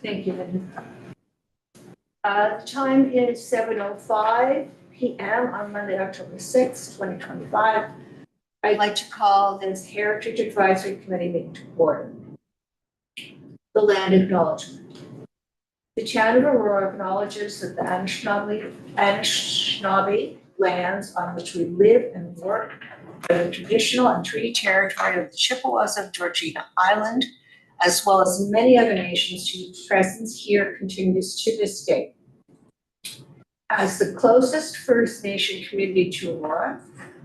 Thank you, Linda. The time is 7:05 p.m. on Monday, October 6th, 2025. I'd like to call this Heritage Advisory Committee meeting to order. The land acknowledgement. The town of Aurora acknowledges that the Anishinaabe lands on which we live and work are the traditional and treaty territory of the Chippewas of Georgina Island, as well as many other nations whose presence here continues to this day. As the closest First Nation community to Aurora,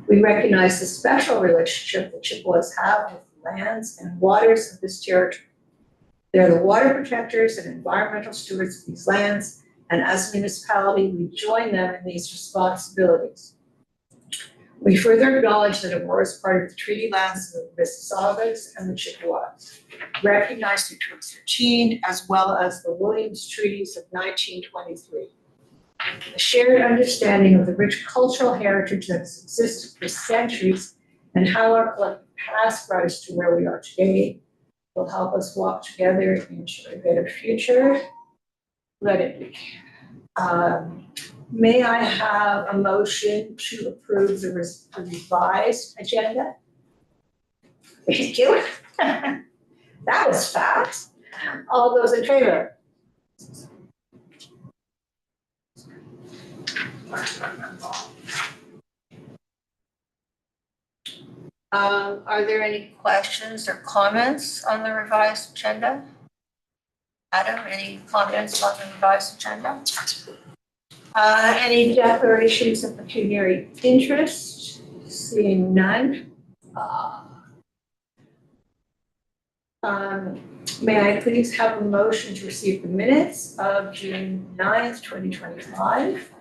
we recognize the special relationship the Chippewas have with the lands and waters of this territory. They're the water protectors and environmental stewards of these lands, and as a municipality, we join them in these responsibilities. We further acknowledge that Aurora is part of the treaty lands of the Mississaugas and the Chippewas, recognized through Treaty 13, as well as the Williams Treaties of 1923. A shared understanding of the rich cultural heritage that has existed for centuries and how our collective past brought us to where we are today will help us walk together into a better future. Let it be. May I have a motion to approve the revised agenda? Thank you. That was fast. All those in favor? Are there any questions or comments on the revised agenda? Adam, any comments on the revised agenda? Any declarations of pecuniary interest? Seeing none. May I please have a motion to receive the minutes of June 9th, 2025?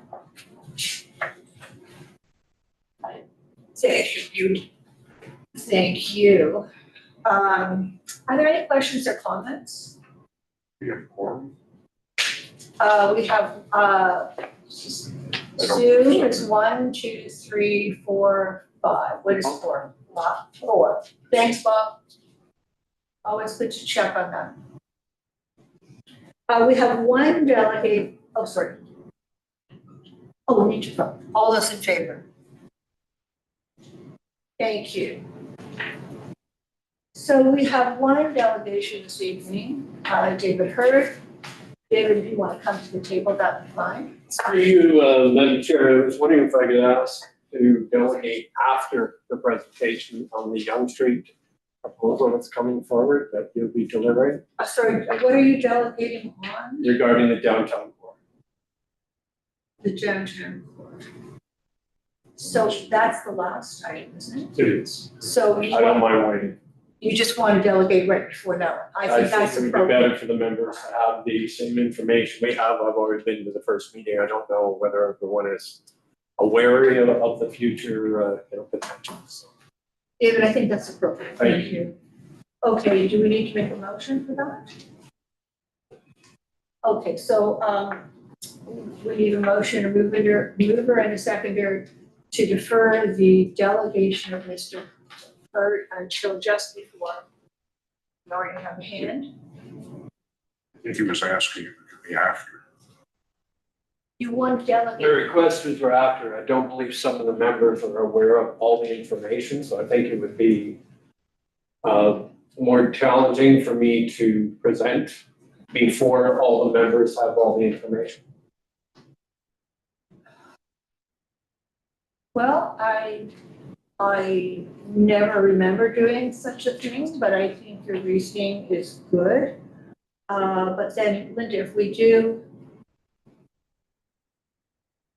Thank you. Thank you. Are there any questions or comments? We have quorum. We have Sue is 1, 2, 3, 4, 5. What is 4? 4. Thanks, Bob. Always good to check on that. We have one delegate. Oh, sorry. Oh, we need to vote. All those in favor? Thank you. So we have one delegation this evening, David Hurd. David, if you want to come to the table, that'd be fine. Through you, Madam Chair, I was wondering if I could ask to delegate after the presentation on the Yonge Street proposal that's coming forward that you'll be delivering. Sorry, what are you delegating on? Regarding the downtown core. The downtown core. So that's the last item, isn't it? It is. So I don't mind waiting. you just want to delegate right before that one. I think that's it would be appropriate. better for the members to have the same information we have. I've already been to the first meeting. I don't know whether everyone is aware of the future potential. So. David, I think that's appropriate. Thank you. Okay, do we need to make a motion for that? Okay, so we need a motion, a mover and a seconder to defer the delegation of Mr. Hurd until just before. You already have a hand. I think he was asking if it could be after. You want The delegate? request was for after. I don't believe some of the members are aware of all the information, so I think it would be more challenging for me to present before all the members have all the information. Well, I never remember doing such a thing, but I think your reasoning is good. But then, Linda, if we do,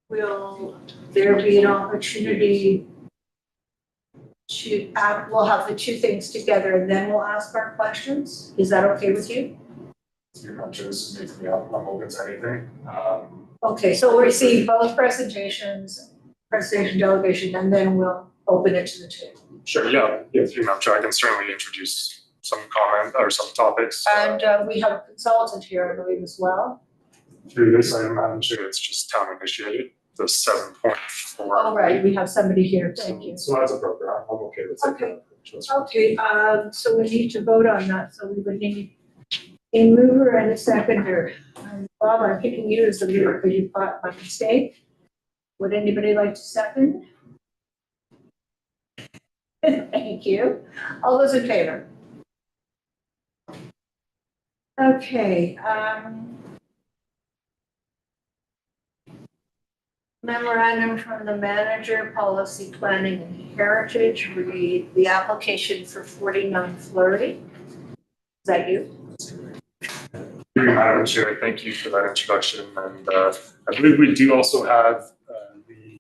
will there be an opportunity to we'll have the two things together and then we'll ask our questions? Is that okay with you? You're not just basically I'm open to anything. Okay, so we'll receive both presentation delegation, and then we'll open it to the two. Sure, yeah. Yes, so I can certainly introduce some comment or some topics. And we have a consultant here, I believe, as well. Through this item, Madam Chair, it's just town initiated, the 7.4. Oh, right, we have somebody here, thank you. So that's appropriate, I'm okay with it. Okay. Okay, so we need to vote on that, so we would need A mover and a seconder. Bob, I'm picking you as the mover because you caught my mistake. Would anybody like to second? Thank you. All those in favor? Okay, memorandum from the manager, policy planning and heritage, read the application for 49 Fleury. Is that you? Madam Chair, thank you for that introduction, and I believe we do also have the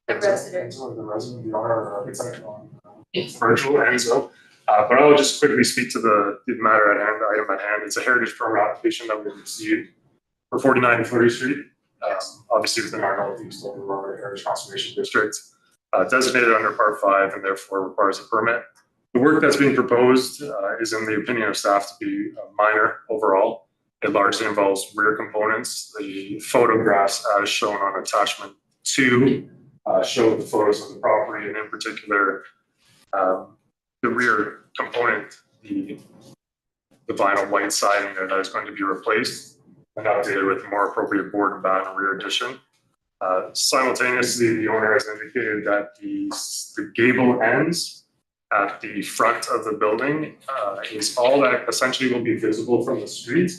resident. the resident, the owner, it's virtual Enzo. But I'll just quickly speak to the matter at hand, the item at hand. It's a heritage permit application that we received for 49 Fleury Street, obviously within our Northeast Aurora Heritage Conservation District, designated under Part 5 and therefore requires a permit. The work that's being proposed is, in the opinion of staff, to be minor overall. It largely involves rear components. The photographs as shown on attachment 2 show the photos of the property, and in particular, the rear component, the vinyl white siding there that is going to be replaced and updated with more appropriate board and batten rear addition. Simultaneously, the owner has indicated that the gable ends at the front of the building is all that essentially will be visible from the street.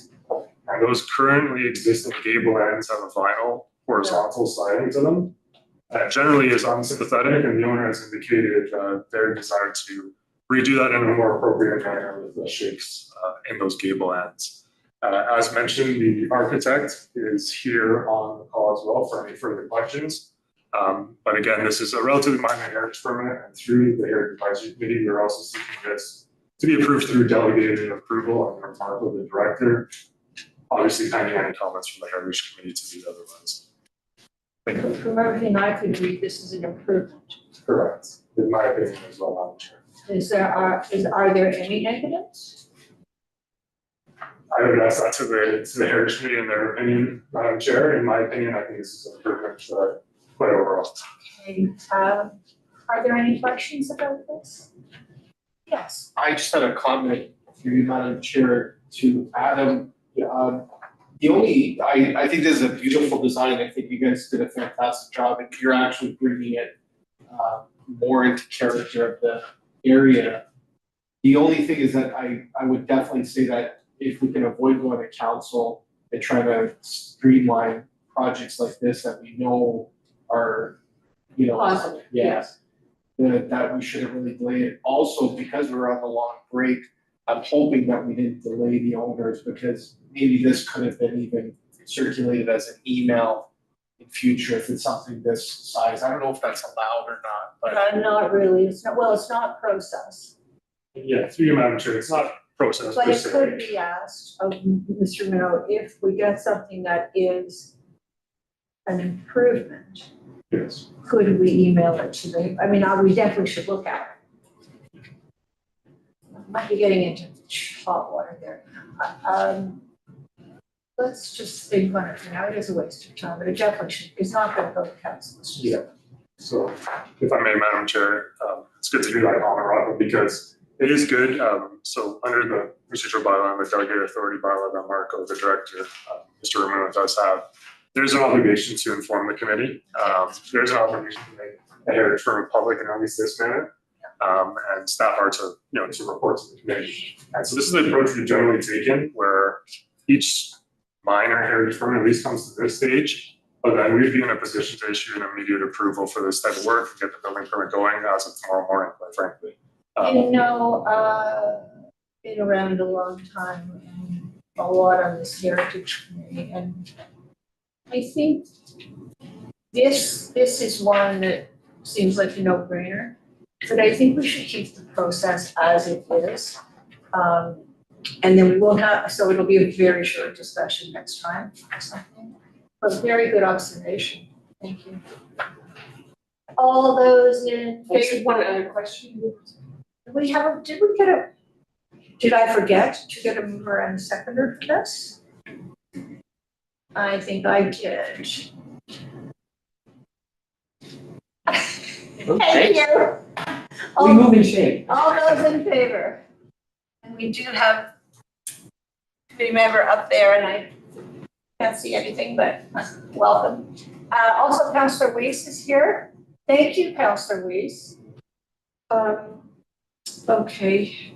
And those currently existing gable ends have a vinyl horizontal siding to them. Generally is unsympathetic, and the owner has indicated their desire to redo that in a more appropriate manner with the shapes in those gable ends. As mentioned, the architect is here on the call as well for any further questions. But again, this is a relatively minor heritage permit, and through the Heritage Advisory Committee, we're also seeking this to be approved through delegated approval on the part of the director. Obviously, pending any comments from the Heritage Committee to do otherwise. Thank you. From everything I could read, this is an improvement. Correct, in my opinion as well, Madam Chair. Are there any negatives? I would ask that to the Heritage Committee in their opinion, Madam Chair. In my opinion, I think this is an improvement quite overall. Okay, are there any questions about this? Yes. I just had a comment for you, Madam Chair, to Adam. I think this is a beautiful design. I think you guys did a fantastic job, and you're actually bringing it more into character of the area. The only thing is that I would definitely say that if we can avoid going to council and trying to streamline projects like this that we know are, Positive. yes, that we shouldn't really delay it. Also, because we're on the long break, I'm hoping that we didn't delay the owners, because maybe this could have been even circulated as an email in future if it's something this size. I don't know if that's allowed or not, but. Not really, it's not process. Yeah, through you, Madam Chair, it's not process But per it se. could be asked of Mr. Minow, if we get something that is an improvement, Yes. could we email it to them? I mean, we definitely should look at it. Might be getting into hot water there. Let's just think on it for now. It is a waste of time, but it definitely should, it's not gonna go to council. It's just- Yeah. So, if I may, Madam Chair, it's good to hear that comment, Robin, because it is good. So, under the procedural bylaw and the delegated authority bylaw that Marco, the director, Mr. Ramona, does have, there's an obligation to inform the committee. There's an obligation to make a heritage permit public in at least this manner. And staff are to report to the committee. And so this is the approach we've generally taken, where each minor heritage permit at least comes to this stage, but then we'd be in a position to issue an immediate approval for this type of work and get the building permit going as of tomorrow morning, quite frankly. Been around a long time and a lot on this heritage committee, and I think this is one that seems like a no-brainer, but I think we should keep the process as it is. And then we won't have, so it'll be a very short discussion next time or something. But very good observation, thank you. All those in favor? One other question. Did I forget to get a mover and a seconder for this? I think I did. Thank you. We move in shape. All those in favor? And we do have remember up there, and I can't see anything, but welcome. Also, Councillor Weiss is here. Thank you, Councillor Weiss. Okay.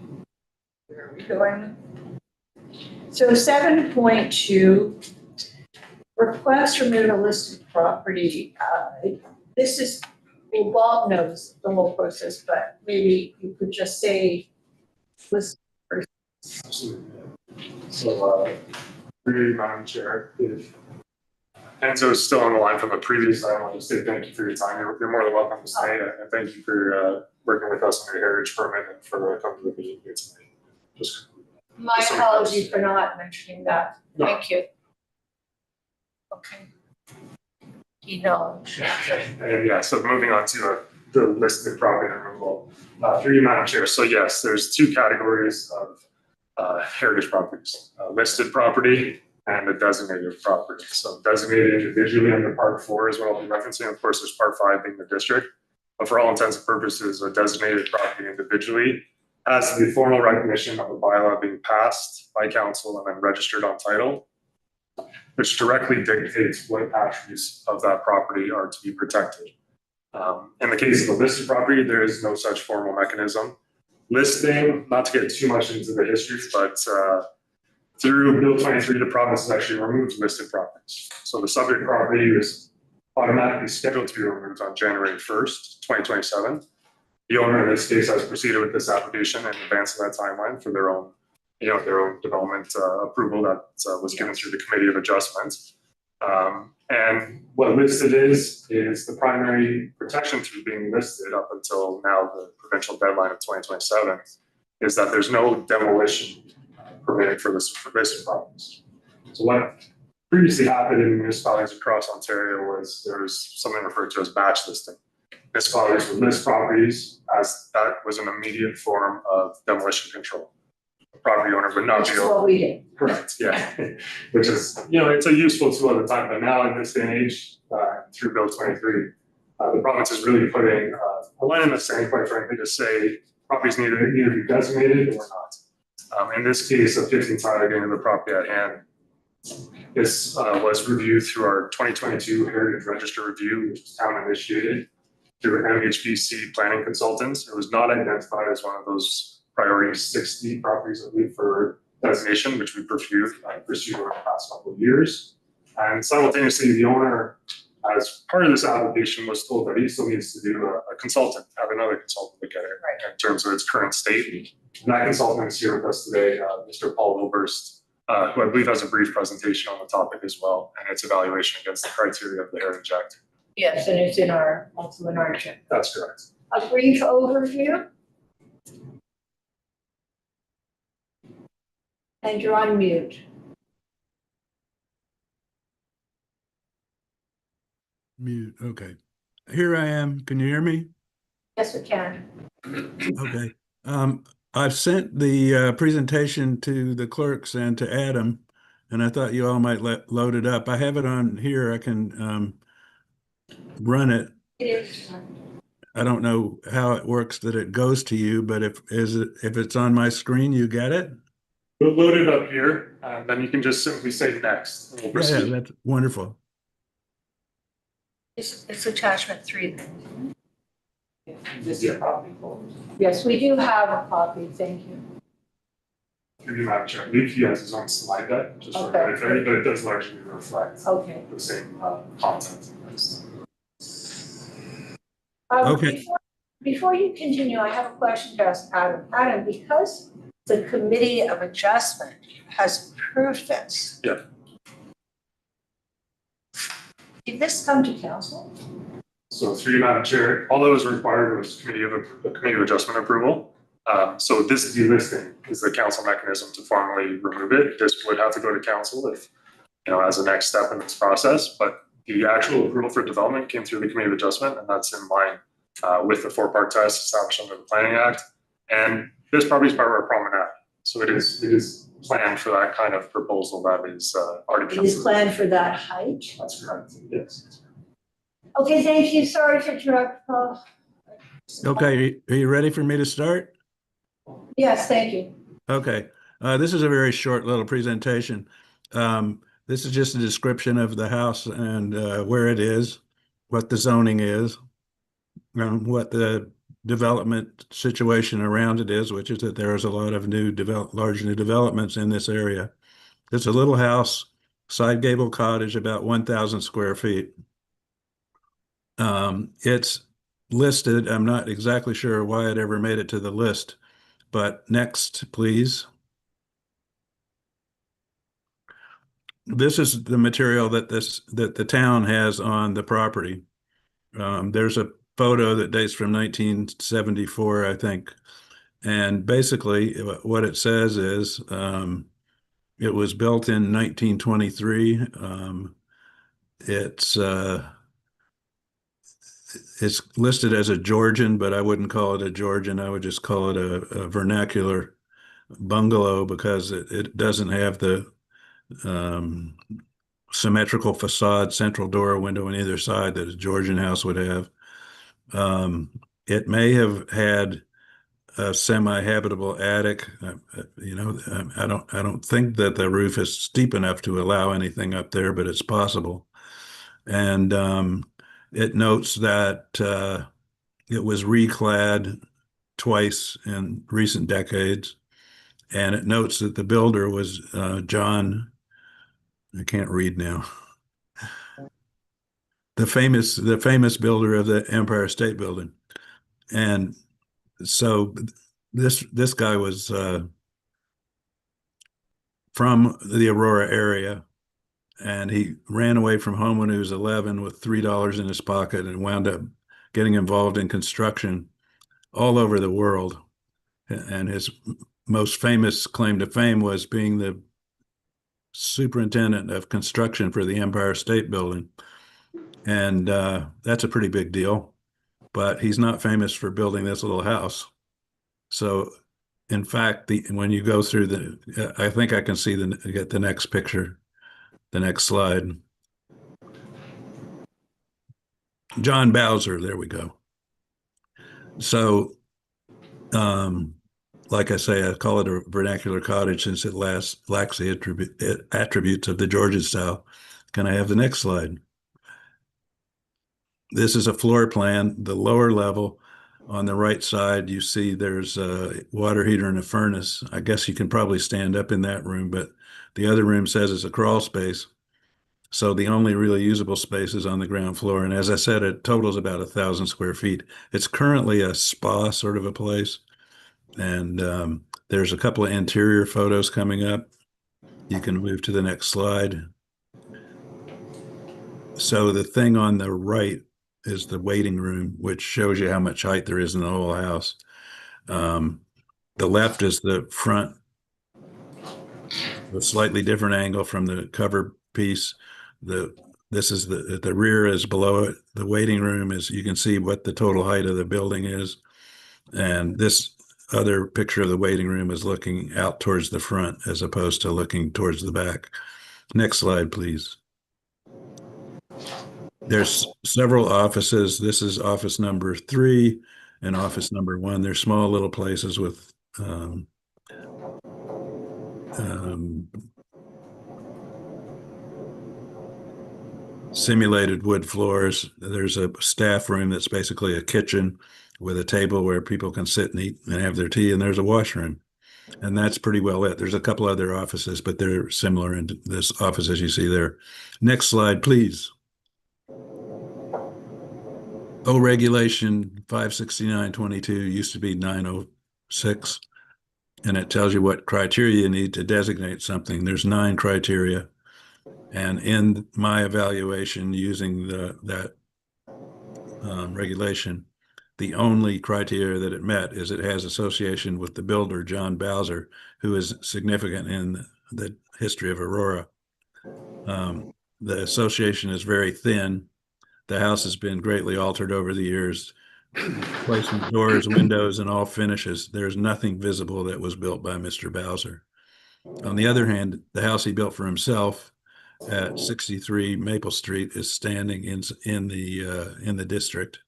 Where are we going? So 7.2, request remove a listed property. This is, well, Bob knows the whole process, but maybe you could just say list. Absolutely. So, through you, Madam Chair, if Enzo is still on the line from the previous time, I'll just say thank you for your time. You're more than welcome to stay, and thank you for working with us on your heritage permit and for coming to the meeting here tonight. Just My apologies for not mentioning that. No. Thank you. Okay. Acknowledge. And yeah, so moving on to the listed property removal. Through you, Madam Chair. So yes, there's two categories of heritage properties: listed property and a designated property. So designated individually under Part 4 is what I'll be referencing. Of course, there's Part 5 being the district, but for all intents and purposes, a designated property individually has the formal recognition of a bylaw being passed by council and then registered on title, which directly dictates what attributes of that property are to be protected. In the case of a listed property, there is no such formal mechanism. Listing, not to get too much into the history, but through Bill 23, the province has actually removed listed properties. So the subject property is automatically scheduled to be removed on January 1st, 2027. The owner in this case has proceeded with this application in advance of that timeline for their own, their own development approval that was given through the Committee of Adjustment. And what listed is the primary protection through being listed up until now, the provincial deadline of 2027, is that there's no demolition permitted for listed properties. So what previously happened in municipalities across Ontario was there was something referred to as batch listing. Municipalities would list properties as that was an immediate form of demolition control. The property owner would not Which be is able. what we did. Correct, yeah. Which is, it's a useful tool at the time, but now in this day and age, through Bill 23, the province is really putting a line in the sand, quite frankly, to say properties need to either be designated or not. In this case of 15 Tyler getting the property at hand, this was reviewed through our 2022 Heritage Register review, which was town initiated through an MHBC planning consultants. It was not identified as one of those priority 60 properties that we for designation, which we pursued over the past couple of years. And simultaneously, the owner, as part of this application, was told that he still needs to do a consultant, have another consultant look at it in terms of its current state. And that consultant is here with us today, Mr. Paul Wilburst, who I believe has a brief presentation on the topic as well, and its evaluation against the criteria of the Heritage Act. Yes, and it's also in our agenda. That's correct. A brief overview. And you're on mute. Mute, okay. Here I am. Can you hear me? Yes, we can. Okay. I've sent the presentation to the clerks and to Adam, and I thought you all might load it up. I have it on here. I can run it. It is. I don't know how it works that it goes to you, but if it's on my screen, you get it? We'll load it up here, and then you can just simply say next. And we'll proceed. Yeah, that's wonderful. It's attachment 3 then. Yeah. Yes, we do have a copy, thank you. Maybe Madam Chair, he has his own slide deck, just for Okay. everybody, but it does largely reflect Okay. the same content. Okay. Before you continue, I have a question to ask Adam. Adam, because the Committee of Adjustment has approved this. Yeah. Did this come to council? So through you, Madam Chair, all that was required was Committee of Adjustment approval. So this delisting is the council mechanism to formally remove it. This would have to go to council if, as a next step in this process, but the actual approval for development came through the Committee of Adjustment, and that's in line with the 4-part test established under the Planning Act. And this property is part of our promenade. So it is planned for that kind of proposal that is already. It is planned for that height? That's correct, yes. Okay, thank you. Sorry to interrupt, Paul. Okay, are you ready for me to start? Yes, thank you. Okay. This is a very short little presentation. This is just a description of the house and where it is, what the zoning is, what the development situation around it is, which is that there is a lot of large new developments in this area. It's a little house, side gable cottage, about 1,000 square feet. It's listed. I'm not exactly sure why it ever made it to the list, but next, please. This is the material that the town has on the property. There's a photo that dates from 1974, I think. And basically, what it says is it was built in 1923. It's listed as a Georgian, but I wouldn't call it a Georgian. I would just call it a vernacular bungalow because it doesn't have the um, symmetrical facade, central door, window on either side that a Georgian house would have. It may have had a semi-habitable attic. I don't think that the roof is steep enough to allow anything up there, but it's possible. And it notes that it was reclad twice in recent decades. And it notes that the builder was John, I can't read now, the famous builder of the Empire State Building. And so this guy was from the Aurora area, and he ran away from home when he was 11 with $3 in his pocket and wound up getting involved in construction all over the world. And his most famous claim to fame was being the superintendent of construction for the Empire State Building. And that's a pretty big deal, but he's not famous for building this little house. So in fact, when you go through I think I can get the next picture, the next slide. John Bowser, there we go. So, like I say, I call it a vernacular cottage since it lacks the attributes of the Georgian style. Can I have the next slide? This is a floor plan. The lower level on the right side, you see there's a water heater and a furnace. I guess you can probably stand up in that room, but the other room says it's a crawl space. So the only really usable space is on the ground floor. And as I said, it totals about 1,000 square feet. It's currently a spa sort of a place. And there's a couple of interior photos coming up. You can move to the next slide. So the thing on the right is the waiting room, which shows you how much height there is in the whole house. The left is the front, a slightly different angle from the cover piece. This is the rear is below it. The waiting room is, you can see what the total height of the building is. And this other picture of the waiting room is looking out towards the front as opposed to looking towards the back. Next slide, please. There's several offices. This is office number 3 and office number 1. They're small little places with simulated wood floors. There's a staff room that's basically a kitchen with a table where people can sit and eat and have their tea, and there's a washroom. And that's pretty well it. There's a couple other offices, but they're similar in this office as you see there. Next slide, please. Regulation 56922 used to be 906, and it tells you what criteria you need to designate something. There's 9 criteria. And in my evaluation using that regulation, the only criteria that it met is it has association with the builder, John Bowser, who is significant in the history of Aurora. The association is very thin. The house has been greatly altered over the years. Placement doors, windows, and all finishes. There's nothing visible that was built by Mr. Bowser. On the other hand, the house he built for himself at 63 Maple Street is standing in the district.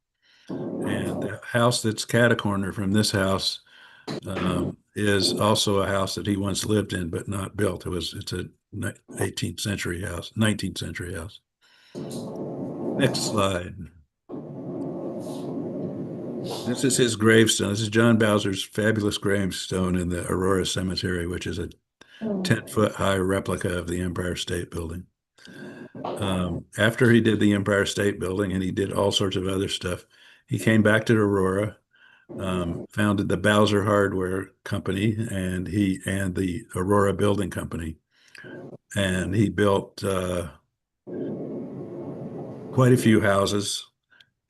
And the house that's cat-a-corner from this house is also a house that he once lived in but not built. It's a 18th century house, 19th century house. Next slide. This is his gravestone. This is John Bowser's fabulous gravestone in the Aurora Cemetery, which is a 10-foot high replica of the Empire State Building. After he did the Empire State Building and he did all sorts of other stuff, he came back to Aurora, founded the Bowser Hardware Company and the Aurora Building Company. And he built quite a few houses,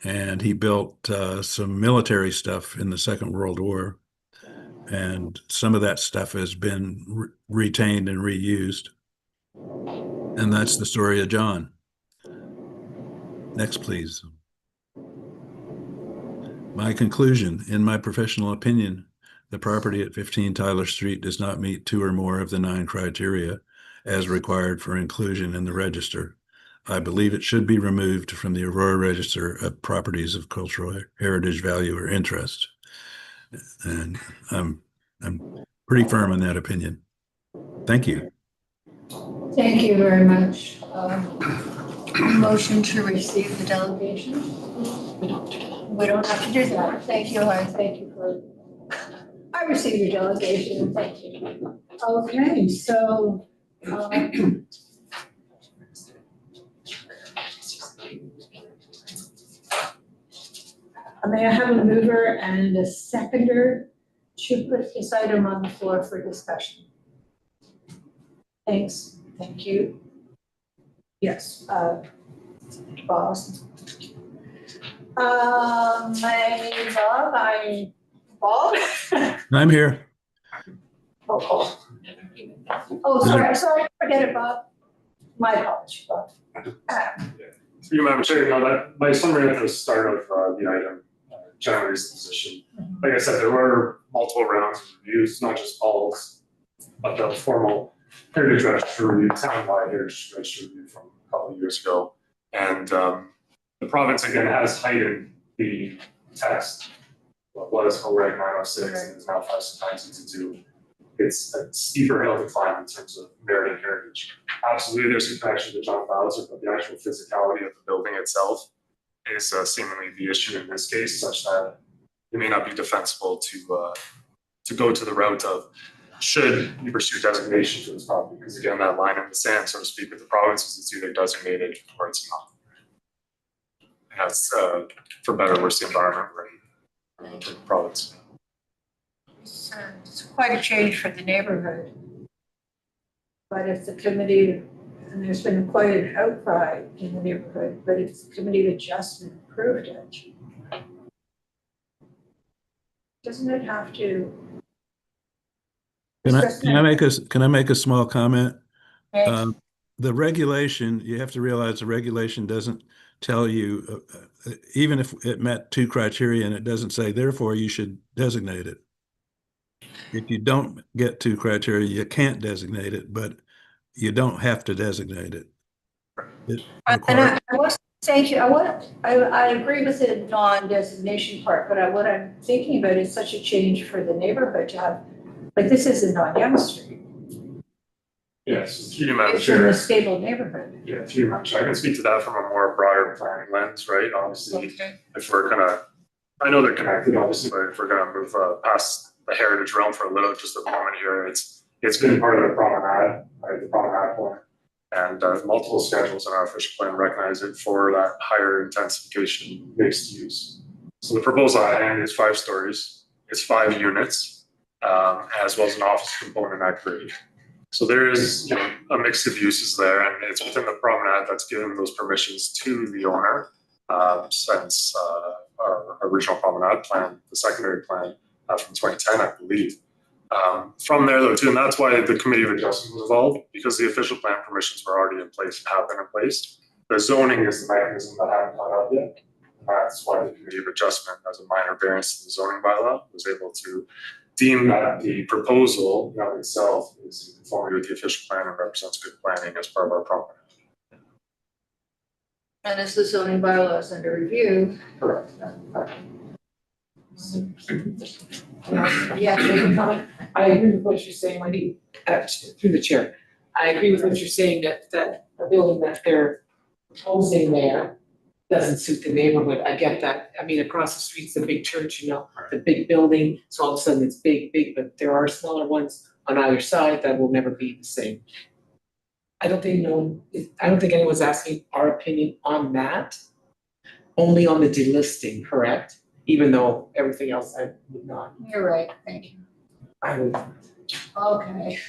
and he built some military stuff in the Second World War. And some of that stuff has been retained and reused. And that's the story of John. Next, please. My conclusion, in my professional opinion, the property at 15 Tyler Street does not meet 2 or more of the 9 criteria as required for inclusion in the register. I believe it should be removed from the Aurora Register of Properties of Cultural Heritage Value or Interest. And I'm pretty firm in that opinion. Thank you. Thank you very much. Motion to receive the delegation? We don't have to do that. Thank you, I thank you for, I received your delegation, thank you. Okay, so, may I have a mover and a seconder to put this item on the floor for discussion? Thanks, thank you. Yes, Boss. Bob? I'm here. Oh, sorry, forget it, Bob. My apologies, Bob. You, Madam Chair, you know that my summary at the start of the item generally is the position. Like I said, there were multiple rounds of reviews, not just Paul's, but the formal Heritage Register review, townwide Heritage Register review from a couple of years ago. And the province again has heightened the text. What was OREG 906 and is now 5962. It's a steeper hill to climb in terms of merit and heritage. Absolutely, there's a connection to John Bowser, but the actual physicality of the building itself is seemingly the issue in this case, such that it may not be defensible to go to the route of should you pursue designation for this property, because again, that line in the sand, so to speak, with the provinces, it's either designated or it's not. And that's for better or worse the environment we're in the province. It's quite a change for the neighborhood. But if the committee, and there's been quite an outcry in the neighborhood, but if the committee of adjustment approved it, doesn't it have to? Can I make a small comment? Okay. The regulation, you have to realize the regulation doesn't tell you, even if it met 2 criteria, and it doesn't say, therefore, you should designate it. If you don't get 2 criteria, you can't designate it, but you don't have to designate it. I wasn't saying, I agree with the non-designation part, but what I'm thinking about is such a change for the neighborhood to have, like, this isn't on Yonge Street. Yes, through you, Madam It's in Chair. a stable neighborhood. Yeah, through you, Madam Chair. I can speak to that from a more broader planning lens, right? Obviously, Okay. if we're gonna, I know they're connected, obviously, but if we're gonna move past the heritage realm for a little, just a moment here, it's been part of the promenade, right? The promenade plan. And multiple schedules in our official plan recognize it for that higher intensification mixed use. So the proposal at hand is 5 stories, it's 5 units, as well as an office component at grade. So there is, a mix of uses there, and it's within the promenade that's given those permissions to the owner since our original promenade plan, the secondary plan from 2010, I believe. From there, though, too, and that's why the Committee of Adjustment was involved, because the official plan permissions were already in place and have been in place. The zoning is the mechanism that hadn't caught up yet. And that's why the Committee of Adjustment, as a minor variance to the zoning bylaw, was able to deem that the proposal itself is in conformity with the official plan and represents good planning as part of our property. And as the zoning bylaw is under review. Correct. Yeah, make a comment. I agree with what you're saying, Wendy, through the chair. I agree with what you're saying that the building that they're proposing there doesn't suit the neighborhood. I get that. I mean, across the street's a big church, you know, the big building, so all of a sudden it's big, but there are smaller ones on either side that will never be the same. I don't think anyone's asking our opinion on that, only on the delisting, correct? Even though everything else I would not. You're right, thank you. I would. Okay.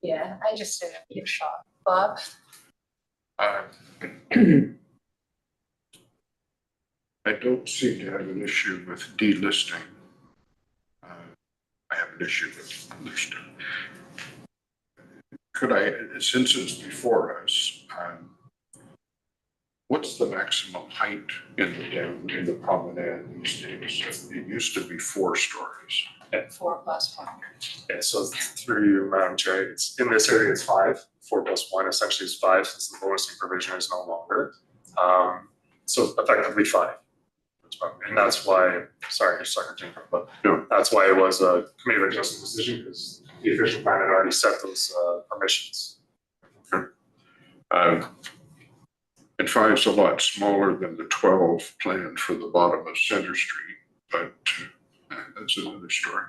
Yeah, I just didn't get shot. Bob? I don't seem to have an issue with delisting. I have an issue with listing. Could I, since it's before us, what's the maximum height in the promenade these days? It used to be 4 stories. 4+1. Yeah, so through you, Madam Chair, it's in this area, it's 5, 4+1 essentially is 5 since the bonusing provision is no longer. So effectively 5. And that's why, sorry, just a second, but that's why it was a committee of adjustment decision because the official plan had already set those permissions. Okay. And 5 is a lot smaller than the 12 planned for the bottom of Center Street, but that's another story.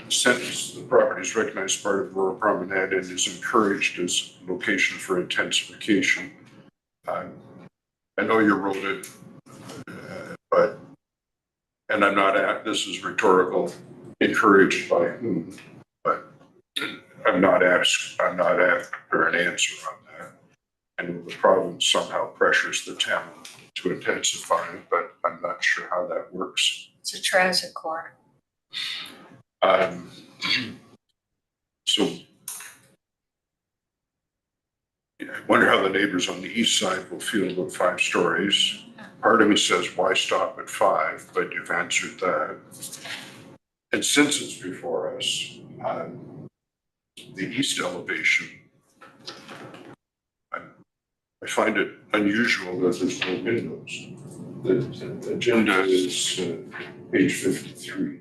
Since the property is recognized part of rural promenade and is encouraged as location for intensification, I know you wrote it, but, and I'm not this is rhetorical, encouraged by whom, but I'm not after an answer on that. And the province somehow pressures the town to intensify, but I'm not sure how that works. It's a transit corridor. So I wonder how the neighbors on the east side will feel about 5 stories. Part of me says, why stop at 5? But you've answered that. And since it's before us, the east elevation, I find it unusual that there's no windows. The agenda is page 53.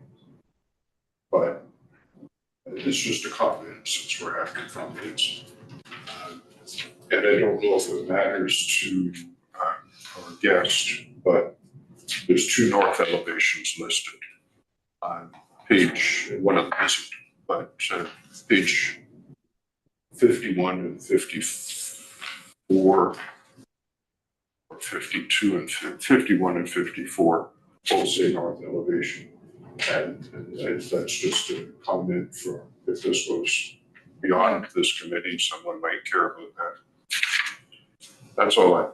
But it's just a comment since we're having comments. And I don't know if it matters to our guest, but there's 2 north elevations listed on page, one of them isn't, but page 51 and 54, or 52 and 51 and 54, both say north elevation. And that's just a comment for if this goes beyond this committee, someone might care about that. That's all I have.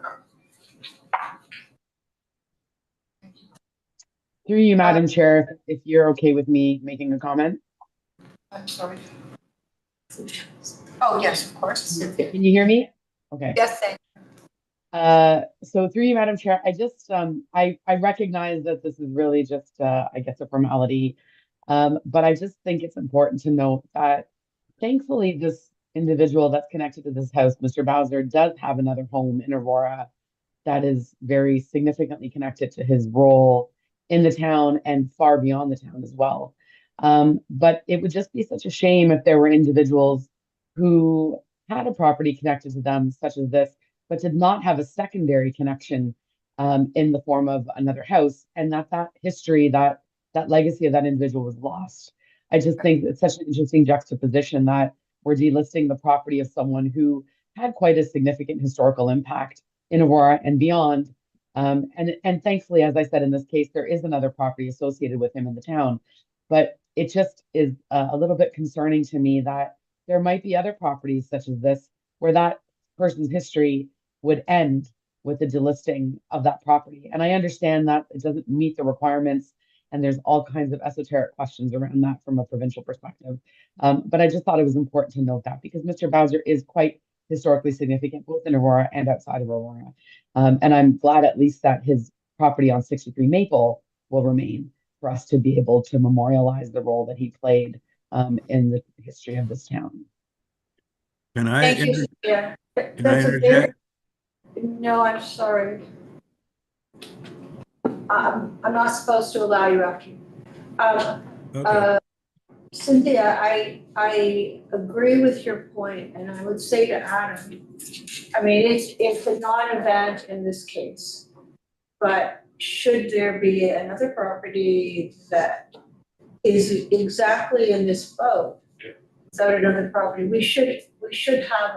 Through you, Madam Chair, if you're okay with me making a comment. I'm sorry. Oh, yes, of course. Can you hear me? Okay. Yes, thank you. So through you, Madam Chair, I just, I recognize that this is really just, I guess, a formality. But I just think it's important to note that thankfully this individual that's connected to this house, Mr. Bowser, does have another home in Aurora that is very significantly connected to his role in the town and far beyond the town as well. But it would just be such a shame if there were individuals who had a property connected to them, such as this, but did not have a secondary connection in the form of another house, and that history, that legacy of that individual was lost. I just think it's such an interesting juxtaposition that we're delisting the property of someone who had quite a significant historical impact in Aurora and beyond. And thankfully, as I said, in this case, there is another property associated with him in the town. But it just is a little bit concerning to me that there might be other properties such as this where that person's history would end with the delisting of that property. And I understand that it doesn't meet the requirements and there's all kinds of esoteric questions around that from a provincial perspective. But I just thought it was important to note that because Mr. Bowser is quite historically significant, both in Aurora and outside of Aurora. And I'm glad at least that his property on 63 Maple will remain for us to be able to memorialize the role that he played in the history of this town. Can I, Thank you, Cynthia. can I That's a very, interject? no, I'm sorry. I'm not supposed to allow you after. Okay. Cynthia, I agree with your point, and I would say to Adam, I mean, it's a non-event in this case. But should there be another property that is exactly in this boat, without another property, we should have,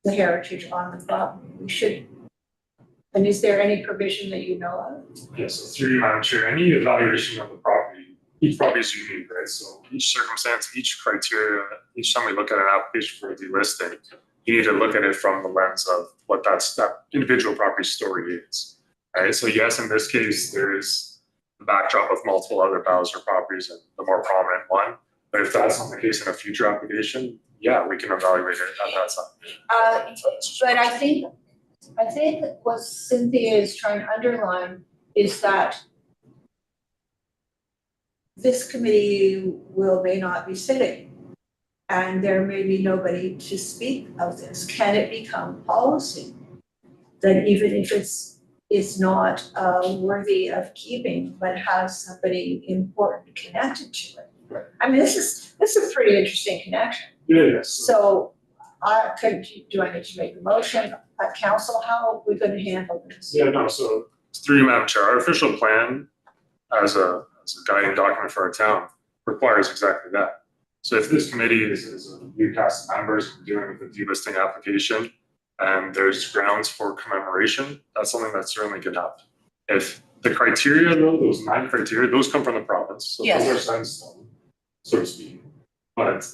the heritage on the property. We should, and is there any provision that you know of? Yes, so through you, Madam Chair, any evaluation of the property, each property is unique, right? So each circumstance, each criteria, each time we look at an application for a delisting, you need to look at it from the lens of what that individual property story is, right? So yes, in this case, there's the backdrop of multiple other Bowser properties and the more prominent one. But if that's not the case in a future application, yeah, we can evaluate it at that time. But I think what Cynthia is trying to underline is that this committee may not be sitting, and there may be nobody to speak of this. Can it become policy that even if it's not worthy of keeping, but has somebody important connected to it? Right. I mean, this is a pretty interesting connection. Yes. So, do I need to make a motion at council? How are we going to handle this? Yeah, no, so through you, Madam Chair, our official plan as a guiding document for our town requires exactly that. So if this committee is a new cast of members dealing with a delisting application and there's grounds for commemoration, that's something that certainly can happen. If the criteria though, those 9 criteria, those come from the province, so Yes. those are set in stone, so to speak. But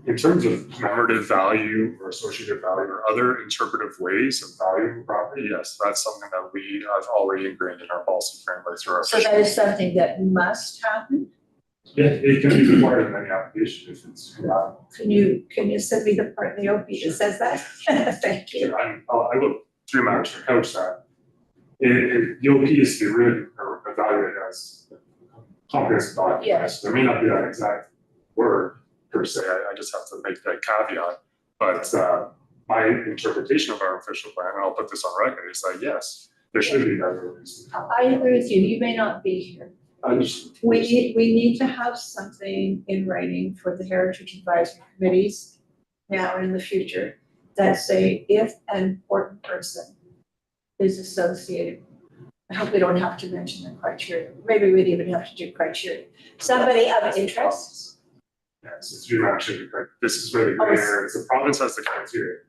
in terms of commemorative value or associative value or other interpretive ways of valuing property, yes, that's something that we have already ingrained in our policy framework through our. So that is something that must happen? Yeah, it can be required in any application if it's compatible. Can you send me the part in the OP that says that? Thank you. I will, through Madam Chair, coach that. The OP is to be really evaluated as a comprehensive document. Yes. There may not be that exact word per se, I just have to make that caveat. But my interpretation of our official plan, and I'll put this on record, is that yes, there should be other ways. I agree with you. You may not be here. We need to have something in writing for the Heritage Advisory Committees now and in the future that say if an important person is associated. I hope we don't have to mention the criteria. Maybe we'd even have to do criteria. Somebody of interest. Yes, it's really actually correct. This is where the gray area is. The province has the criteria.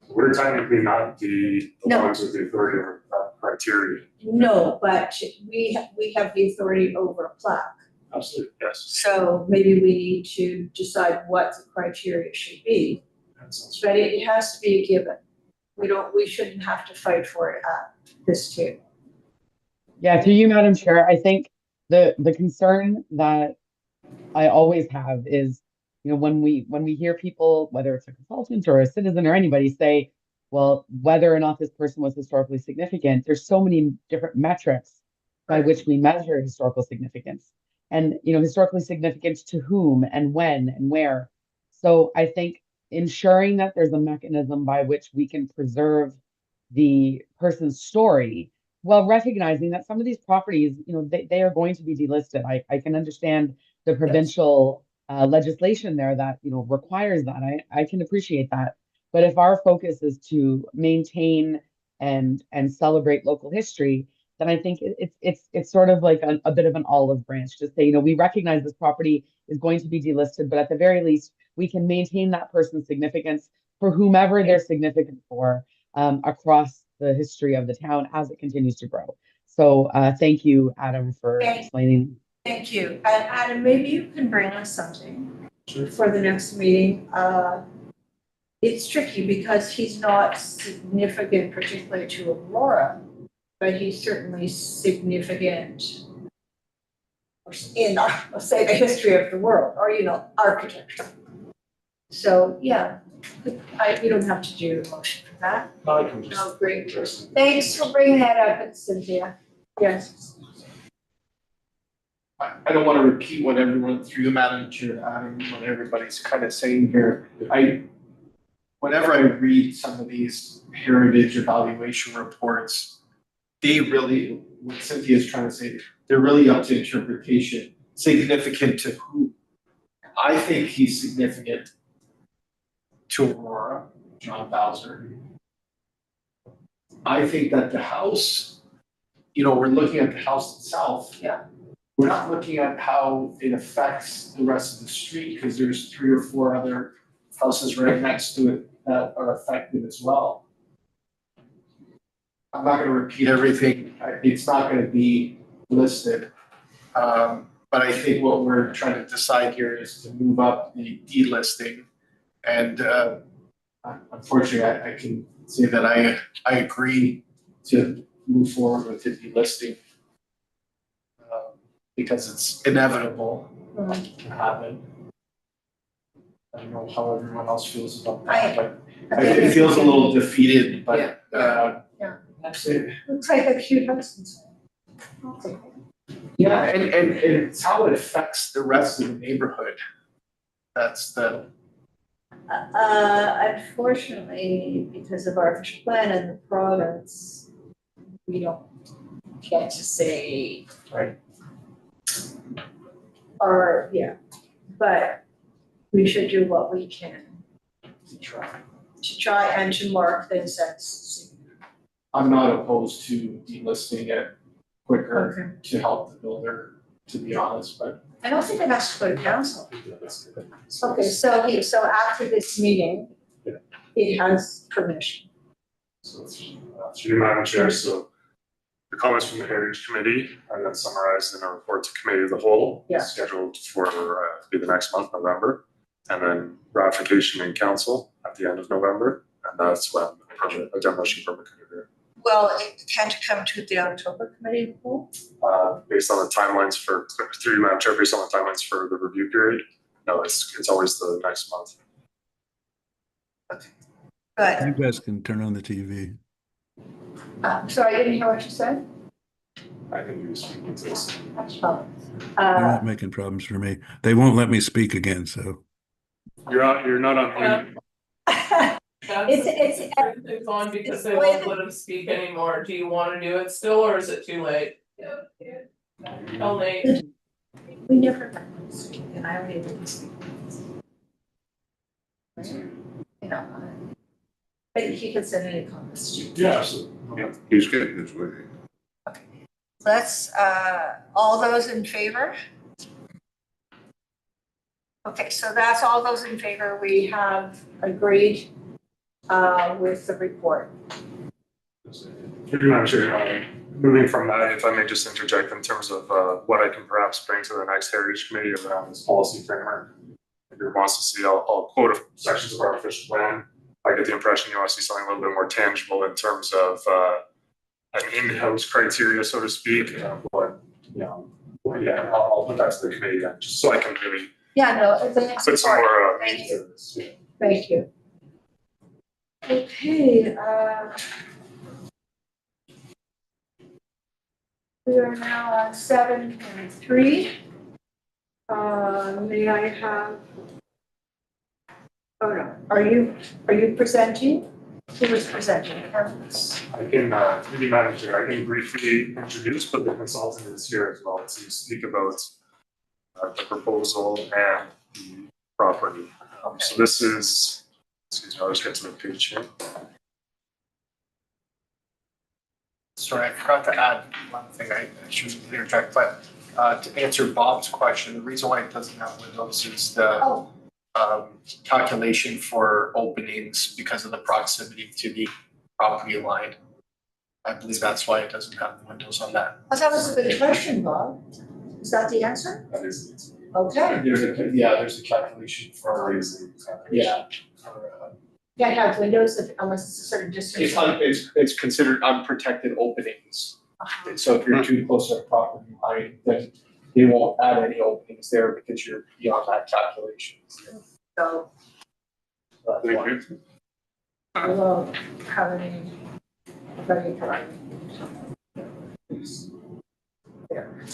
We're technically not the ones with the authority over that criteria. No, but we have the authority over a plaque. Absolutely, yes. So maybe we need to decide what the criteria should be, but it has to be a given. We shouldn't have to fight for it at this table. Yeah, to you, Madam Chair, I think the concern that I always have is, when we hear people, whether it's a consultant or a citizen or anybody, say, well, whether or not this person was historically significant, there's so many different metrics by which we measure historical significance. And, historically significance to whom and when and where. So I think ensuring that there's a mechanism by which we can preserve the person's story while recognizing that some of these properties, they are going to be delisted. I can understand the provincial legislation there that, requires that. I can appreciate that. But if our focus is to maintain and celebrate local history, then I think it's sort of like a bit of an olive branch to say, we recognize this property is going to be delisted, but at the very least, we can maintain that person's significance for whomever they're significant for across the history of the town as it continues to grow. So thank you, Adam, for explaining. Thank you. Adam, maybe you can bring us something for the next meeting. It's tricky because he's not significant, particularly to Aurora, but he's certainly significant in, let's say, the history of the world, or, architecture. So, yeah, we don't have to do a motion for that. I can just. No, great. Thanks for bringing that up, Cynthia. Yes. I don't want to repeat what everyone through the Madam Chair, what everybody's kind of saying here. whenever I read some of these heritage evaluation reports, they really, what Cynthia's trying to say, they're really up to interpretation. Significant to who? I think he's significant to Aurora, John Bowser. I think that the house, we're looking at the house itself. Yeah. We're not looking at how it affects the rest of the street, because there's 3 or 4 other houses right next to it that are affected as well. I'm not gonna repeat everything, it's not gonna be listed. But I think what we're trying to decide here is to move up the delisting. And unfortunately, I can say that I agree to move forward with the delisting. Because it's inevitable to happen. I don't know how everyone else feels about that, but it feels a little defeated, but Absolutely. Looks like a cute house inside. yeah, and it's how it affects the rest of the neighborhood. That's the, Unfortunately, because of our plan and the province, we don't get to say. Right. Or, yeah, but we should do what we can to try and to mark this as. I'm not opposed to delisting it quicker Okay. to help the builder, to be honest, but I don't think it has to go to council. Okay, so after this meeting, it has permission. So through you, Madam Chair, so the comments from the Heritage Committee are then summarized in a report to Committee of the Whole, Yeah. scheduled for be the next month, November, and then ratification in council at the end of November, and that's when a demolition permit can be Well, it tend to come to the October committee pool. based on the timelines for, through you, Madam Chair, based on the timelines for the review period. No, it's always the next month. But, You guys can turn on the TV. sorry, I didn't hear what you said. I think you speaking to this. Oh, They're not making problems for me. They won't let me speak again, so. You're not on mute. It's on because they won't let him speak anymore. Do you want to do it still, or is it too late? How late? We never got to speak, and I only didn't speak. You know, but he can send any comments to you. Yeah, absolutely. Okay. He's getting his way. Let's, all those in favor? Okay, so that's all those in favor. We have agreed with the report. Through you, Madam Chair, moving from that, if I may just interject in terms of what I can perhaps bring to the next Heritage Committee around this policy framework. If you wants to see, I'll quote sections of our official plan. I get the impression you want to see something a little bit more tangible in terms of an in-house criteria, so to speak. I'll put that to the committee then, just so I can really Yeah, no, the next put some report. more Thank meat you. to this. Yeah. Thank you. Okay, we are now on 7.3. May I have? Oh no, are you presenting? Who is presenting? I can, maybe Madam Chair, I can briefly introduce, but the consultant is here as well to speak about the proposal and the property. So this is, excuse me, I'll just get to the page here. sorry, I forgot to add one thing, I shouldn't interject, but to answer Bob's question, the reason why it doesn't have windows is the calculation for openings because of the proximity to the property line. I believe that's why it doesn't have windows on that. Oh, that was a good question, Bob. Is that the answer? That is Okay. There's a calculation for, yeah. Can't have windows unless it's a certain distance. It's considered unprotected openings. So if you're too close to the property line, then they won't add any openings there because you're beyond that calculation. So, That's Thank why. you. I will have any, very dry. There.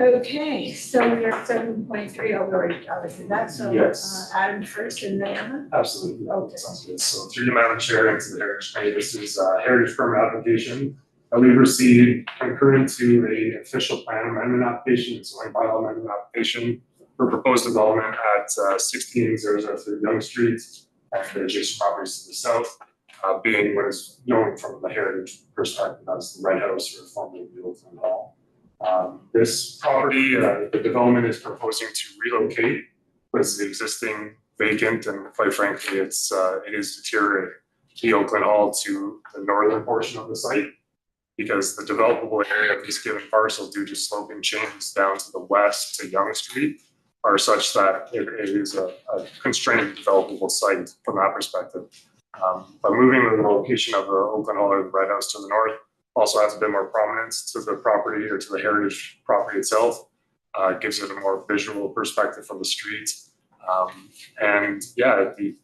Okay, so we're at 7.3, oh, we already covered that, so Yes. Adam first and then Emma? Absolutely, Okay. sounds good. So through you, Madam Chair, and to the Heritage Committee, this is a heritage permit application that we received concurrent to a official plan amendment application, zoning bylaw amendment application for proposed development at 16003 Yonge Street and the adjacent properties to the south, being what is known from the heritage perspective as the Red House, or formerly the Old Town Hall. This property, the development is proposing to relocate what is the existing vacant, and quite frankly, it is deteriorating the Oakland Hall to the northern portion of the site, because the developable area of this given parcel, due to sloping changes down to the west to Yonge Street, are such that it is a constrained developable site from that perspective. By moving the location of the Oakland Hall or the Red House to the north also adds a bit more prominence to the property, or to the heritage property itself. Gives it a more visual perspective from the street. And yeah, the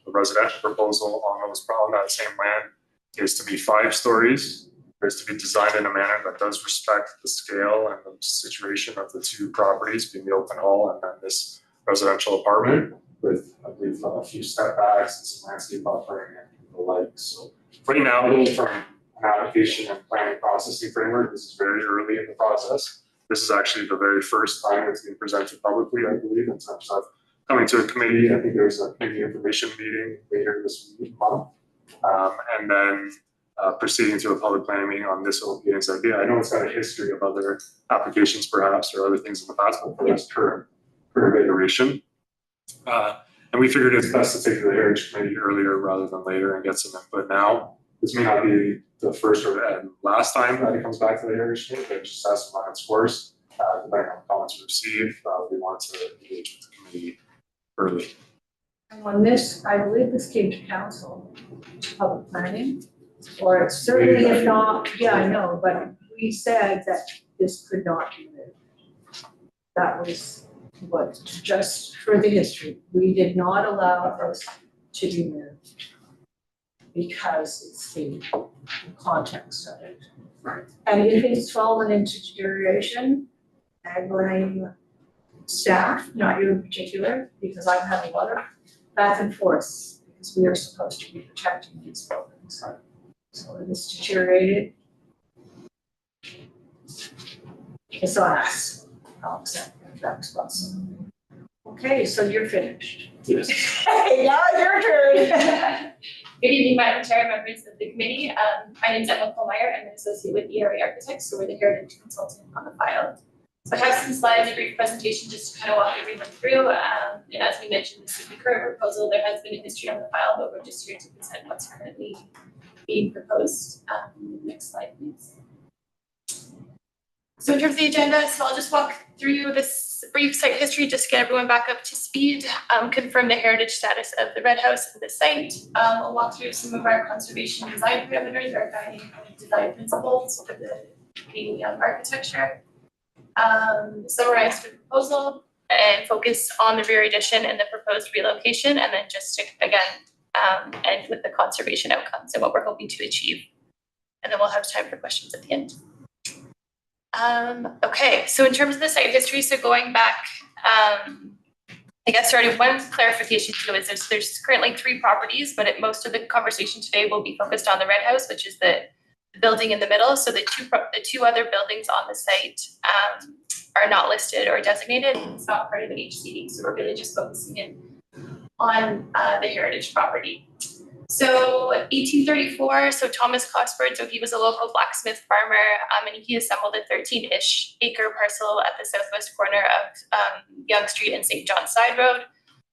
residential proposal on that same land is to be 5 stories. It's to be designed in a manner that does respect the scale and the situation of the 2 properties, being the Oakland Hall and then this residential apartment, with, I believe, a few step backs and some landscape buffering and the like. So right now, from an application and planning processing framework, this is very early in the process. This is actually the very first time it's being presented publicly, I believe, in terms of coming to a committee. I think there's a committee information meeting later this month. And then proceeding to a public planning meeting on this OPN's idea. I know it's got a history of other applications perhaps, or other things in the past, but for this current iteration. And we figured it's best to take to the Heritage Committee earlier rather than later and get some input now. This may not be the first or last time that it comes back to the Heritage Committee, but it just has to run its course. Depending on the comments we receive, we want to engage with the committee early. And on this, I believe this came to council, public planning, or certainly if not, yeah, I know, but we said that this could not be moved. That was what, just for the history, we did not allow this to be moved because it's the context of it. Right. And if it's fallen into deterioration, I blame staff, not you in particular, because I've had a lot of back and forth, because we are supposed to be protecting these buildings. Right. So it is deteriorated. It's on us. I'll accept that responsibility. Okay, so you're finished. Yes. Now your turn. Good evening, Madam Chair, members of the committee. My name is Emma Kohlmeyer. I'm an associate with ERA Architects, so we're the heritage consultant on the file. So I have some slides, a brief presentation just to kind of walk everyone through. And as we mentioned, this is the current proposal. There has been a history on the file, but we're just here to present what's currently being proposed. Next slide, please. So in terms of the agenda, so I'll just walk through this brief site history just to get everyone back up to speed, confirm the heritage status of the Red House and the site. I'll walk through some of our conservation design parameters, our guiding design principles for the architecture. Summarize the proposal and focus on the rear addition and the proposed relocation, and then just to, again, end with the conservation outcomes and what we're hoping to achieve. And then we'll have time for questions at the end. Okay, so in terms of the site history, so going back, I guess starting one clarification too is there's currently 3 properties, but most of the conversation today will be focused on the Red House, which is the building in the middle. So the two other buildings on the site are not listed or designated. It's not part of the HCD, so we're really just focusing in on the heritage property. So 1834, so Thomas Cosford, so he was a local blacksmith farmer, and he assembled a 13-ish acre parcel at the southwest corner of Yonge Street and St. John's Side Road.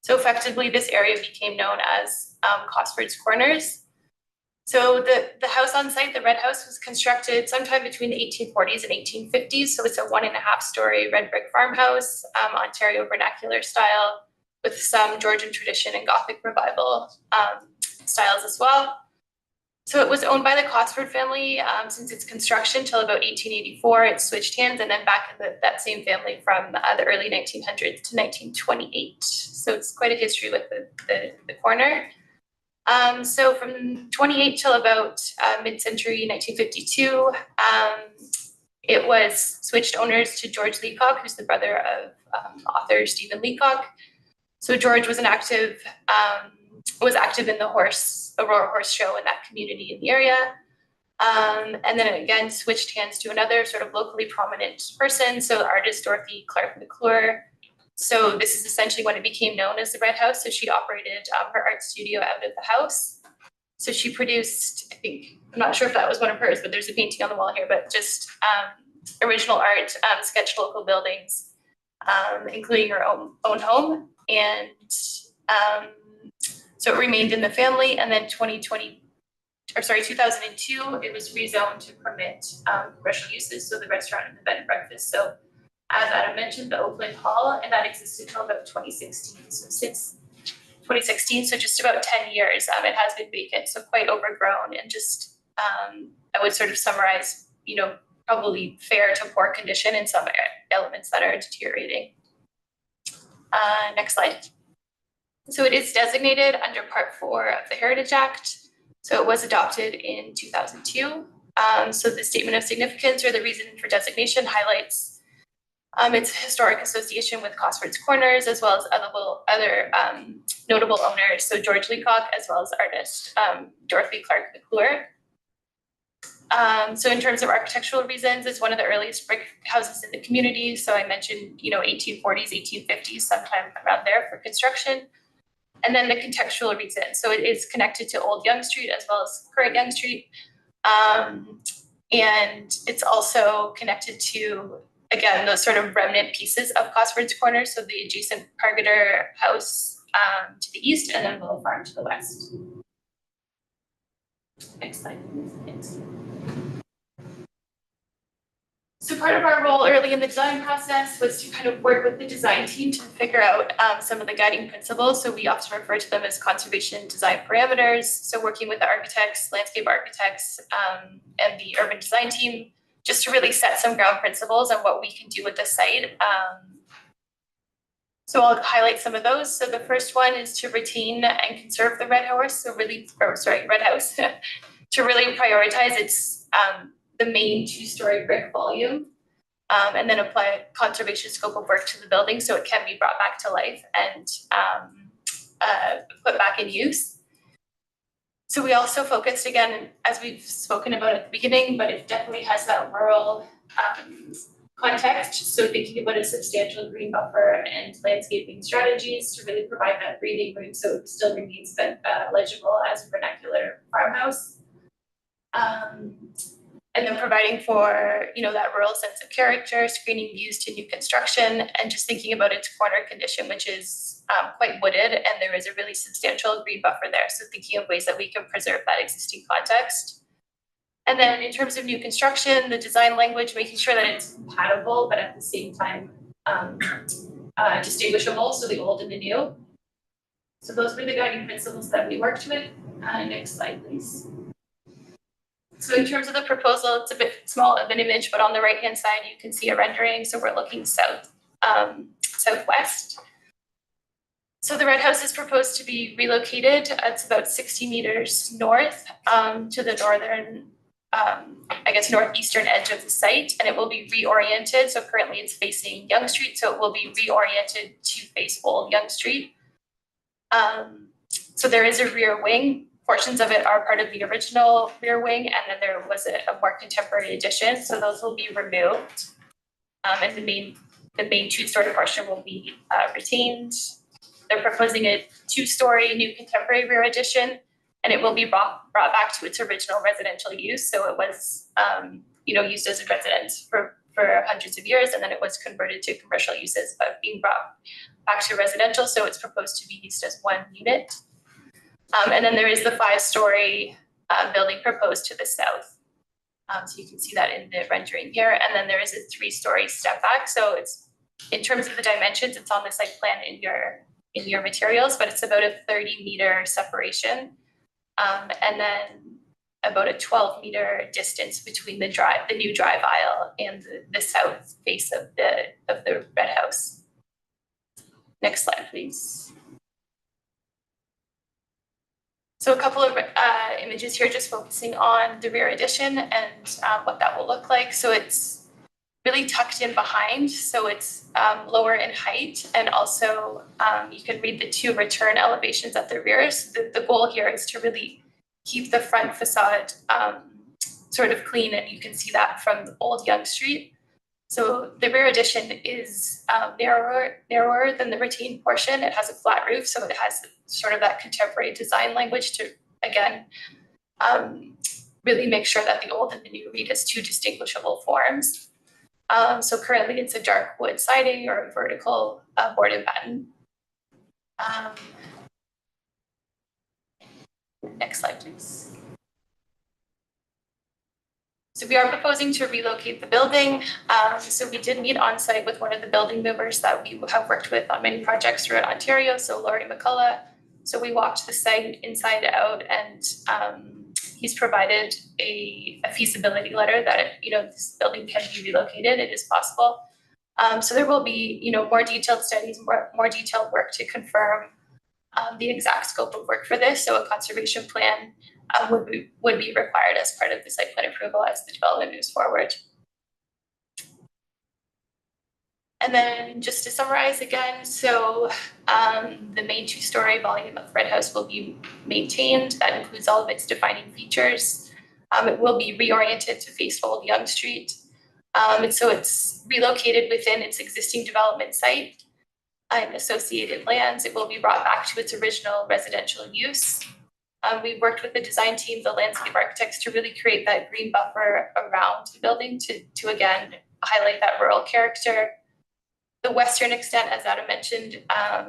So effectively, this area became known as Cosford's Corners. So the house on site, the Red House, was constructed sometime between the 1840s and 1850s. So it's a 1.5-story red brick farmhouse, Ontario vernacular style, with some Georgian tradition and Gothic revival styles as well. So it was owned by the Cosford family since its construction till about 1884. It switched hands and then back in that same family from the early 1900s to 1928. So it's quite a history with the corner. So from 28 till about mid-century 1952, It was switched owners to George Leacock, who's the brother of author Stephen Leacock. So George was active in the Aurora Horse Show in that community in the area. And then it again switched hands to another sort of locally prominent person, so artist Dorothy Clark McClure. So this is essentially when it became known as the Red House. So she operated her art studio out of the house. So she produced, I think, I'm not sure if that was one of hers, but there's a painting on the wall here, but just original art, sketched local buildings, including her own home. And so it remained in the family, and then 2002, it was rezoned to permit commercial uses, so the restaurant and the bed and breakfast. So as Adam mentioned, the Oakland Hall, and that existed until about 2016. So since 2016, so just about 10 years, it has been vacant, so quite overgrown, and just I would sort of summarize, probably fair to poor condition in some elements that are deteriorating. Next slide. So it is designated under Part 4 of the Heritage Act. So it was adopted in 2002. So the statement of significance, or the reason for designation, highlights its historic association with Cosford's Corners, as well as other notable owners. So George Leacock, as well as artist Dorothy Clark McClure. So in terms of architectural reasons, it's one of the earliest brick houses in the community. So I mentioned, 1840s, 1850s, sometime around there for construction. And then the contextual reason. So it is connected to Old Yonge Street as well as current Yonge Street. And it's also connected to, again, those sort of remnant pieces of Cosford's Corners. So the adjacent Pargeter house to the east, and then Willow Farm to the west. Next slide, please. Thanks. So part of our role early in the design process was to kind of work with the design team to figure out some of the guiding principles. So we often refer to them as conservation design parameters. So working with the architects, landscape architects, and the urban design team, just to really set some ground principles on what we can do with the site. So I'll highlight some of those. So the first one is to retain and conserve the Red House. Red House, to really prioritize its the main two-story brick volume, and then apply conservation scope of work to the building so it can be brought back to life and put back in use. So we also focused, again, as we've spoken about at the beginning, but it definitely has that rural context. So thinking about a substantial green buffer and landscaping strategies to really provide that breathing room so it still remains legible as a vernacular farmhouse. And then providing for, that rural sense of character, screening views to new construction, and just thinking about its corner condition, which is quite wooded, and there is a really substantial green buffer there. So thinking of ways that we can preserve that existing context. And then in terms of new construction, the design language, making sure that it's compatible, but at the same time distinguishable, so the old and the new. So those were the guiding principles that we worked with. Next slide, please. So in terms of the proposal, it's a bit small of an image, but on the right-hand side, you can see a rendering. So we're looking southwest. So the Red House is proposed to be relocated. It's about 60 meters north to the northern, northeastern edge of the site, and it will be reoriented. So currently it's facing Yonge Street, so it will be reoriented to face Old Yonge Street. So there is a rear wing. Portions of it are part of the original rear wing, and then there was a more contemporary addition. So those will be removed, and the main two-story portion will be retained. They're proposing a two-story new contemporary rear addition, and it will be brought back to its original residential use. So it was, used as a residence for hundreds of years, and then it was converted to commercial uses, but being brought back to residential. So it's proposed to be used as one unit. And then there is the 5-story building proposed to the south. So you can see that in the rendering here. And then there is a 3-story step back. So it's, in terms of the dimensions, it's on the site plan in your materials, but it's about a 30-meter separation. And then about a 12-meter distance between the new drive aisle and the south face of the Red House. Next slide, please. So a couple of images here just focusing on the rear addition and what that will look like. So it's really tucked in behind, so it's lower in height, and also you can read the two return elevations at the rear. So the goal here is to really keep the front facade sort of clean, and you can see that from Old Yonge Street. So the rear addition is narrower than the retained portion. It has a flat roof, so it has sort of that contemporary design language to, again, really make sure that the old and the new read as two distinguishable forms. So currently it's a dark wood siding or a vertical board and batten. Next slide, please. So we are proposing to relocate the building. So we did meet on site with one of the building movers that we have worked with on many projects throughout Ontario, so Fleury. So we walked the site inside out, and he's provided a feasibility letter that, you know, this building can be relocated. It is possible. So there will be, you know, more detailed studies, more detailed work to confirm the exact scope of work for this. So a conservation plan would be required as part of the site plan approval as the development moves forward. And then just to summarize again, so the main two-story volume of Red House will be maintained. That includes all of its defining features. It will be reoriented to face Old Yonge Street. And so it's relocated within its existing development site and associated lands. It will be brought back to its original residential use. We've worked with the design team, the landscape architects, to really create that green buffer around the building to again highlight that rural character. The western extent, as Adam mentioned,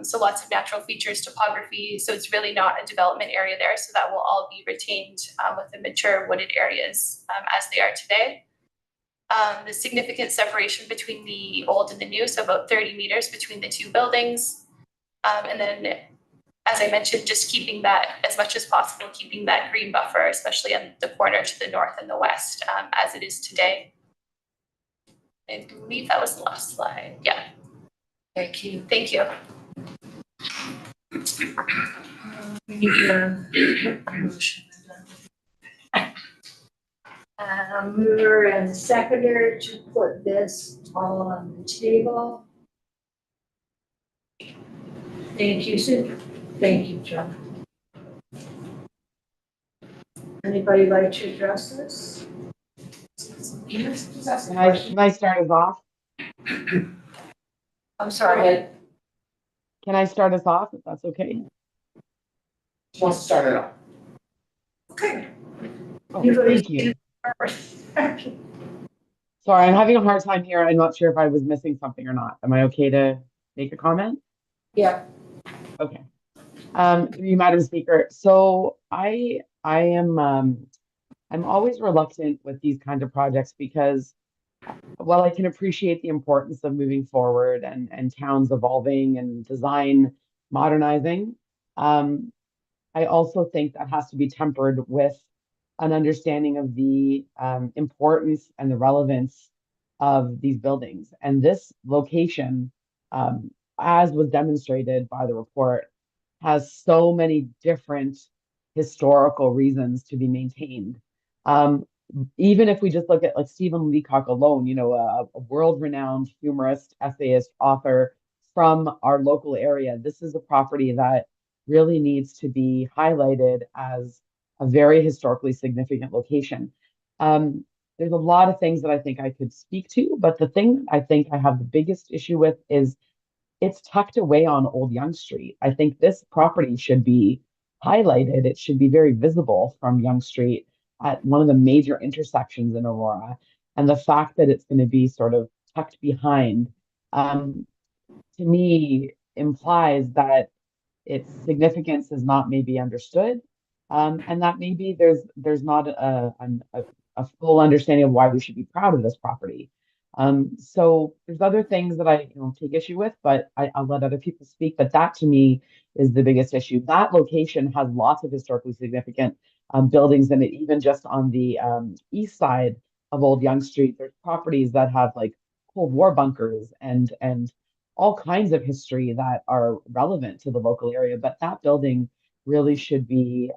so lots of natural features, topography, so it's really not a development area there, so that will all be retained with the mature wooded areas as they are today. The significant separation between the old and the new, so about 30 meters between the two buildings. And then, as I mentioned, just keeping that as much as possible, keeping that green buffer, especially on the corner to the north and the west, as it is today. I believe that was the last slide. Yeah. Thank you. Thank you. We need a motion. Mover and seconder to put this all on the table. Thank you, Sue. Thank you, John. Anybody like to address this? Can I start us off? I'm sorry. Can I start us off, if that's okay? Wants to start it off. Okay. Oh, thank you. Sorry, I'm having a hard time here. I'm not sure if I was missing something or not. Am I okay to make a comment? Yeah. Okay. Through you, Madam Speaker. So I'm always reluctant with these kinds of projects because while I can appreciate the importance of moving forward and towns evolving and design modernizing, I also think that has to be tempered with an understanding of the importance and the relevance of these buildings. And this location, as was demonstrated by the report, has so many different historical reasons to be maintained. Even if we just look at like Stephen Leacock alone, you know, a world-renowned humorist, essayist, author from our local area, this is a property that really needs to be highlighted as a very historically significant location. There's a lot of things that I think I could speak to, but the thing I think I have the biggest issue with is it's tucked away on Old Yonge Street. I think this property should be highlighted. It should be very visible from Yonge Street at one of the major intersections in Aurora. And the fact that it's going to be sort of tucked behind, to me, implies that its significance is not maybe understood, and that maybe there's not a full understanding of why we should be proud of this property. So there's other things that I take issue with, but I'll let other people speak. But that to me is the biggest issue. That location has lots of historically significant buildings in it. Even just on the east side of Old Yonge Street, there's properties that have like Cold War bunkers and all kinds of history that are relevant to the local area. But that building really should be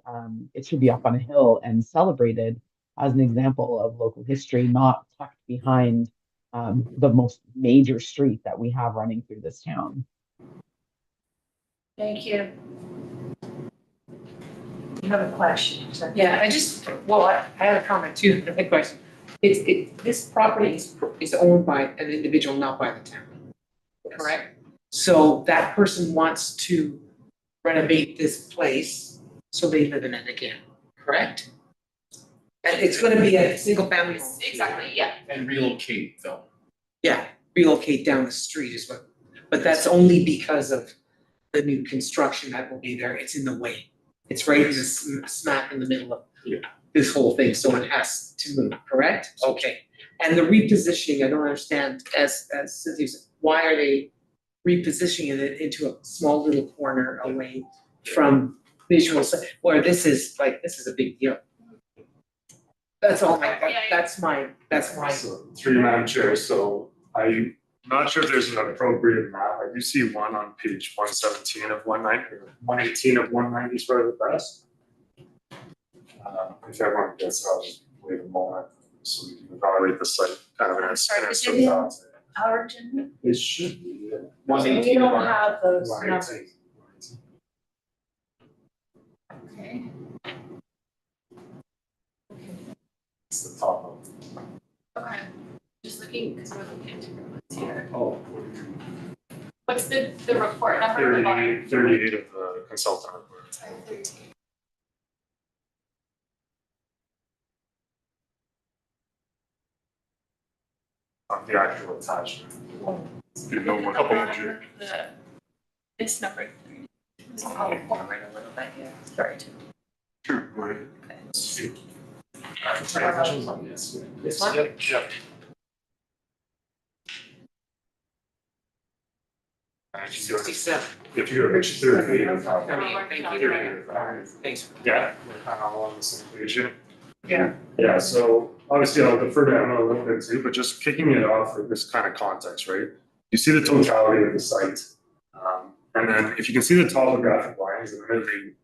it should be up on a hill and celebrated as an example of local history, not tucked behind the most major street that we have running through this town. Thank you. You have a question? Yeah, I had a comment too, a big question. This property is owned by an individual, not by the town, correct? So that person wants to renovate this place, so they live in it again, correct? And it's gonna be a single family home. Exactly, yeah. And relocate though. Yeah, relocate down the street is what, but that's only because of the new construction that will be there, it's in the way. It's right in the smack in the middle of this whole thing, so it has to move, correct? Okay. And the repositioning, I don't understand, as Cynthia said, why are they repositioning it into a small little corner away from visual, where this is a big deal. That's all that's my. So, through you, Madam Chair, so I'm not sure if there's an appropriate map. I do see one on page 117 of 190, or 118 of 190 is probably the best. If everyone gets out, wait a moment, so we can evaluate the site kind of in its totality. Our agenda? It should be, yeah. We don't have those numbers. 118. Okay. It's the top of. Okay, just looking, because we're looking into what's here. Oh. What's the report number? at the bottom? 38 of the consultant report. 38. On the actual attachment. You know what page This number. I'll forward a little bit here, sorry to. Sure, go ahead. This one? Yep. $67. If you're page 38 of that. Thank you. 38 of that. Thanks. Yeah, we're kind of all on the same page here. Yeah. Yeah, so obviously I'll defer to Emma a little bit too, but just kicking it off with this kind of context, right? You see the totality of the site. And then if you can see the topographic lines, admittedly,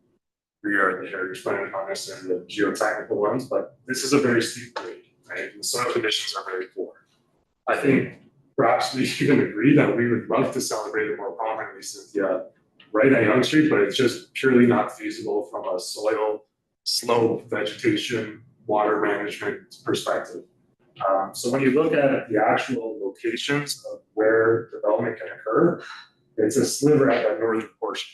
we are the heritage planning harness and the geotechnical ones, but this is a very steep grade, right? The soil conditions are very poor. I think perhaps we even agree that we would love to celebrate it more prominently, Cynthia, right at Yonge Street, but it's just purely not feasible from a soil, slope, vegetation, water management perspective. So when you look at the actual locations of where development can occur, it's a sliver at that northern portion,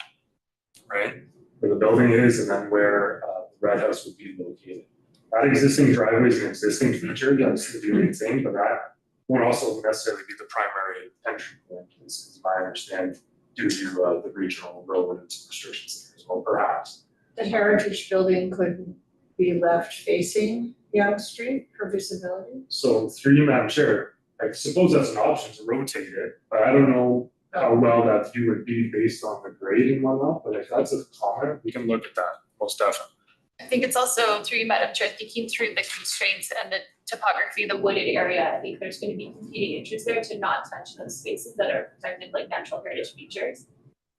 right? Where the building is and then where the red house would be located. That existing driveway is an existing feature that needs to be maintained, but that won't also necessarily be the primary entry point, is my understanding, due to the regional road restrictions as well, perhaps. The heritage building could be left facing Yonge Street for visibility? So through you, Madam Chair, I suppose that's an option to rotate it, but I don't know how well that view would be based on the grade and whatnot, but if that's a comment, we can look at that, most definitely. I think it's also through you, Madam Chair, thinking through the constraints and the topography, the wooded area. I think there's going to be competing interest there to not touch those spaces that are protected like natural heritage features.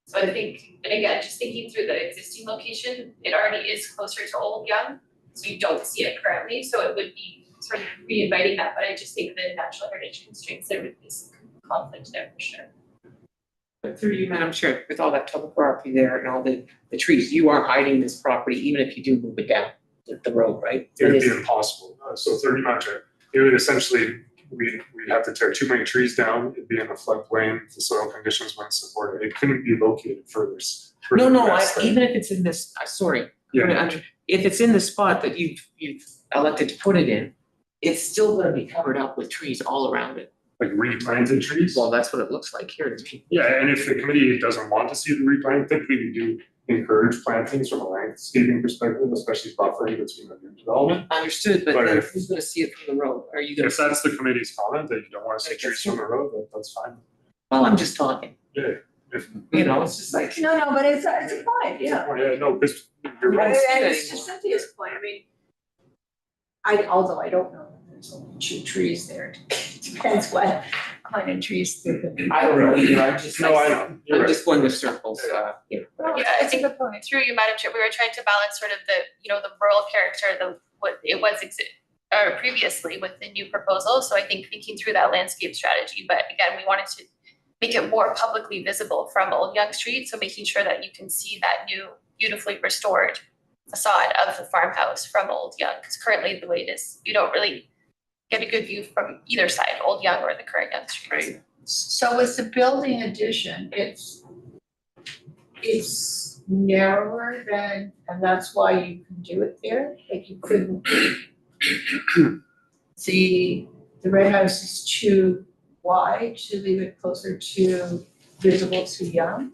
So I think, and again, just thinking through the existing location, it already is closer to Old Yonge, so you don't see it currently, so it would be sort of re-inviting that, but I just think the natural heritage constraints, there would be some conflict there for sure. But through you, Madam Chair, with all that topography there and all the trees, you are hiding this property even if you do move it down the road, right? It would be impossible. So 30 metric, it would essentially, we'd have to tear too many trees down, it'd be in the floodplain, the soil conditions wouldn't support it, it couldn't be located further. No, west there. even if it's in this, sorry, Yeah, if it's in the spot that you've elected to put it in, it's still gonna be covered up with trees all around it. like replanted trees. Well, that's what it looks like here. Yeah, and if the committee doesn't want to see the replant, typically we do encourage plantings from a landscaping perspective, especially buffering between the new development. Understood, but But then if- who's gonna see it from the road? Are you gonna? If that's the committee's comment, that you don't want to see trees from the road, that's fine. Well, I'm just talking, Yeah. If, you know, it's just like. No, but it's a point, yeah. yeah, no, because you're Right. right. And it's just Cynthia's point, I mean, although I don't know, there's only 2 trees there, depends what kind of trees they're gonna be. I don't know either, I'm just. No, I know, you're I'm right. just going with circles, you know. Yeah, I think through you, Madam Chair, we were trying to balance sort of the, the rural character, what it was or previously with the new proposal. So I think thinking through that landscape strategy, but again, we wanted to make it more publicly visible from Old Yonge Street. So making sure that you can see that new beautifully restored facade of the farmhouse from Old Yonge. Because currently the way it is, you don't really get a good view from either side, Old Yonge or the current Yonge Street. Right. So with the building addition, it's narrower than, and that's why you can do it there, like you couldn't. The red house is too wide to leave it closer to visible to Yonge.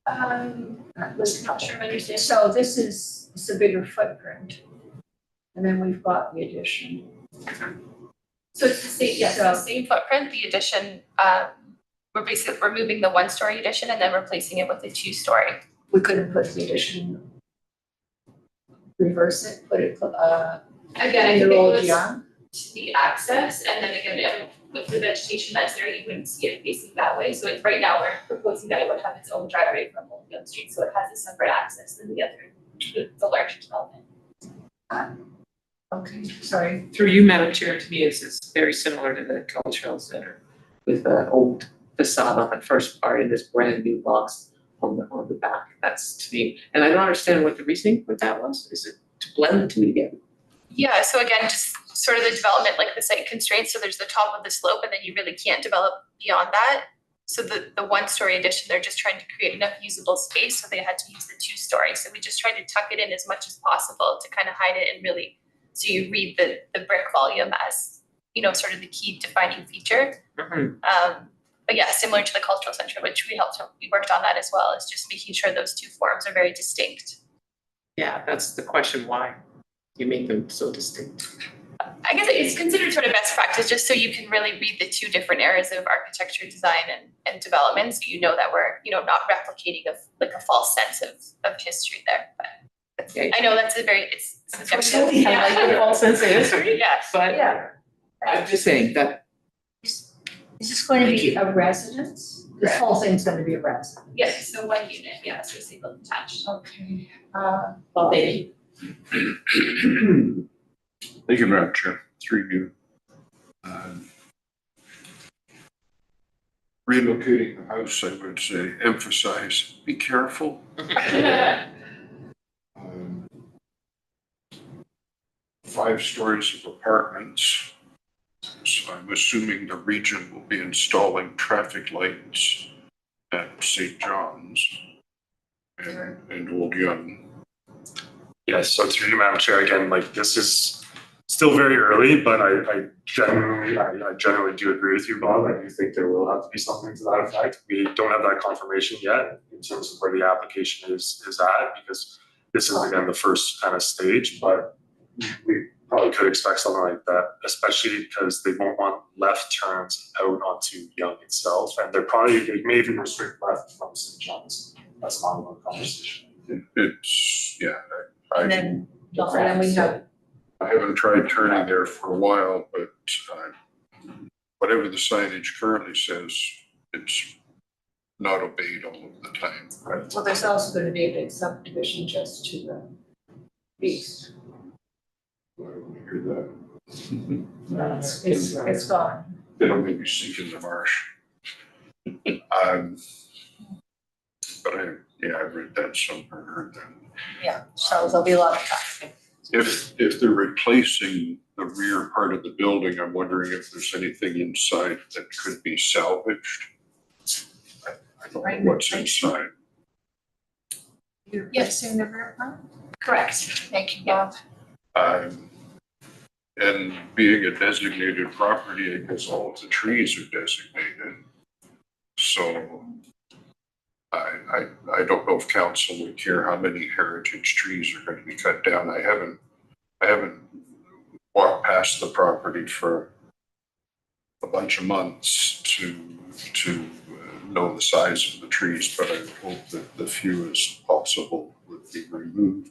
I'm not sure if I understand. So this is, it's a bigger footprint. And then we've got the addition. So it's the same, yes, So- the same footprint, the addition, we're basically removing the 1-story addition and then replacing it with a 2-story. We couldn't put the addition, reverse it, put it, Again, I in think the it old was Yonge. to the access, and then again, with the vegetation that's there, you wouldn't see it facing that way. So it's right now, we're proposing that it would have its own driveway from Old Yonge Street, so it has a separate access than the other, the larger development. Okay, sorry. Through you, Madam Chair, to me, it's very similar to the cultural center with the old facade on the first part and this brand new box on the back. That's to me, and I don't understand what the reasoning for that was. Is it to blend the two together? Yeah, so again, just sort of the development, like the site constraints, so there's the top of the slope and then you really can't develop beyond that. So the 1-story addition, they're just trying to create enough usable space, so they had to use the 2-story. So we just tried to tuck it in as much as possible to kind of hide it and really, so you read the brick volume as, sort of the key defining feature. But yeah, similar to the cultural center, which we worked on that as well, is just making sure those two forms are very distinct. Yeah, that's the question, why you make them so distinct. I guess it's considered sort of best practice, just so you can really read the two different areas of architecture, design, and development, so you know that we're, not replicating a false sense of history there. But I know it's subjective. I like the false sense of history, Yeah. but Yeah. I'm just saying that Is this going to be a residence? This whole thing's going to be a residence? Yes, so 1 unit, yeah, so single detached. Okay. well, they Thank you, Madam Chair, through you. Relocating the house, I would say, emphasize, be careful. 5 stories of apartments. So I'm assuming the region will be installing traffic lights at St. John's and Old Yonge. Yes, so through you, Madam Chair, again, this is still very early, but I generally do agree with you, Bob. I do think there will have to be something to that effect. We don't have that confirmation yet in terms of where the application is at, because this is again the first kind of stage, but we probably could expect something like that, especially because they won't want left turns out onto Yonge itself, and they may even restrict left from St. John's. That's not a conversation. It's, yeah, And then we have, I haven't tried turning there for a while, but whatever the signage currently says, it's not obeyed all of the time. well, there's also going to be a big subdivision just to the east. I don't hear that. It's gone. They don't maybe sink in the marsh. But I've read that somewhere, heard that. Yeah, so there'll be a lot of traffic. If they're replacing the rear part of the building, I'm wondering if there's anything inside that could be salvaged. I don't know what's inside. You're Yes. fixing the rear part? Correct. Thank you, Bob. And being a designated property, I guess all of the trees are designated. So I don't know if council would care how many heritage trees are going to be cut down. I haven't walked past the property for a bunch of months to know the size of the trees, but I hope that the few as possible would be removed.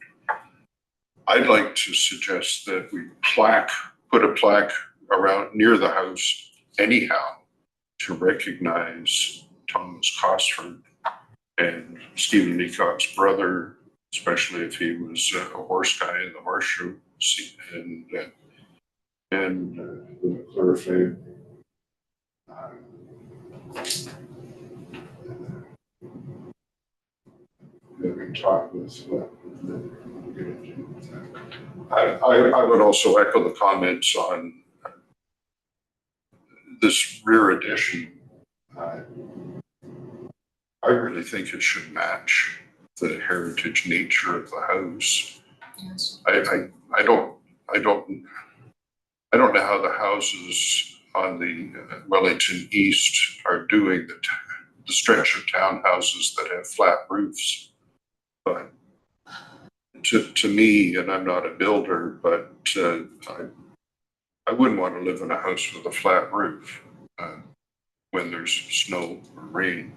I'd like to suggest that we put a plaque around near the house anyhow to recognize Thomas Cosford and Stephen Leacock's brother especially if he was a horse guy in the horseshoe and the McClure family. Having talked with I would also echo the comments on this rear addition. I really think it should match the heritage nature of the house. Yes. I don't know how the houses on the Wellington East are doing the stretch of townhouses that have flat roofs. But to me, and I'm not a builder, but I wouldn't want to live in a house with a flat roof when there's snow or rain.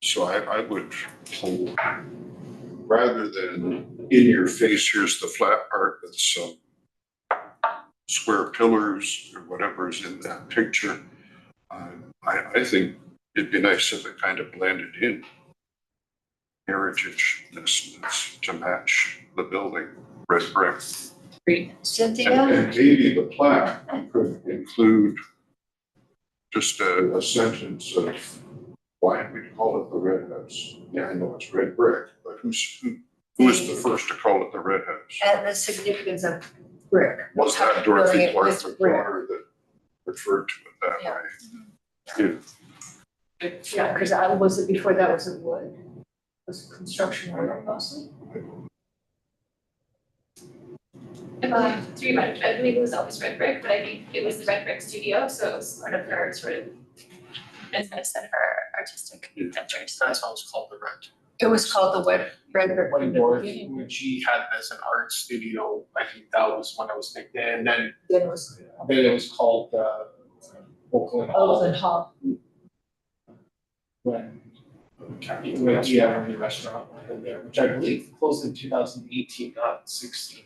So I would hold, rather than in your face, here's the flat part with some square pillars or whatever is in that picture. I think it'd be nice if it kind of blended in heritage-ness to match the building, red brick. Cynthia? And maybe the plaque could include just a sentence of why we call it the Red House. Yeah, I know it's red brick, but who was the first to call it the Red House? And the significance of brick. Was that Dorothy Really, Clark it's brick. McClure that referred to it that Yeah. way? Yeah. Yeah, because was it before that was a wood? Was it construction wood mostly? 3 Madam Chair, I believe it was always red brick, but I think it was the red brick studio, so it was part of her sort of business and her artistic ventures. That's how it's called, the Red. It was called the red brick. When Dorothy, when she had it as an art studio, I think that was when it was nicknamed, and then Then it was called Oakland Hall. Oakland Hall. When the restaurant went in there, which I believe closed in 2018, not 16.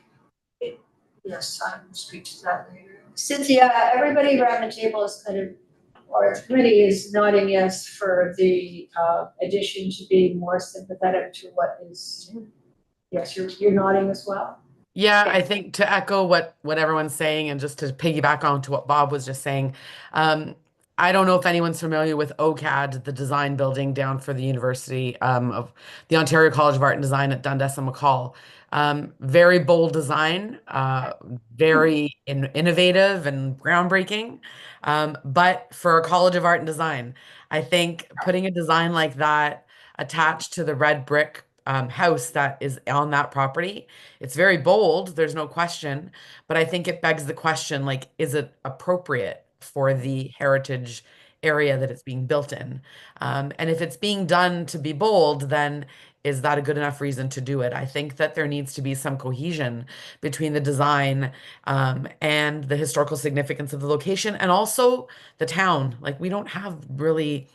Yes, I will speak to that later. Cynthia, everybody around the table is kind of, or committee is nodding yes for the addition to be more sympathetic to what is. Yes, you're nodding as well. Yeah, I think to echo what everyone's saying and just to piggyback on to what Bob was just saying, I don't know if anyone's familiar with OCAD, the design building down for the University of the Ontario College of Art and Design at Dundas and McCall. Very bold design, very innovative and groundbreaking. But for a College of Art and Design, I think putting a design like that attached to the red brick house that is on that property, it's very bold, there's no question, but I think it begs the question, like, is it appropriate for the heritage area that it's being built in? And if it's being done to be bold, then is that a good enough reason to do it? I think that there needs to be some cohesion between the design and the historical significance of the location and also the town. Like, we don't have really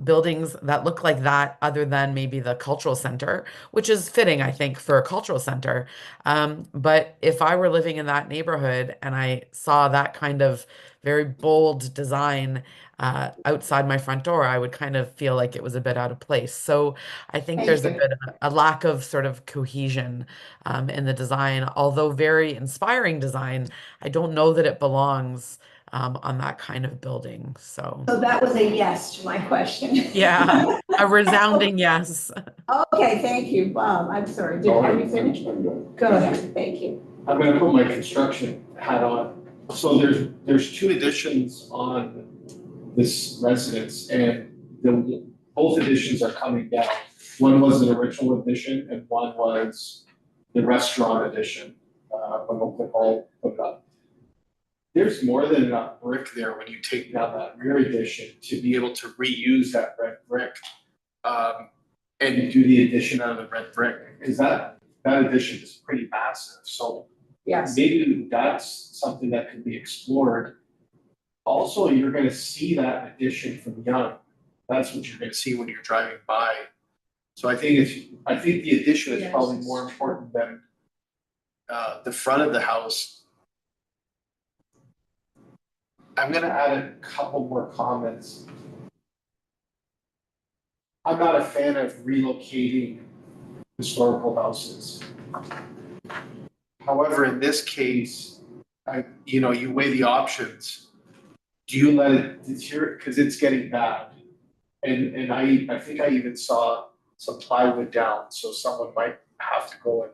buildings that look like that other than maybe the cultural center, which is fitting, I think, for a cultural center. But if I were living in that neighborhood and I saw that kind of very bold design outside my front door, I would kind of feel like it was a bit out of place. So I think there's a bit of a lack of sort of cohesion in the design. Although very inspiring design, I don't know that it belongs on that kind of building. So that was a yes to my question. yeah, a resounding yes. Okay, thank you, Bob. I'm sorry. Have you finished? Go ahead. Thank you. I'm going to put my construction hat on. So there's 2 additions on this residence, and both additions are coming down. One was an original addition, and one was the restaurant addition. When Oakland Hall put up. There's more than enough brick there when you take down that rear addition to be able to reuse that red brick, and do the addition out of the red brick, because that addition is pretty massive. So Yes. maybe that's something that could be explored. Also, you're going to see that addition from Yonge. That's what you're going to see when you're driving by. So I think the addition is probably more important than the front of the house. I'm going to add a couple more comments. I'm not a fan of relocating historical houses. However, in this case, you weigh the options. Do you let it deteriorate, because it's getting bad? And I think I even saw some plywood down, so someone might have to go and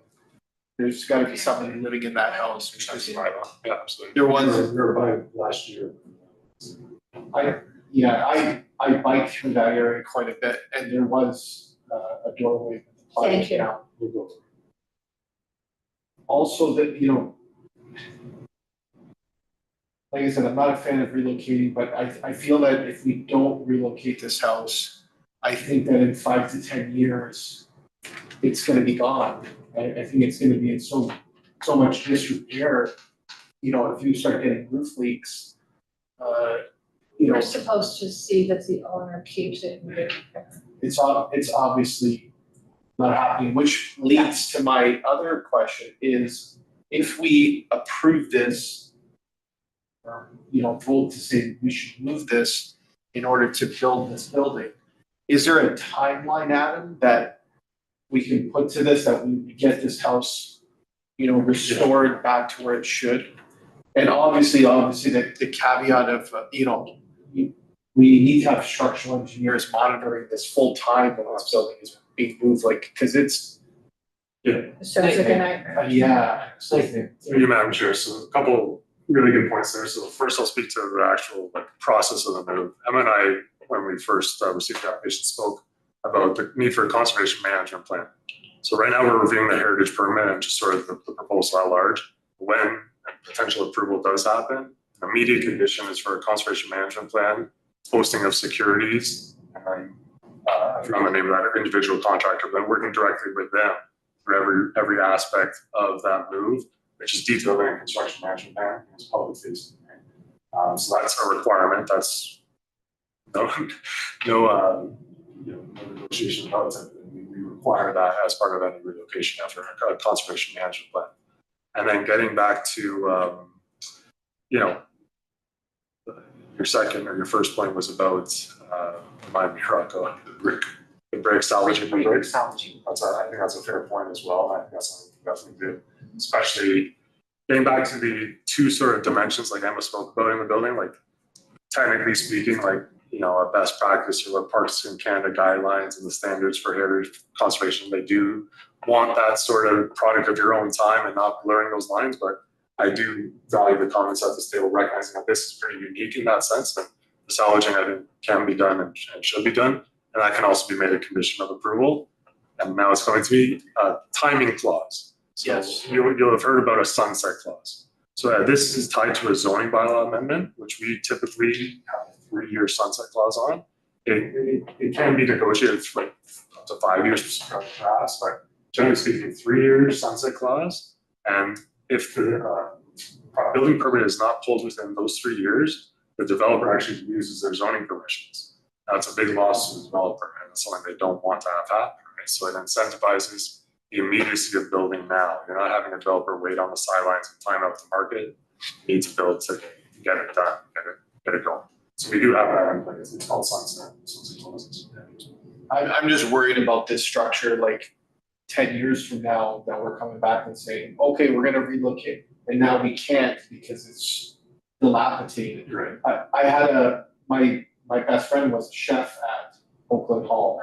there's gotta be somebody living in that house. Because Yeah, absolutely. there was, We were by last year. I biked through that area quite a bit, and there was a doorway with the plywood Thank you. down. Also that, like I said, I'm not a fan of relocating, but I feel that if we don't relocate this house, I think that in 5 to 10 years, it's gonna be gone. I think it's gonna be in so much disrepair. If you start getting roof leaks, We're supposed to see that the owner keeps it in good repair. it's obviously not happening, which leads to my other question is, if we approve this, or, vote to say we should move this in order to build this building, is there a timeline, Adam, that we can put to this, that we get this house, restored back to where it should? And obviously the caveat of, we need to have structural engineers monitoring this full time when this building is being moved, because it's, So it's like a nightmare. yeah. Thank you, Madam Chair. So a couple really good points there. So first I'll speak to the actual process of the move. Emma and I, when we first received the application, spoke about the need for a conservation management plan. So right now we're reviewing the heritage permit and just sort of the proposal at large. When potential approval does happen, an immediate condition is for a conservation management plan, posting of securities, and I forgot the name of that individual contractor, but working directly with them for every aspect of that move, which is detailing a construction management plan, it's public facing. So that's a requirement. That's no negotiation about it. We require that as part of any relocation effort, a conservation management plan. And then getting back to, your second or your first point was about, remind me, Rocco, the brick salvaging. I think that's a fair point as well. I think that's something we definitely do, especially getting back to the two sort of dimensions like Emma spoke about in the building, like technically speaking, a best practice or what Parks in Canada guidelines and the standards for heritage conservation, they do want that sort of product of your own time and not blurring those lines. But I do value the comments at this table, recognizing that this is pretty unique in that sense. And the salvaging, I think, can be done and should be done. And that can also be made a condition of approval. And now it's going to be a timing clause. So yes. You'll have heard about a sunset clause. So this is tied to a zoning bylaw amendment, which we typically have a 3-year sunset clause on. It can be negotiated for up to 5 years perhaps, but generally speaking, 3 years sunset clause. And if the building permit is not pulled within those 3 years, the developer actually uses their zoning permissions. That's a big loss to the developer, and it's something they don't want to have happen. Right? So it incentivizes the immediacy of building now. You're not having a developer wait on the sidelines and time out the market. You need to build to get it done, get it going. So we do have that in place. It's called sunset clauses. I'm just worried about this structure, 10 years from now, that we're coming back and saying, okay, we're gonna relocate, and now we can't because it's dilapidated. Right. I had my best friend was a chef at Oakland Hall,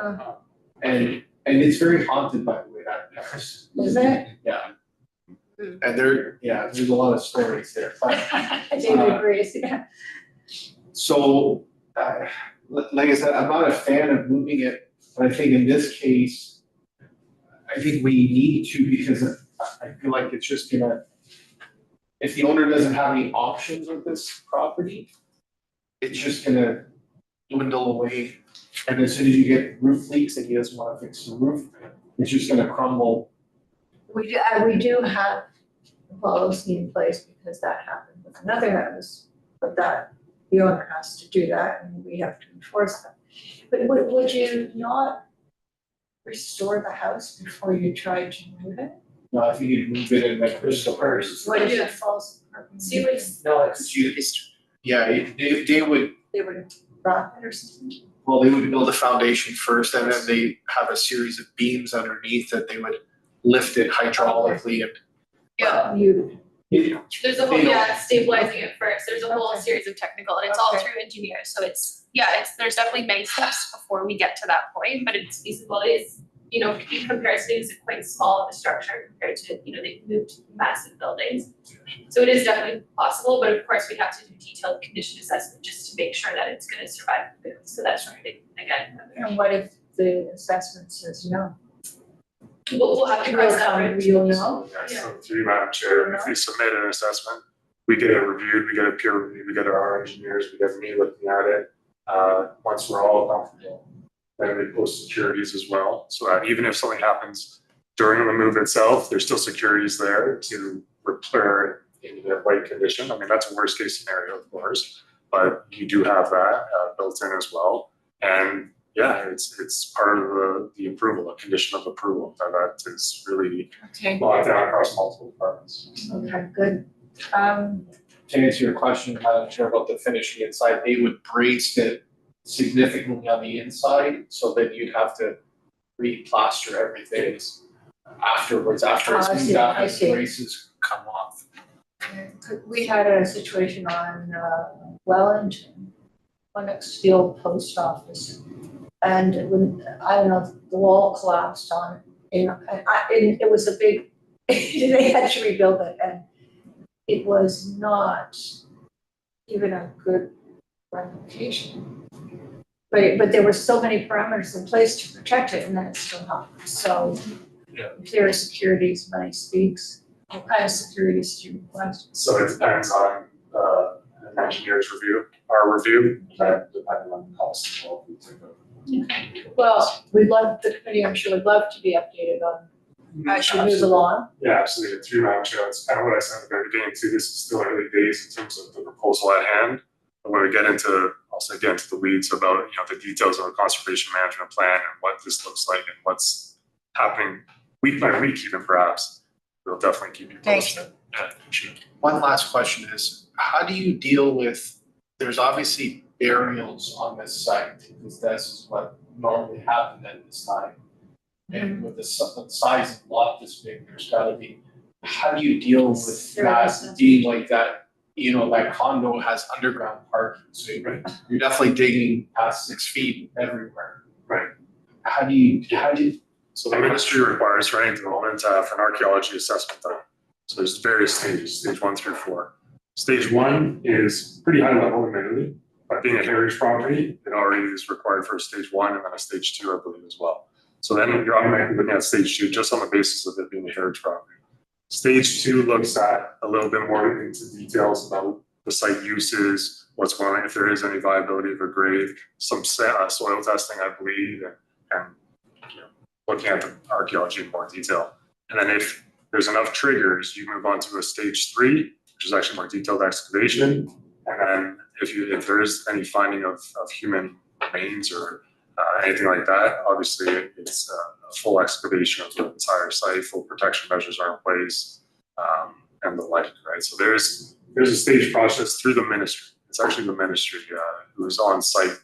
and it's very haunted, by the way, that house. Is it? Yeah. And there's a lot of stories there. David agrees, yeah. So, like I said, I'm not a fan of moving it, but I think in this case, I think we need to, because I feel like it's just gonna, if the owner doesn't have any options with this property, it's just gonna dwindle away. And as soon as you get roof leaks and he doesn't wanna fix the roof, it's just gonna crumble. We do have a policy in place because that happened with another house, but that the owner has to do that and we have to enforce that. But would you not restore the house before you try to move it? No, I think you'd move it and then restore it. What if it falls apart? See what's No, it's you. Yeah, they would, They would rock it or something? Well, they would build a foundation first and then they have a series of beams underneath that they would lift it hydraulically and. Yeah, there's a whole, stabilizing it first, there's a whole series of technical, and it's all through engineers, so there's definitely many steps before we get to that point, but it's feasible, it's, in comparison, it's quite small of a structure compared to, they've moved massive buildings. So it is definitely possible, but of course, we'd have to do detailed condition assessment just to make sure that it's gonna survive, so that's right, again. And what if the assessment says no? We'll have to cross that bridge. You'll know? So through you, Madam Chair, if we submit an assessment, we get it reviewed, we get it peer reviewed, we get our engineers, we get me looking at it. Once we're all comfortable, then we post securities as well, so that even if something happens during the move itself, there's still securities there to repair it in the right condition. I mean, that's a worst case scenario, of course, but you do have that built in as well. And yeah, it's part of the approval, a condition of approval, that is really locked down across multiple departments. Okay, good. To answer your question, Madam Chair, about the finishing inside, they would brace it significantly on the inside, so that you'd have to re-plaster everything afterwards, after it's moved out and the braces come off. We had a situation on Wellington, one next to the old post office. And when, I don't know, the wall collapsed on it, and it was a big, they had to rebuild it, and it was not even a good replication. But there were so many parameters in place to protect it, and then it's still not. So if there are securities, money speaks. What kind of securities do you request? So it depends on an engineer's review, our review, depending on the cost as well. Well, the committee, I'm sure, would love to be updated on as you move along. Yeah, absolutely. Through Madam Chair, that's kind of what I said at the very beginning too. This is still early days in terms of the proposal at hand. But when we get into, also get into the weeds about the details of a conservation management plan and what this looks like and what's happening week by week, even perhaps, we'll definitely keep you posted. Yeah, sure. One last question is, how do you deal with, there's obviously burials on this site, because this is what normally happened at this time. And with the size of the lot this big, there's gotta be, how do you deal with that being like that? That condo has underground parking, so you're definitely digging past 6 feet everywhere. Right. How do you? So the ministry requires for any development to have an archaeology assessment done. So there's various stages, stage 1 through 4. Stage 1 is pretty high level, admittedly, but being a heritage property, it already is required for a stage 1 and then a stage 2, I believe, as well. So then you're automatically looking at stage 2 just on the basis of it being a heritage property. Stage 2 looks at a little bit more into details about the site uses, what's going on, if there is any viability of a grave, some soil testing, I believe, and looking at the archaeology in more detail. And then if there's enough triggers, you move on to a stage 3, which is actually more detailed excavation. And then if there is any finding of human remains or anything like that, obviously it's a full excavation of the entire site, full protection measures are in place, and the like, right? So there's a stage process through the ministry. It's actually the ministry who is on site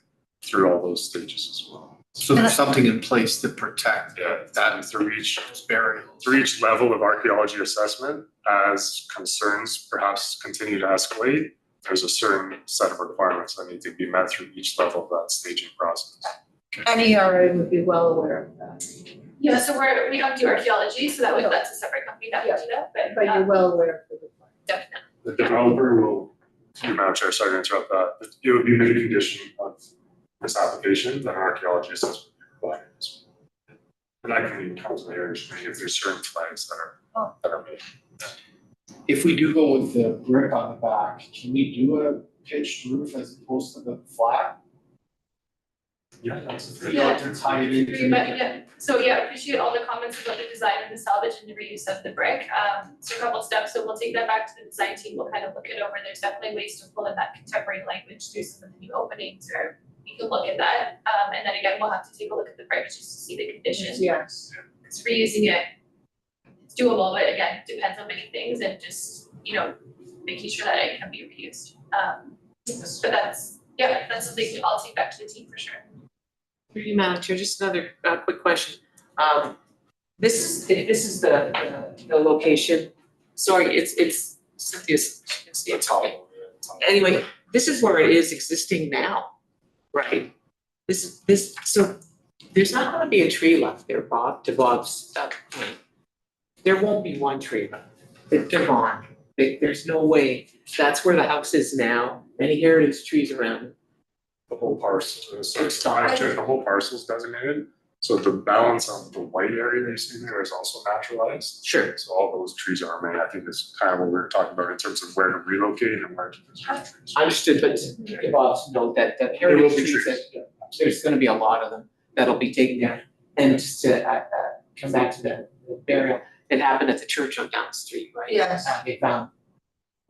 through all those stages as well. So there's something in place to protect that through each burial. Through each level of archaeology assessment, as concerns perhaps continue to escalate, there's a certain set of requirements that need to be met through each level of that staging process. And ERA would be well aware of that. Yeah, so we don't do archaeology, so that's a separate company that would do that, But you're well aware of the requirement. definitely. The developer will, Madam Chair, sorry to interrupt that, it would be made a condition of this application that an archaeology assessment would be required as well. And that can even come to the heritage committee if there's certain flags that are made. If we do go with the brick on the back, can we do a pitched roof as opposed to the flat? Yeah, that's a To tie it into. So appreciate all the comments about the design and the salvage and the reuse of the brick. So a couple of steps, so we'll take that back to the design team, we'll kind of look it over, there's definitely ways to pull in that contemporary language through some of the new openings, or we can look at that. And then again, we'll have to take a look at the brick just to see the condition. Yes. Because reusing it, it's doable, but again, depends on many things, and just, making sure that it can be reused. But that's something I'll take back to the team for sure. Through you, Madam Chair, just another quick question. This is the location. Sorry, it's Cynthia's, it's all. Anyway, this is where it is existing now, right? So there's not gonna be a tree left there, Bob, to Bob's point. There won't be one tree left. They're gone. There's no way. That's where the house is now. Any heritage trees around it. The whole parcel, so it's not just the whole parcel is designated. So the balance of the white area that you see there is also naturalized. Sure. So all those trees are made. I think is kind of what we were talking about in terms of where to relocate and where to preserve trees. Understood, but to give Bob to note that There will heritage be trees, trees. there's gonna be a lot of them that'll be taken down. And just to come back to the burial, it happened at the church on down the street, right? Yes. They found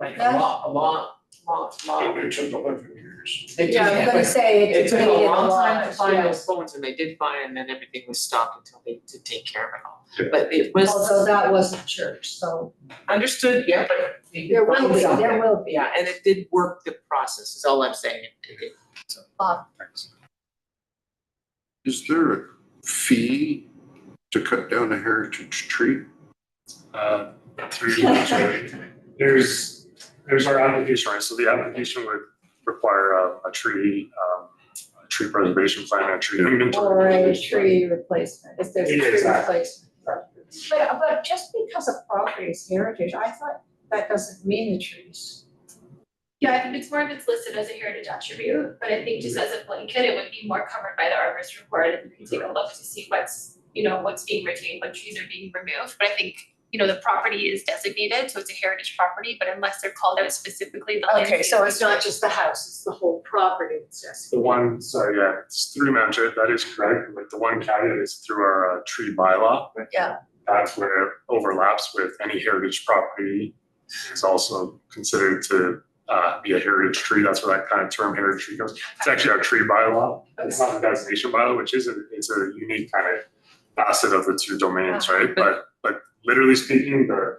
like Yeah. a lot. It took 11 years. It Yeah, I was did, gonna but say it took a created long time lot, to find yeah. those bones, and they did find, and then everything was stopped until they did take care of it all. Yeah. But it was Although that wasn't church, so understood, yeah, but they did there will find be, something. there will be. Yeah, and it did work the process, is all I'm saying. It did. So, Thanks. Is there a fee to cut down a heritage tree? Through there's our application, right? So the application would require a tree preservation plan, a tree inventory. Or a tree replacement, if there's a Yeah, tree exactly. replacement. But just because a property is heritage, I thought that doesn't mean the trees. Yeah, I think it's more if it's listed as a heritage attribute, but I think just as a blanket, it would be more covered by the arborist report, and we can take a look to see what's being retained, what trees are being removed, but I think, the property is designated, so it's a heritage property, but unless they're called out specifically, the land. Okay, so it's not just the house, it's the whole property that's just. The one, sorry, yeah, it's through Mount, that is correct, like the one caveat is through our tree bylaw. Yeah. That's where it overlaps with any heritage property is also considered to be a heritage tree. That's where that kind of term heritage tree comes. It's actually our tree bylaw. It's not a designation bylaw, which is it's a unique kind of facet of the two domains, right? But literally speaking, the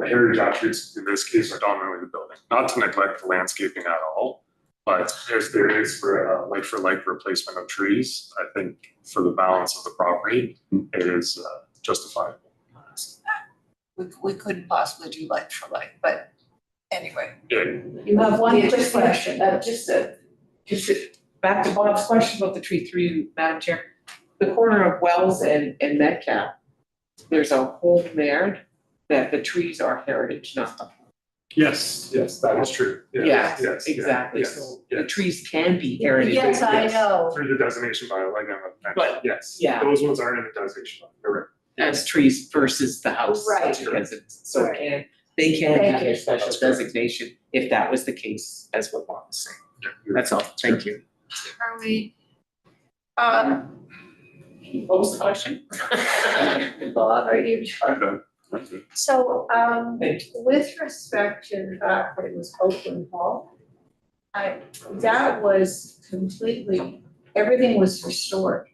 heritage attributes in this case are dominantly the building, not to neglect the landscaping at all. But there is for like replacement of trees. I think for the balance of the property, it is justifiable. We couldn't possibly do like for like, but anyway. Yeah. You have one Yeah, quick just question. back to Bob's question about the tree through you, Madam Chair. The corner of Wells and Metcalf, there's a home there that the trees are heritage, not the. Yes, that is true. Yeah, Yes, exactly, yes, so yeah. the trees can be heritage. Yes, I know. Through the designation by like I mentioned, But, yes, yeah. those ones aren't in the designation. Correct. As trees versus the house. Right. Because it's, so Right. they can Thank have you. their special That's correct. designation if that was the case, as what Bob was saying. Yeah. That's all, thank you. Are we? What was the question? Bob, are you? I'm done. I'm good. So, Thank with respect to the fact that it was Oakland Hall, that was completely, everything was restored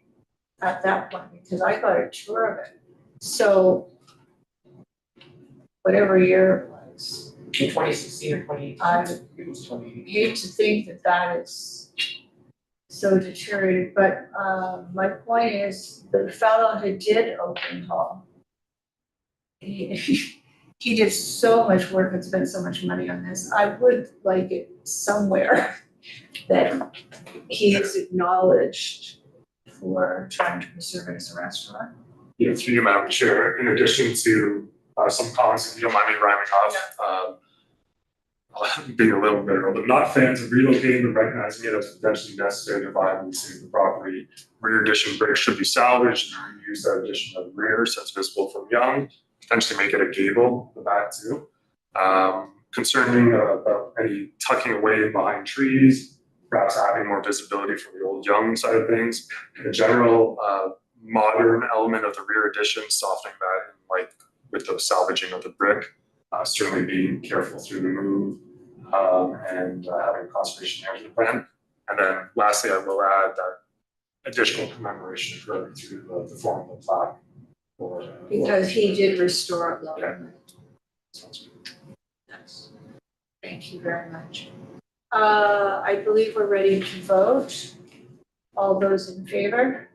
at that point, because I got a tour of it. So, whatever year it was, In 2016 or 2018? I It was 2018. hate to think that that is so deteriorated, but, my point is, the fellow who did Oakland Hall, he did so much work and spent so much money on this. I would like it somewhere that he is acknowledged for trying to preserve it as a restaurant. Yeah, through you, Madam Chair, in addition to some comments, if you don't mind me rhyming off, being a little bit, but not fans of relocating, but recognizing it as potentially necessary to viably save the property. Rear addition bricks should be salvaged and reuse that addition of the rear since visible from Yonge, potentially make it a gable, the back too. Concerning about any tucking away behind trees, perhaps having more visibility from the old Yonge side of things. The general modern element of the rear addition, softening that like with the salvaging of the brick, certainly being careful through the move, and having a conservation management plan. And then lastly, I will add that additional commemoration occurring through the form of the plaque. Because he did restore it, Yeah. Yes. Thank you very much. I believe we're ready to vote. All those in favor?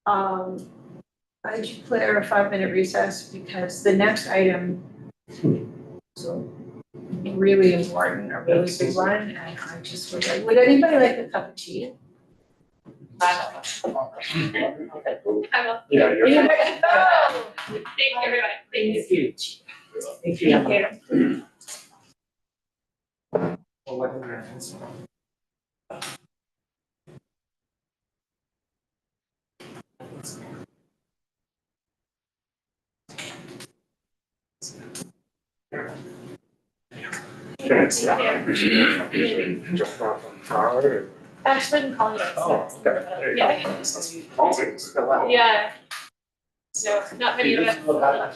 I declare a 5-minute recess because the next item is really important, a really big one, and I just would like, would anybody like a cup of tea? I will. Yeah, you're. Oh, thank you, everybody. Thank you. Thank you. Thank you. Well, what are your hands? Thanks, yeah, I appreciate it. I appreciate it. Just not from Tower. Actually, I'm calling it. Oh, okay. There you go. Yeah. All things. Yeah. So not many of us.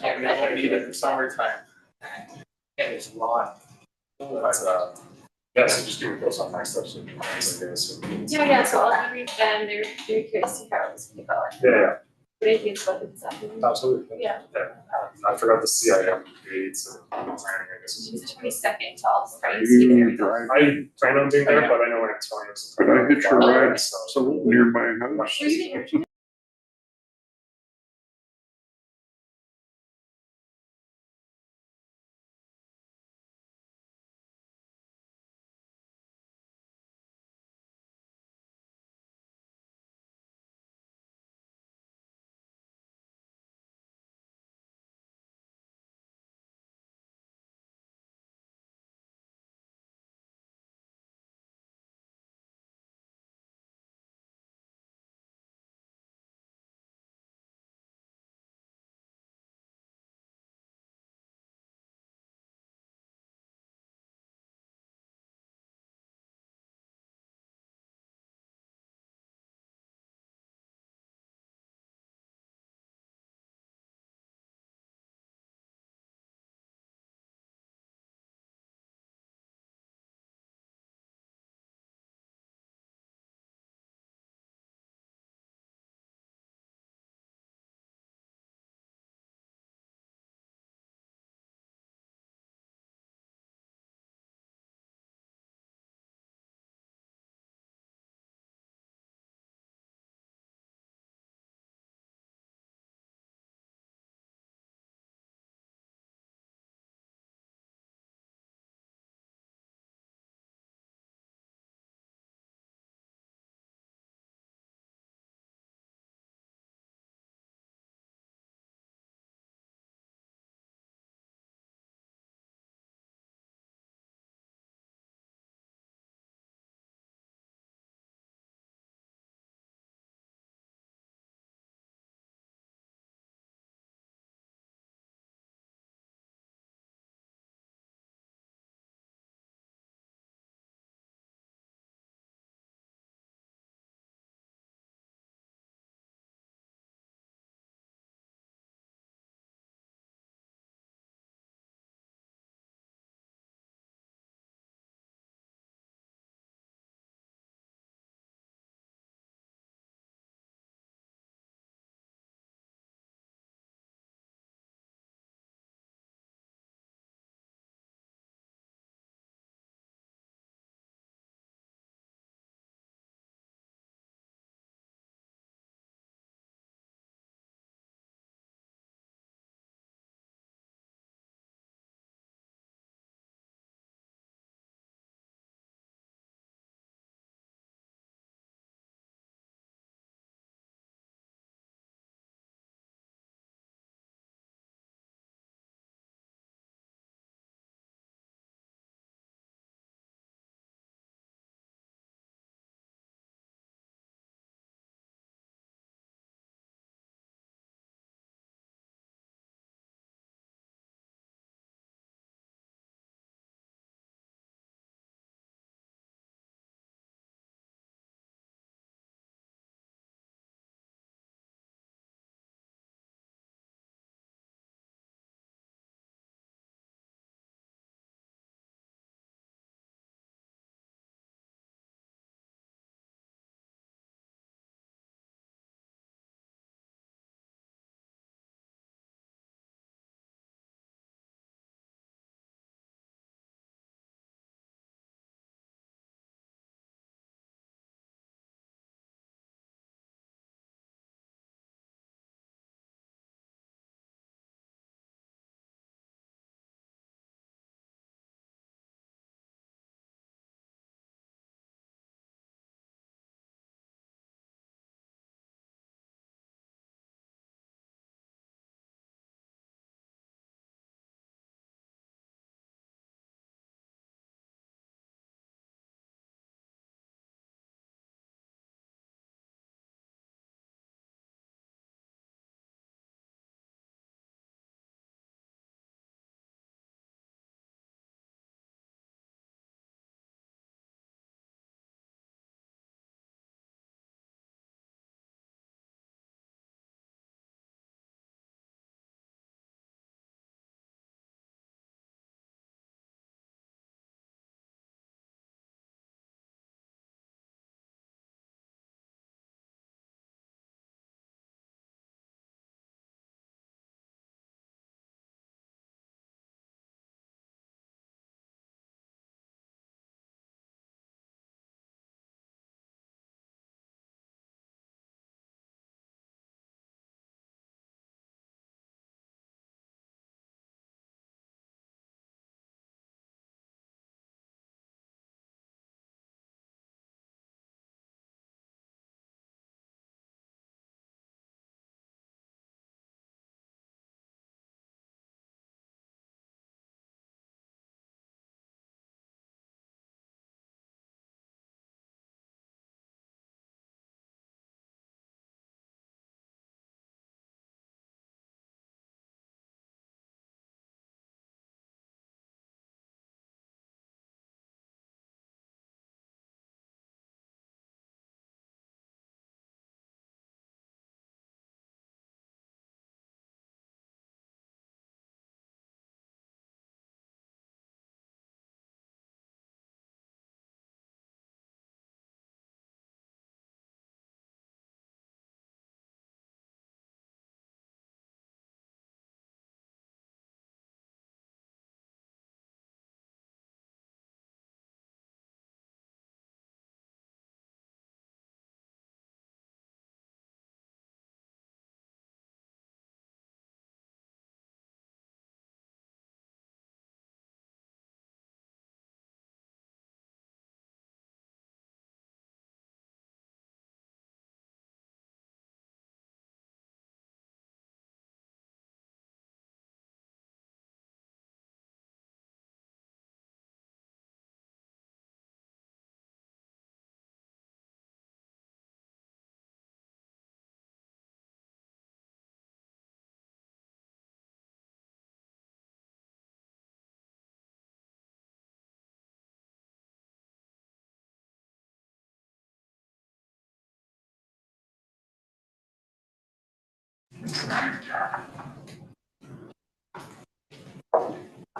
I need it for summertime. It's a lot. But, yeah, so just give me those on my stuff, so I guess. Yeah, so I'll read them, they're curious to see how it's gonna go. Yeah, What do you think about it this afternoon? yeah, absolutely. Yeah. I forgot the CIM dates and planning, I guess. It's the 22nd, so I'll Are probably see you there. driving? I plan on being there, but I know when it's going. Could I hitch a ride So. near my house? Were you there?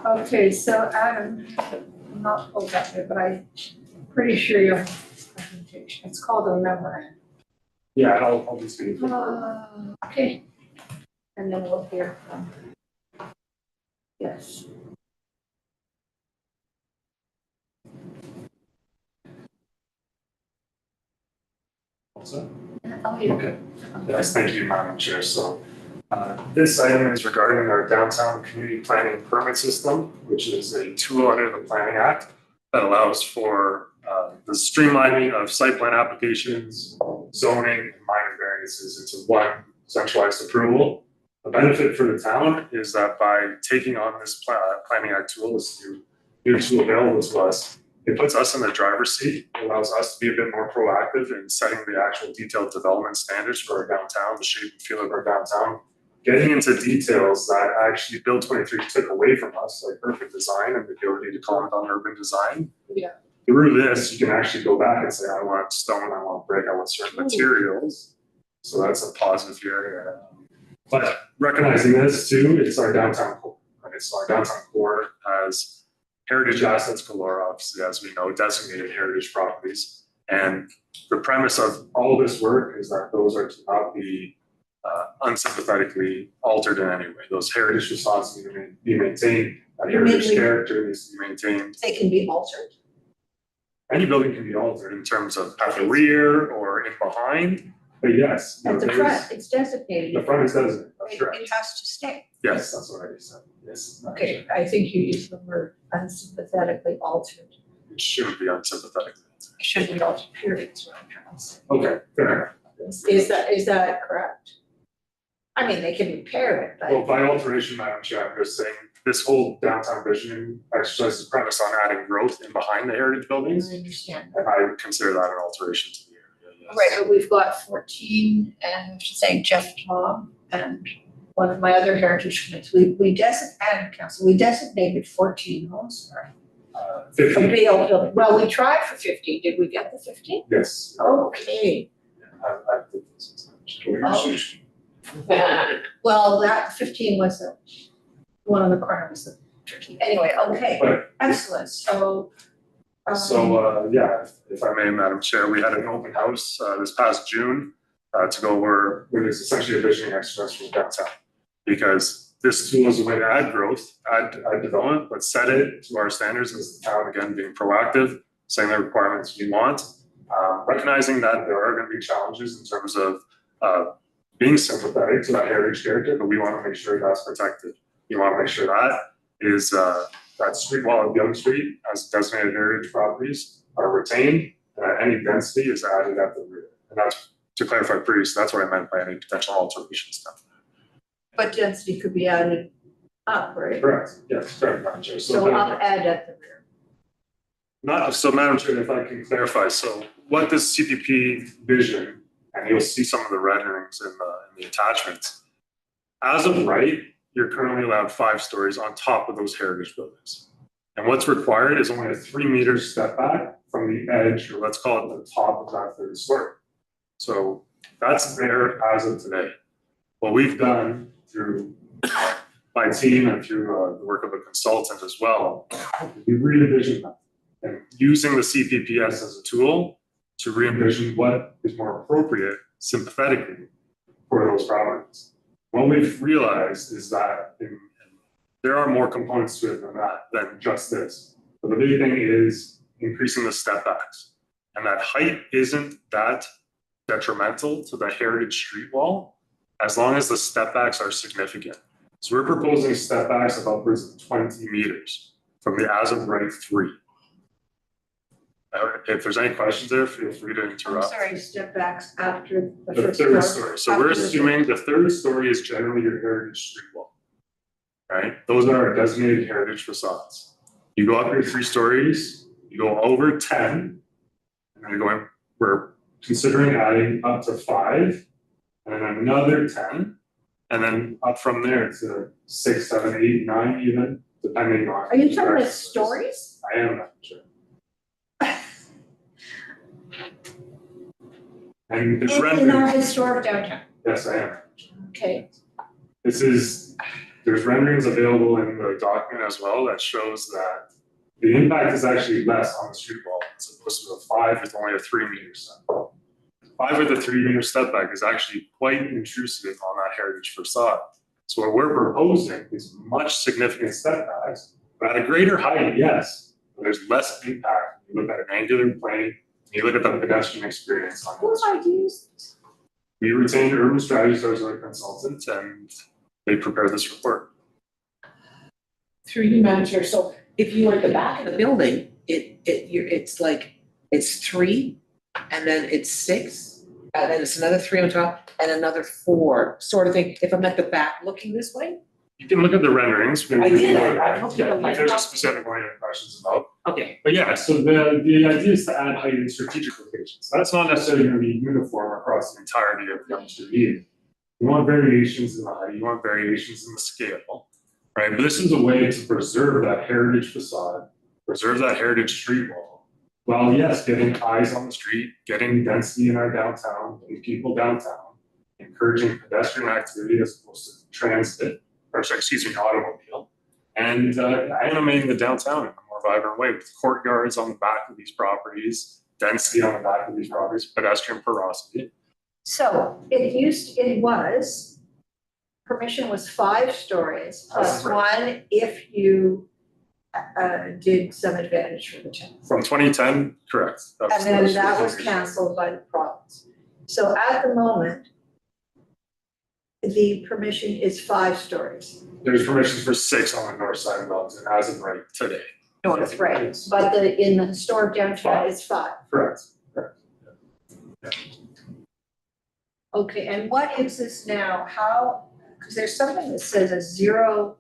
Okay, so Adam, I'm not pulled up there, but I'm pretty sure your presentation, it's called a memorandum. Yeah, I'll be speaking. Okay. And then we'll hear from. Yes. Also. Oh, yeah. Okay. Yes, thank you, Madam Chair. So this item is regarding our downtown community planning permit system, which is a tool under the Planning Act that allows for the streamlining of site plan applications, zoning, and minor variances into one centralized approval. The benefit for the town is that by taking on this Planning Act tool, this new tool available to us, it puts us in the driver's seat. It allows us to be a bit more proactive in setting the actual detailed development standards for our downtown, the shape and feel of our downtown, getting into details that actually Bill 23 took away from us, like urban design and the ability to comment on urban design. Yeah. Through this, you can actually go back and say, I want stone, I want brick, I want certain materials. So that's a positive here. But recognizing this too, it's our downtown core. Right? So our downtown core has heritage assets galore, obviously, as we know, designated heritage properties. And the premise of all this work is that those are to not be unsympathetically altered in any way. Those heritage facades need to be maintained, that heritage character needs to be maintained. They can be altered. Any building can be altered in terms of at the rear or in behind, but yes. At the front, it's designated. The front is designated, that's correct. It has to stay. Yes, that's what I said, yes. Okay, I think you used the word unsympathetically altered. It shouldn't be unsympathetic. It should be altered, period, is what I'm trying to say. Okay, fair enough. Is that correct? I mean, they can repair it, but. Well, by alteration, Madam Chair, I'm just saying this whole downtown visioning exercise is premised on adding growth in behind the heritage buildings. I understand. And I would consider that an alteration to the area, yes. Right, but we've got 14, and I have to say Jeff Tom and one of my other heritage committees, we designated 14 homes, right? 15. Well, we tried for 15, did we get the 15? Yes. Okay, I did this. well, that 15 was the one on the corner was the tricky, anyway, okay, But excellent, so. yeah, if I may, Madam Chair, we had an open house this past June to go over what is essentially a visioning exercise for downtown. Because this tool is a way to add growth, add development, but set it to our standards as the town, again, being proactive, setting the requirements we want, recognizing that there are going to be challenges in terms of being sympathetic to that heritage character, but we want to make sure that's protected. We want to make sure that is that street wall of Yonge Street as designated heritage properties are retained, and that any density is added at the rear. And that's, to clarify previously, that's what I meant by any potential alteration stuff. But density could be added up, right? Correct, yes, correct, Madam Chair. So up and at the rear. Not, so Madam Chair, if I can clarify, so what this CPP vision, and you'll see some of the renderings in the attachments, as of right, you're currently allowed 5 stories on top of those heritage buildings. And what's required is only a 3 meter step back from the edge, or let's call it the top of that 3rd story. So that's there as of today. What we've done through my team and through the work of a consultant as well, we re-envisioned that. And using the CPPS as a tool to re-envision what is more appropriate sympathetically for those properties. What we've realized is that there are more components to it than just this. But the big thing is increasing the step backs. And that height isn't that detrimental to the heritage street wall as long as the step backs are significant. So we're proposing step backs of upwards of 20 meters from the as of right 3. If there's any questions there, feel free to interrupt. I'm sorry, step backs after the The first 3rd floor. story. So we're assuming the 3rd story is generally your heritage street wall, right? Those are our designated heritage facades. You go up your 3 stories, you go over 10, and then we're considering adding up to 5, and then another 10, and then up from there to 6, 7, 8, 9 even, depending on. Are you talking about stories? I am not sure. And it's In rendered. our historic downtown, Yes, I am. okay. There's renderings available in the document as well that shows that the impact is actually less on the street wall as opposed to a 5 with only a 3 meter setback. 5 with a 3 meter setback is actually quite intrusive on that heritage facade. So what we're proposing is much significant setbacks, but at a greater height, yes, but there's less impact. You look at an angular plane, you look at the pedestrian experience on Whose it. ideas? We retained Urban Strategies as our consultant, and they prepared this report. Through you, Madam Chair, so if you were at the back of the building, it's like, it's 3, and then it's 6, and then it's another 3 on top, and another 4, sort of thing, if I'm at the back looking this way? You can look at the renderings. I did, I hope you don't Yeah, like. there's a specific one you have questions about. Okay, But yeah, so the idea is to add height in strategic locations. That's not necessarily going to be uniform across the entirety of Yonge Street either. You want variations in the height, you want variations in the scale, right? But this is a way to preserve that heritage facade, preserve that heritage street wall, while yes, getting eyes on the street, getting density in our downtown, getting people downtown, encouraging pedestrian activity as opposed to transit, or excuse me, automobile, and animating the downtown in a more vibrant way with courtyards on the back of these properties, density on the back of these properties, pedestrian porosity. So permission was 5 stories plus That's right. 1 if you did some advantage for the town. From 2010, correct. And then that was canceled by the province. So at the moment, the permission is 5 stories. There's permissions for 6 on the north side of Melton as of right today. North, right, but in the historic downtown is 5. Correct. Okay, and what exists now, because there's something that says a 0,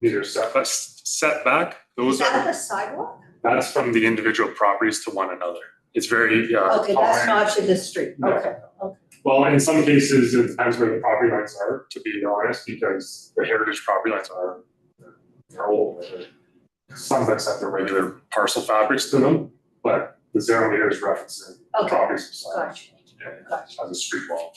Meter setback, is those that are, the sidewalk? that's from the individual properties to one another. It's very, Okay, that's common. not to the street, No. okay. Well, in some cases, it depends where the property lines are, to be honest, because the heritage property lines they're old. Some that have the regular parcel fabrics to them, but the 0 meter is referencing Okay. properties beside. Gotcha. Yeah, as a street wall.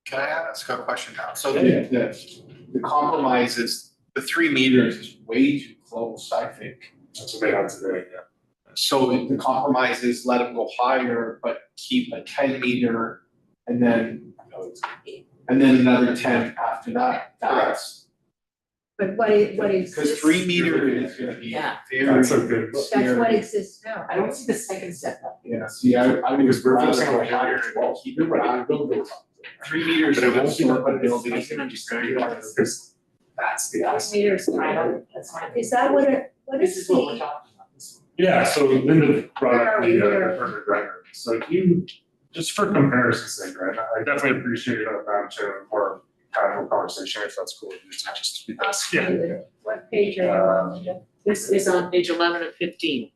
Can I ask a question now? So The compromise is, the 3 meters is way too close, I think. That's what they have today, yeah. So the compromise is let them go higher, but keep a 10 meter and then another 10 after that. That's, But what exists? because 3 meters is gonna be Yeah. very. That's a good. That's what exists now. I don't see the second setback. Yeah, see, I would Because we're rather focusing go on higher higher. and keep it back. 3 meters But it is won't a be sort but of building. I can understand because that's the ask. Meters, That's fine. is that what This is is what we're the, talking about. Yeah, so Linda brought Where up are we? the Where are we? perfect rendering. So if you, just for comparison's sake, right, I definitely appreciate that, Madam Chair, more casual conversation, if that's cool with you, so just because, yeah. what page are you on, Linda? This is on page 11 of 15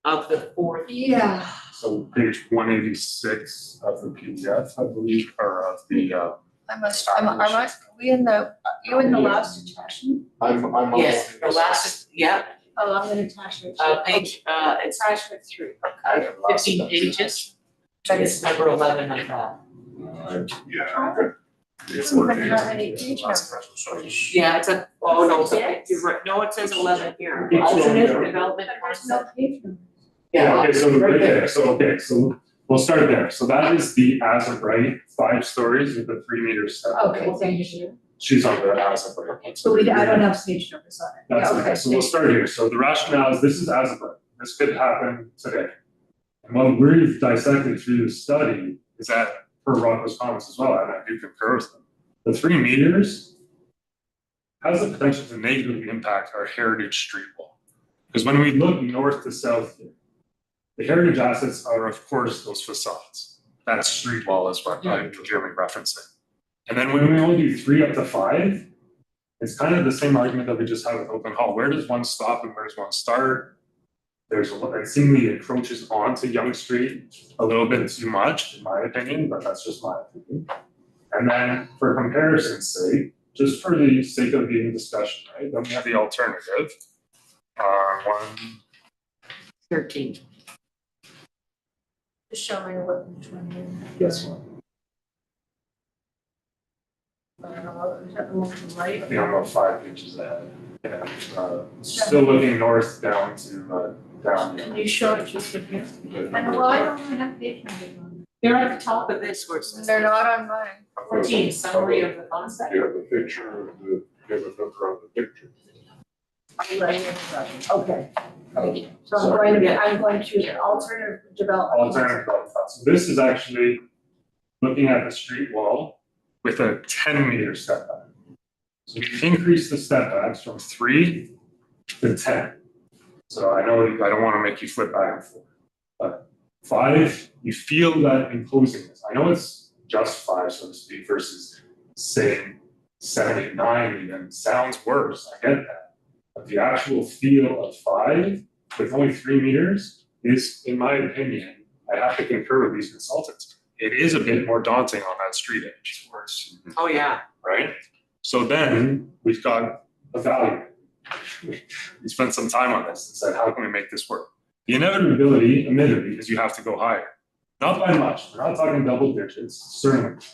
of the 4th. Yeah, So page 186 of the PDF, I believe, or of the, are we in the, are you in the last attachment? I'm on Yes, the last, yeah, Oh, I'm in attachment. page, it's Attachment 3, okay. 15 pages, but it's number 11 of that. Yeah. Doesn't even have any page numbers. Yeah, it's a, oh, no, it's a, you're right, no, it says 11 here. Keep going Alternate down. development There's no concept. page number. Yeah, okay, so right there. so we'll start there. So that is the as of right, 5 stories with a 3 meter step. Okay, thank you. She's on the as of right. So I don't have page numbers on it. That's Yeah, okay, so we'll start here. So the rationale is this is as of right. This could happen today. And what we've dissected through the study is that, per Rocco's comments as well, and I do concur with them, the 3 meters has the potential to negatively impact our heritage street wall. Because when we look north to south here, the heritage assets are, of course, those facades. That street wall is what I'm clearly referencing. And then when we only do 3 up to 5, it's kind of the same argument that we just had with open hall. Where does one stop and where does one start? It seemingly encroaches onto Yonge Street a little bit too much, in my opinion, but that's just my opinion. And then for comparison's sake, just for the sake of being discussion, right? Then we have the alternative. 13. Just show me which one. Yes. Is that the one to the right? I think I'm about 5 pages ahead. Yeah, still looking north down to, down. Can you show it just in here? And why don't I have page numbers on? They're at the top of this where it says. They're not on mine. 14, summary of the concept. You have a picture of the, you have a number on the picture. Okay. So I'm going to alternative development. Alternative development. So this is actually looking at the street wall with a 10-meter step back. So we increase the step backs from 3 to 10. So I know I don't want to make you flip back and forth, but 5, you feel that imposingness. I know it's just 5, so to speak, versus say 7, 8, 9 even sounds worse. I get that. But the actual feel of 5 with only 3 meters is, in my opinion, I have to concur with these consultants. It is a bit more daunting on that street edge. Worse. Oh, yeah. Right? So then we've got a value. We spent some time on this and said, how can we make this work? The inevitability, admittedly, is you have to go higher. Not by much. We're not talking double digits, certainly.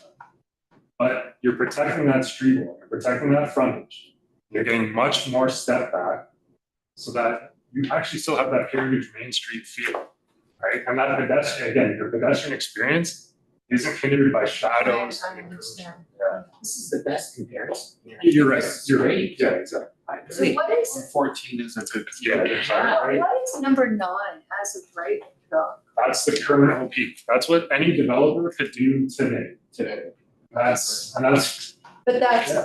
But you're protecting that street wall, you're protecting that frontage. You're getting much more step back so that you actually still have that heritage Main Street feel, right? And that pedestrian, again, your pedestrian experience isn't hindered by shadows. I understand. Yeah. This is the best comparison. You're right. You're right. Great. Yeah, exactly. So what is, 14 is a good. Yeah, exactly. what is number 9 as of right now? That's the current peak. That's what any developer could do today. That's, But that's,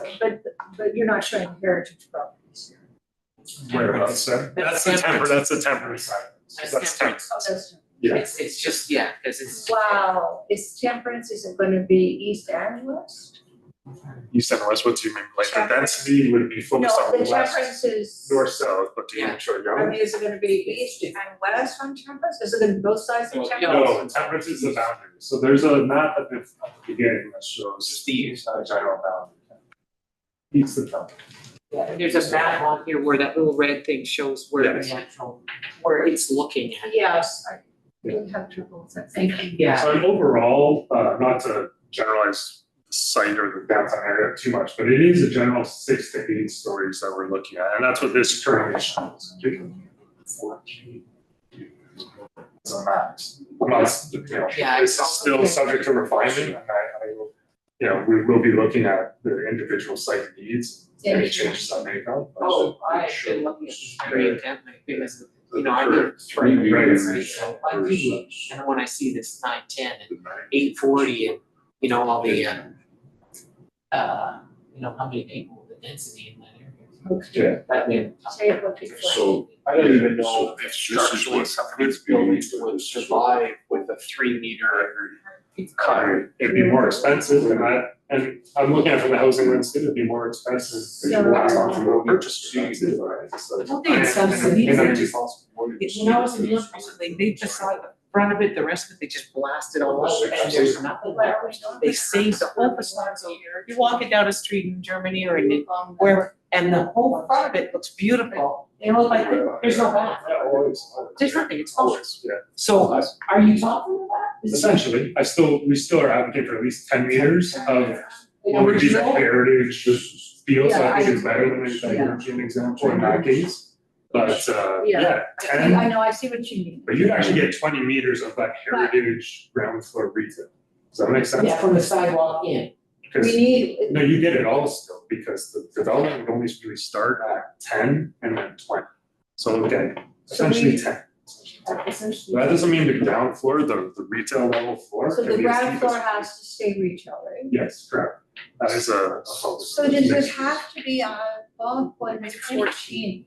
but you're not showing heritage properties here. whereabouts. That's the temporary side. That's temporary. Oh, that's, Yeah. It's just, yeah, because it's. wow, is temperance, is it gonna be east and west? East and west, what do you mean? Like the density would be No, focused on the west, temperance is, north, south, but do you Yeah. show I yellow? mean, is it gonna be east and west on temperance? Is it gonna be both sides of No, temperance? No, the temperance is the boundary. So there's a map at the beginning that shows Just the general boundary. East the temperance. Yeah, and there's a map on here where that little red thing shows where Yes. the actual, where it's looking at. Yes, I didn't have trouble with that, thank you. Yeah. So overall, not to generalize the site or the downtown area too much, but it is a general 6 to 8 stories that we're looking at, and that's what this currently shows. 14. It's a max. I'm not, Yeah, this is still subject to refinement, and I will, we will be looking at the individual site needs, any changes that may come. Oh, I've been looking at this very intently because, I live right there, so I do, and when I see this 910 and 840 and, all the, how many people, the density in that area. Yeah. That mean, Say it what you like. So. I don't even know So if this is structurally what some of could these be, buildings but would this is survive with a 3-meter. It'd be more expensive and I'm looking at it from the housing rents too, it'd be more expensive if you last on from a purchase. I don't think it's subsidy. When I was in Europe recently, they just saw the front of it, the rest of it, they just blasted all out and there's nothing left. They saved the whole facade here. You're walking down a street in Germany or in wherever, and the whole front of it looks beautiful. They look like there's no bath. There's nothing, it's always. Yeah. So are you talking about that? Essentially, we still are advocating for at least 10 meters of what would be the heritage feel, so I think it's better than the European example in that case. But, yeah, 10, I know, I see what you mean. but you'd actually get 20 meters of that heritage ground floor retail. Does that make sense? Yeah, from the sidewalk in. Because, We need, no, you get it all still, because the development would only really start at 10 and then 20. So, okay, essentially 10. essentially. That doesn't mean the ground floor, the retail level floor. So can the be as ground deep floor as- has to stay retail, right? Yes, correct. That is a focus. So does it have to be on bulk when it's 14?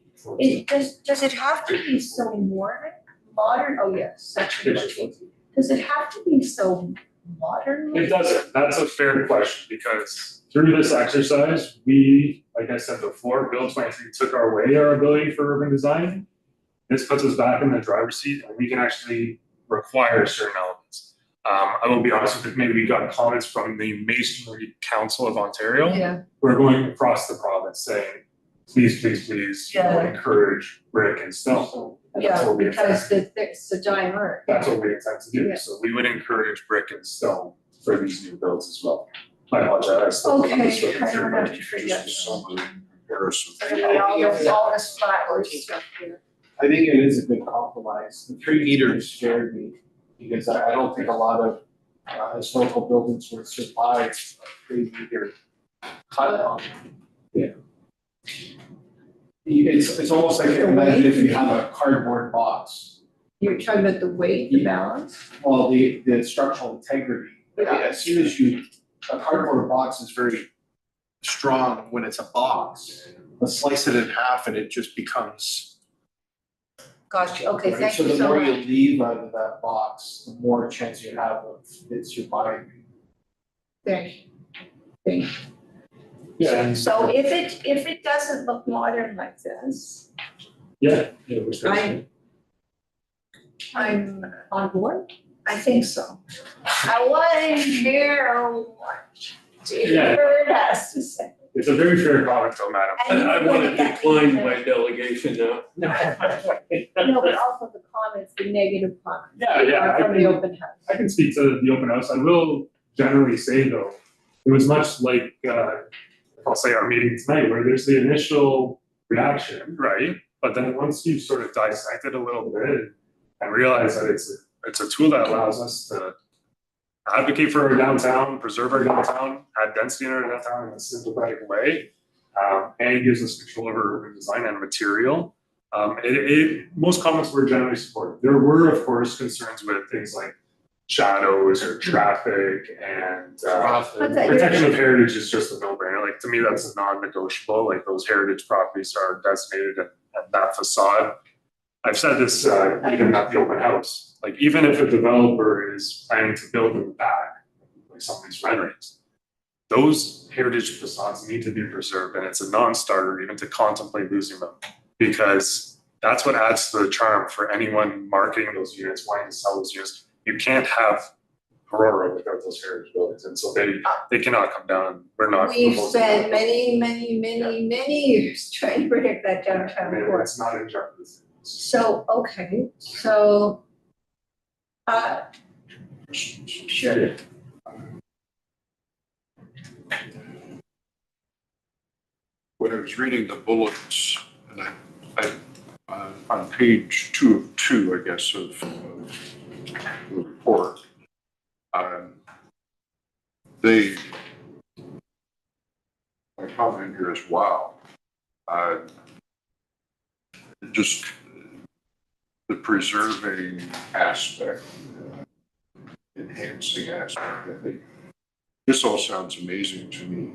Does it have to be so modern? Oh, yes, section 14. Does it have to be so modern? It doesn't. That's a fair question because through this exercise, we, like I said before, Bill 23 took away our ability for urban design. This puts us back in the driver's seat and we can actually require certain elements. I will be honest with you, maybe we got comments from the Masonry Council of Ontario. Yeah. We're going across the province saying, please, please, please, encourage brick and stone. And that's Yeah, what we because intend- it's a diamond. That's what we intend to do. Yeah. So we would encourage brick and stone for these new builds as well. I apologize. Okay, I don't have to forget. Just some of the comparison. All this flat stuff here. I think it is a good compromise. The 3 meters scared me because I don't think a lot of historical buildings would survive a 3-meter cut on. Yeah. It's almost like imagine if you have a cardboard box. You're talking about the weight, the balance? Well, the structural integrity. As soon as a cardboard box is very strong when it's a box. Let's slice it in half and it just becomes. Gotcha, okay, Right, thank you So the so more you much. leave out of that box, the more chance you have of it surviving. Thank you. Thank you. Yeah, and So if it doesn't look modern like this, yeah, we're still. I'm on board? I think so. I want to hear what David has to say. It's a very fair comment though, madam. I wanna decline my delegation now. No, but also the comments, the negative comments. Yeah, From the open house. I can speak to the open house. I will generally say though, it was much like, I'll say our meeting tonight, where there's the initial reaction, right? But then once you sort of dissect it a little bit and realize that it's a tool that allows us to advocate for our downtown, preserve our downtown, add density in our downtown in a sympathetic way, and gives us control over urban design and material. Most comments were generally supported. There were, of course, concerns with things like shadows or traffic and protection of heritage is just a no-brainer. Like to me, that's a non-negotiable. Like those heritage properties are designated at that facade. I've said this even at the open house. Like even if a developer is planning to build in the back, like some of these renderings, those heritage facades need to be preserved, and it's a non-starter even to contemplate losing them, because that's what adds to the charm for anyone marketing those units, wanting to sell those units. You can't have Aurora without those heritage buildings, and so they cannot come down. We're not. We've spent many years trying to protect that downtown core. It's not in jeopardy. So, okay, so, sure. When I was reading the bullets, and I on page 2 of 2, I guess, of the report, my comment here is, wow. Just the preserving aspect, enhancing aspect, I think. This all sounds amazing to me.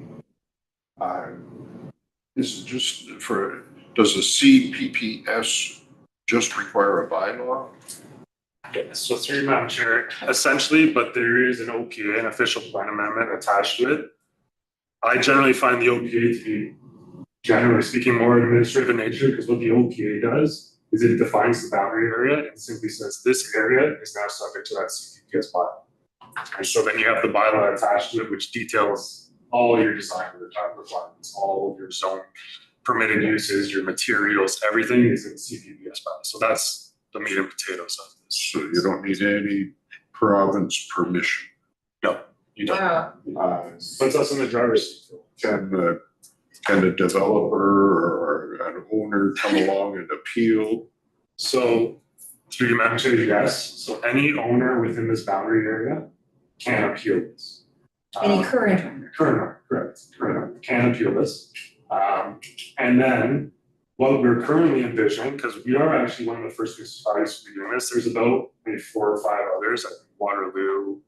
Is it just does the CPPS just require a bylaw? Yes, so through Madam Chair, essentially, but there is an OPA, an official plan amendment attached to it. I generally find the OPA to be, generally speaking, more administrative in nature, because what the OPA does is it defines the boundary area and simply says this area is now subject to that CPPS bylaw. And so then you have the bylaw attached to it, which details all your design requirements, all of your zone permitted uses, your materials, everything is in CPPS bylaw. So that's the meat and potatoes of this. So you don't need any province permission. No, you don't. Wow. Puts us in the driver's seat. Can a developer or an owner come along and appeal? So through your Madam Chair, yes. So any owner within this boundary area can appeal this. Any current owner? Current owner, correct. Current owner can appeal this. And then what we're currently envisioning, because we are actually one of the first municipalities to be doing this, there's about maybe 4 or 5 others, like Waterloo,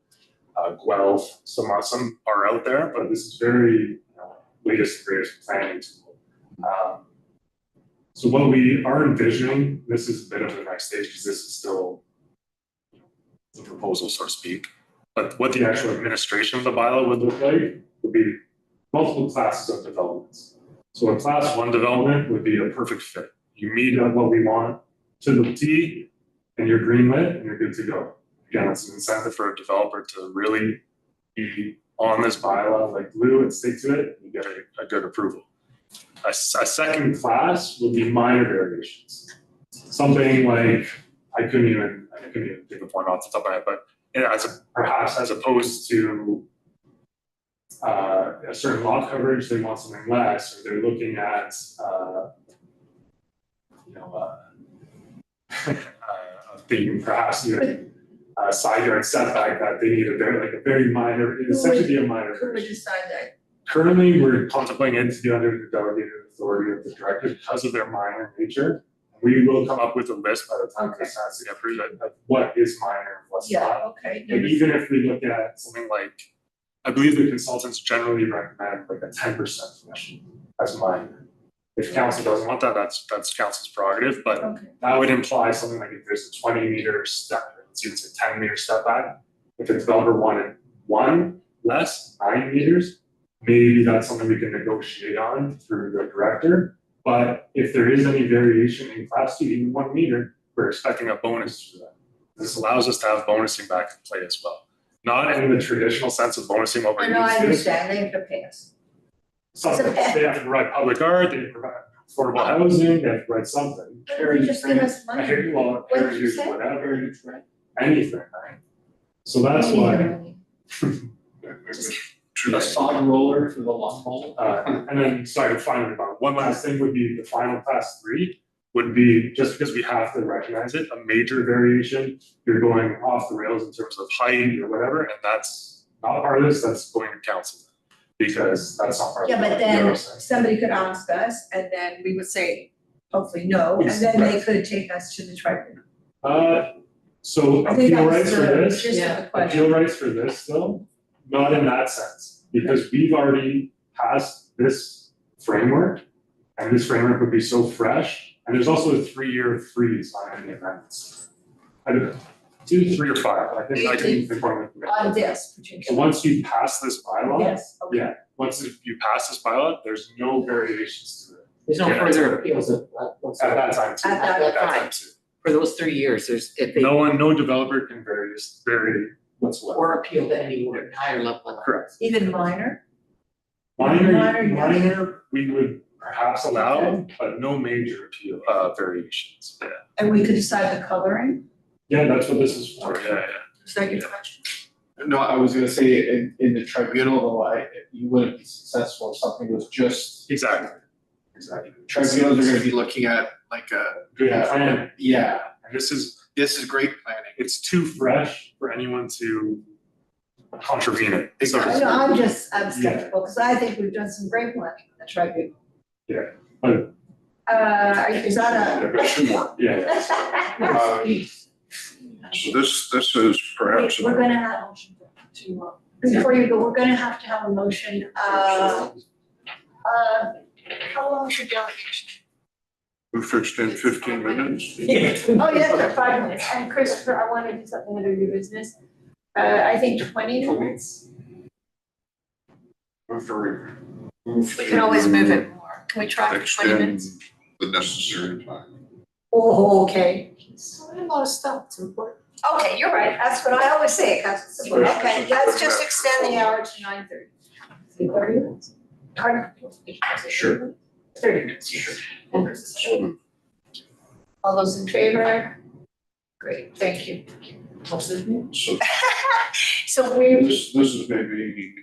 Guelph, some are out there, but this is very latest and greatest planning tool. So what we are envisioning, this is a bit of the next stage because this is still the proposal, so to speak. But what the actual administration of the bylaw would look like would be multiple classes of developments. So a class 1 development would be a perfect fit. You meet what we want to the T, and you're greenlit, and you're good to go. Again, it's an incentive for a developer to really be on this bylaw like glue and stick to it, and you get a good approval. A second class would be minor variations. Something like, I couldn't even think of one off the top of my head, but perhaps as opposed to a certain lot coverage, they want something less, or they're looking at, thinking perhaps even a side yard setback that they need a very minor, it essentially be a minor. Who would decide that? Currently, we're contemplating it to be under the delegated authority of the director because of their minor nature. We will come up with a list by the time this has to get approved of what is minor and what's not. Okay. And even if we look at something like, I believe the consultants generally recommend like a 10% threshold as minor. If council doesn't want that, that's council's prerogative, but that would imply something like if there's a 20-meter step, let's even say 10-meter step back. If the developer wanted one less, 9 meters, maybe that's something we can negotiate on through the director. But if there is any variation in class 2, even 1 meter, we're expecting a bonus for that. This allows us to have bonusing back in play as well. Not in the traditional sense of bonusing over. No, I understand, they have to pay us. Something, they have to provide public art, they have to provide affordable housing, they have to provide something. They just give us money. Well, What did you say? whatever, anything, right? So that's why. A sod roller for the long haul. And then, sorry, finally, one last thing would be the final class 3 would be, just because we have to recognize it, a major variation. You're going off the rails in terms of height or whatever, and that's not part of this, that's going to council. Because that's not part of Yeah, the. but then somebody could ask us and then we would say, hopefully no, and then they could take us to the tribunal. So I think appeal that was rights for the this, gist of the question. appeal rights for this though, not in that sense, because we've already passed this framework. And this framework would be so fresh, and there's also a 3-year freeze on any amendments. I don't know, 2, 3, or 5, I think I can inform you. On this So particular. once you pass this bylaw, Yes, okay. yeah, once you pass this bylaw, there's no variations to it. There's no Yeah. further appeals of, At that time too. At that time too. for those 3 years, there's, if they, No developer can vary whatsoever. or appeal to any higher level. Correct. Even minor? Minor, we would perhaps allow, but no major appeal, variations, yeah. And we could decide the coloring? Yeah, that's what this is for, yeah. Is that your question? No, I was gonna say in the tribunal, though, you wouldn't be successful if something was just. Exactly. Tribunals are gonna be looking at like a. Good plan. Yeah, And this is great planning. it's too fresh for anyone to contravene it. So- I know, I'm skeptical, because I think we've done some great planning in the tribunal. Yeah, but- Is that I've got 2 more. a? So this is perhaps. We're gonna have, before you go, we're gonna have to have a motion, how long should delegation? We fixed in 15 minutes. Oh, yes, 5 minutes, and Christopher, I wanna do something under your business, I think 20 minutes. We can always move it more. Can we try for 20 minutes? Extend the necessary time. Oh, okay. So a lot of stuff, it's important. Okay, you're right, that's what I always say, because, okay, let's just extend the hour to 9:30. 30 minutes? Pardon? Sure. 30 minutes, sure. All those in favor? Great, thank you. So So we, this is maybe,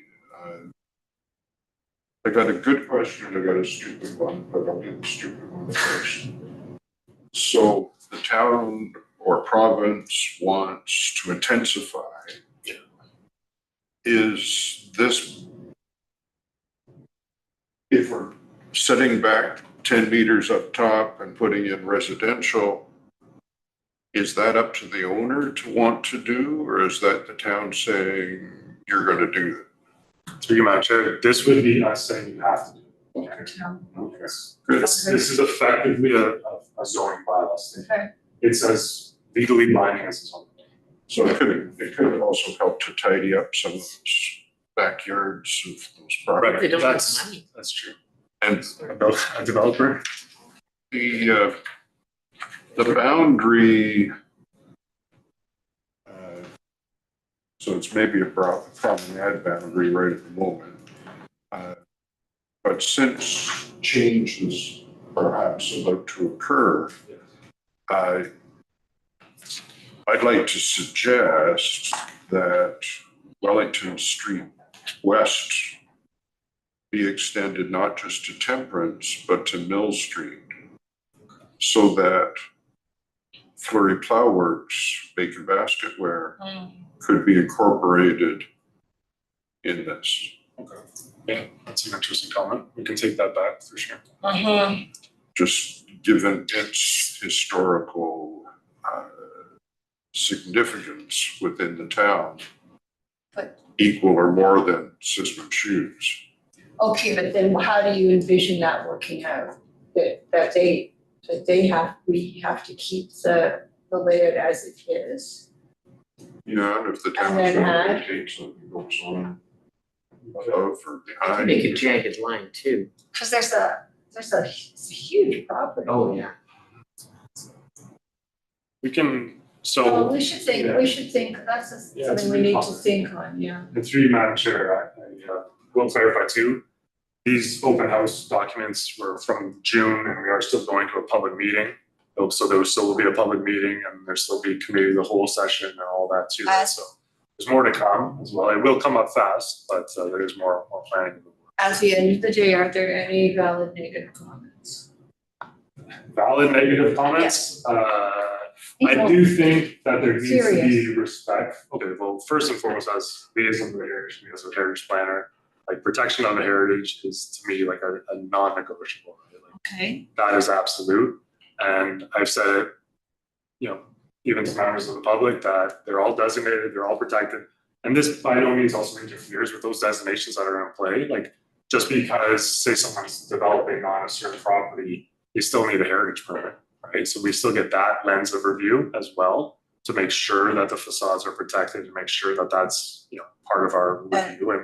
I got a good question, I got a stupid one, but I'll do the stupid one first. So the town or province wants to intensify. Is this, if we're setting back 10 meters up top and putting in residential, is that up to the owner to want to do, or is that the town saying you're gonna do that? Through you, Madam Chair, this would be us saying you have to do it. okay. This is effectively a zoning bylaw thing. Okay. It's as legally binding as a zoning. So it could also help to tidy up some of those backyards of those They properties. don't have money. That's true. And A developer, the boundary, so it's maybe a problematic boundary right at the moment. But since change is perhaps about to occur, I'd like to suggest that Wellington Street West be extended not just to Temperance, but to Mill Street, so that Fleury Plow Works, Bacon Basketware could be incorporated in this. Okay. Yeah, that's an interesting comment. We can take that back for sure. Just given its historical significance within the town, But- equal or more than System Shoes. Okay, but then how do you envision that working out? That we have to keep the layout as it is? Yeah, and if the And town's then gonna add- maintain something goes on above or behind. Make a jagged line too. Cause there's a huge property. Oh, yeah. We can, Well, so, we should think, that's Yeah, something we need to think on, yeah. and through you, Madam Chair, I will clarify too. These open house documents were from June and we are still going to a public meeting. So there will still be a public meeting and there'll still be committee of the whole session and all that too. So there's more to come as well. It will come up fast, but there is more planning. At the end of the day, are there any valid negative comments? Valid negative comments? I do think that there needs to be Serious. respect. Okay, well, first and foremost, as liaison to the heritage, as a heritage planner, like protection of the heritage is to me like a non-negotiable. Right? Like, Okay. that is absolute. And I've said it, you know, even to members of the public, that they're all designated, they're all protected. And this by no means also interferes with those designations that are in play. Like just because, say, someone's developing on a certain property, you still need a heritage permit, right? So we still get that lens of review as well to make sure that the facades are protected, to make sure that that's, you know, part of our review. And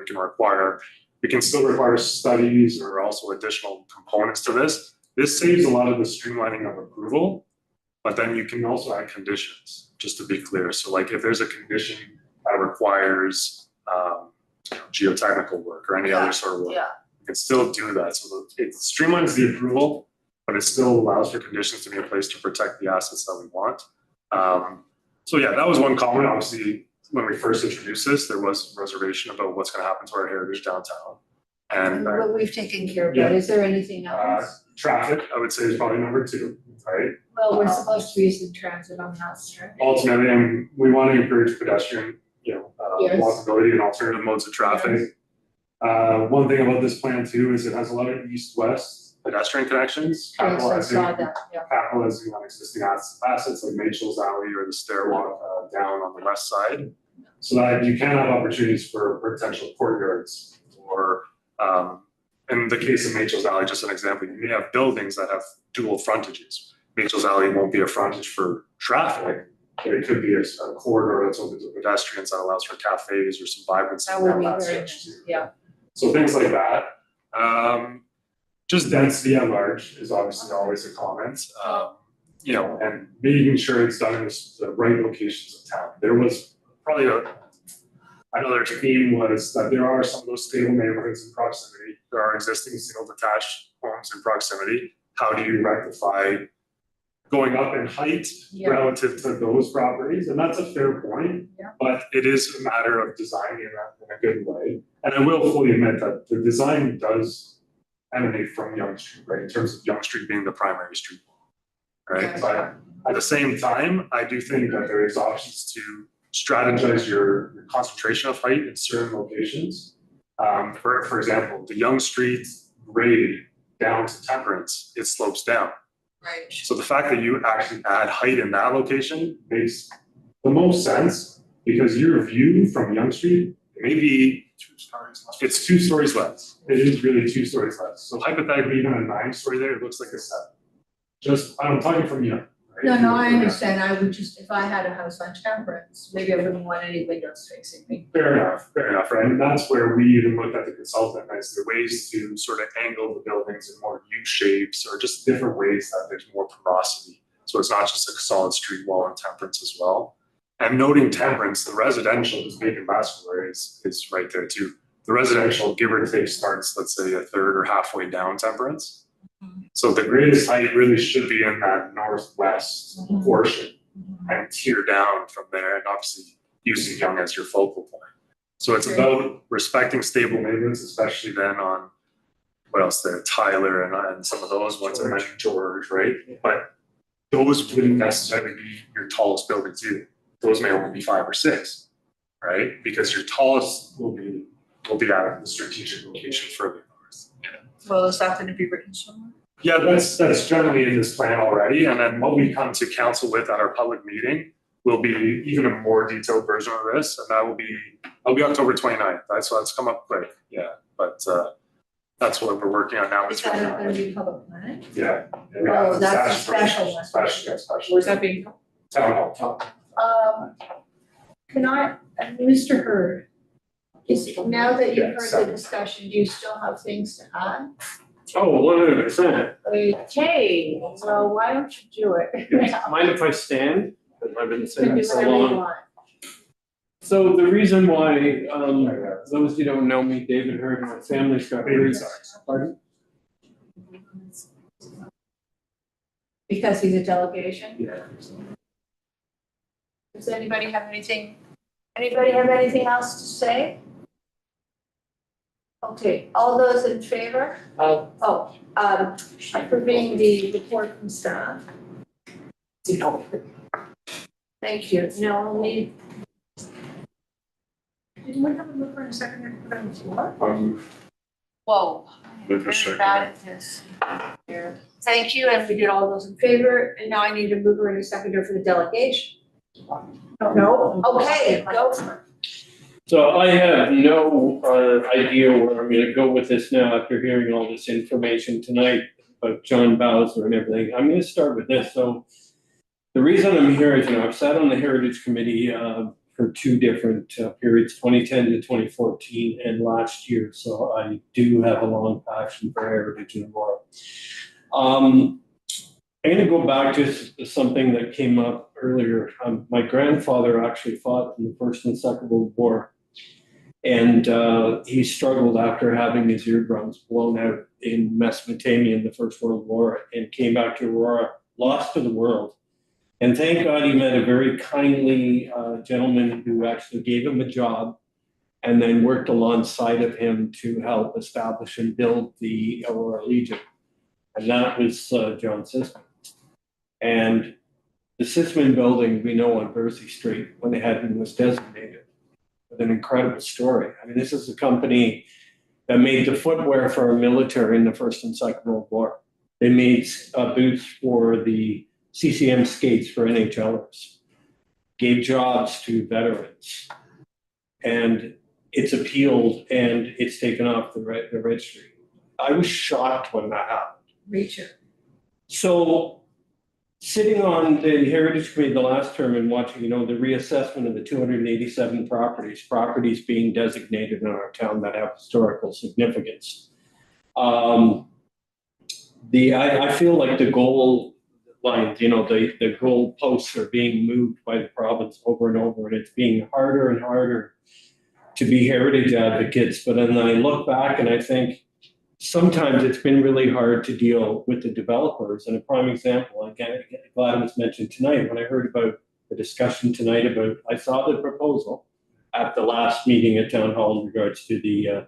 we can still require studies or also additional components to this. This saves a lot of the streamlining of approval, but then you can also add conditions, just to be clear. So like if there's a condition that requires geotechnical work or any other sort of work, you can still do that. So it streamlines the approval, but it still allows for conditions to be in place to protect the assets that we want. So yeah, that was one comment. Obviously, when we first introduced this, there was reservation about what's going to happen to our heritage downtown. And What we've taken care of, but is there anything else? traffic, I would say, is probably number 2, right? Well, we're supposed to use in transit on that street. Ultimately, and we want to encourage pedestrian, Yes. walkability and alternative modes of traffic. One thing about this plan too is it has a lot of east-west pedestrian connections. Yes, I Capitalizing saw that, yeah. capitalizing on existing assets like Mitchell's Alley or the stairwalk down on the west side. So that you can have opportunities for potential courtyards or in the case of Mitchell's Alley, just an example, you may have buildings that have dual frontages. Mitchell's Alley won't be a frontage for traffic, but it could be a corridor that's open to pedestrians that allows for cafes or some vibrancy. That would down be that very stretch, too. yeah. So things like that. Just density at large is obviously always a comment. You know, and making sure it's done in the right locations of town. There was probably another theme was that there are some of those stable neighborhoods in proximity. There are existing single detached homes in proximity. How do you rectify going up in height relative to those properties? And that's a fair point, but it is a matter of designing that in a good way. And I will fully admit that the design does emanate from Yonge Street, right? In terms of Yonge Street being the primary street wall, right? But at the same time, I do think that there is options to strategize your concentration of height in certain locations. For example, the Yonge Street grade down to Temperance, it slopes down. Right. So the fact that you actually add height in that location makes the most sense because your view from Yonge Street may be 2 stories less. It's 2 stories less. It is really 2 stories less. So hypothetically, even a 9-story there, it looks like a 7. Just, I'm talking from Yonge. Right? No, I understand. I would just, if I had a house on Temperance, maybe I wouldn't want any windows facing me. Fair enough, right? And that's where we even looked at the consultant as the ways to sort of angle the buildings in more U shapes or just different ways that there's more porosity. So it's not just a solid street wall in Temperance as well. And noting Temperance, the residential, this Bacon Basketware is right there too. The residential, give or take, starts, let's say, a third or halfway down Temperance. So the greatest height really should be in that northwest portion and tear down from there, and obviously using Yonge as your focal point. So it's about respecting stable neighborhoods, especially then on what else there, Tyler and some of those ones, I mentioned George, right? But those wouldn't necessarily be your tallest buildings either. Those may only be 5 or 6, right? Because your tallest will be at the strategic location further north. Well, is that gonna be written somewhere? Yeah, that's generally in this plan already, and then what we come to council with at our public meeting will be even a more detailed version of this, and that'll be October 29th. That's come up quick, yeah, but that's what we're working on now. Is that gonna be public plan? Yeah. Oh, that's a special one. Special. Where's that being? Town hall. Can I, Mr. Hurd, now that you've heard so- the discussion, do you still have things to add? Oh, 100%. Okay, well, why don't you do it? Mind if I stand? Because I've been You sitting can do so whatever you long. want. So the reason why, those who don't know me, David Hurd, my family's got roots. Pardon? Because he's a delegation? Yeah. Does anybody have anything else to say? Okay, all those in favor? Approving the report from staff. Thank you. Now we'll need. Didn't we have a mover and a seconder to put on the floor? Whoa, Move a very second. bad at this. Here. Thank you, and we did all those in favor, and now I need a mover and a seconder for the delegation. No, okay, go for it. So I have no idea where I'm gonna go with this now after hearing all this information tonight about John Bowser and everything. I'm gonna start with this. So the reason I'm here is, I've sat on the Heritage Committee for 2 different periods, 2010 to 2014 and last year. So I do have a long passion for heritage in Aurora. I'm going to go back to something that came up earlier. My grandfather actually fought in the First and Second World War. And he struggled after having his eardrums blown out in Mesopotamia in the First World War and came back to Aurora, lost to the world. And thank God he met a very kindly gentleman who actually gave him a job and then worked alongside of him to help establish and build the Aurora Legion. And that was John Sisman. And the Sisman building we know on Bercy Street, when they had him, was designated with an incredible story. I mean, this is a company that made the footwear for our military in the First and Second World War. They made boots for the CCM skates for NHLers, gave jobs to veterans, and it's appealed and it's taken off the registry. I was shocked when that happened. Reacher. So sitting on the Heritage Committee the last term and watching, the reassessment of the 287 properties being designated in our town that have historical significance. I feel like the goal lines, the goal posts are being moved by the province over and over, and it's being harder and harder to be heritage advocates. But then I look back and I think sometimes it's been really hard to deal with the developers. And a prime example, again, glad it was mentioned tonight, when I heard about the discussion tonight about, I saw the proposal at the last meeting at Town Hall in regards to the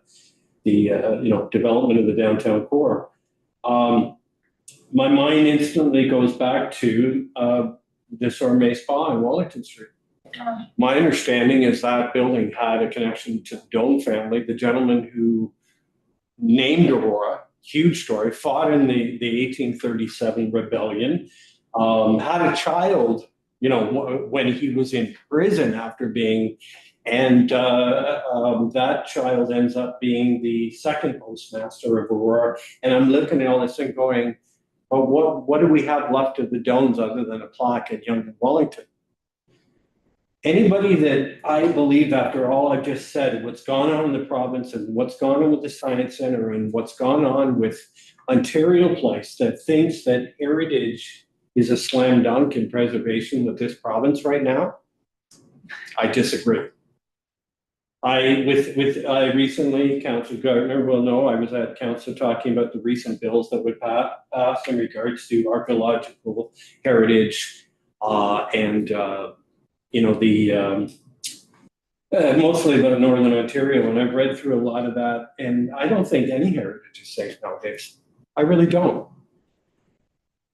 development of the downtown core. My mind instantly goes back to the Sorbet Spa in Wellington Street. My understanding is that building had a connection to the Doan family, the gentleman who named Aurora, huge story, fought in the 1837 rebellion, had a child, when he was in prison after being, and that child ends up being the second postmaster of Aurora. And I'm looking at all this and going, but what do we have left of the Doans other than a plaque at Yonge and Wellington? Anybody that I believe, after all I've just said, what's gone on in the province and what's gone on with the Science Centre and what's gone on with Ontario Place, that thinks that heritage is a slam dunk in preservation with this province right now, I disagree. I recently, Councillor Gardner will know, I was at council talking about the recent bills that would pass in regards to archaeological heritage and the Mostly about Northern Ontario, and I've read through a lot of that, and I don't think any heritage is safe nowadays. I really don't.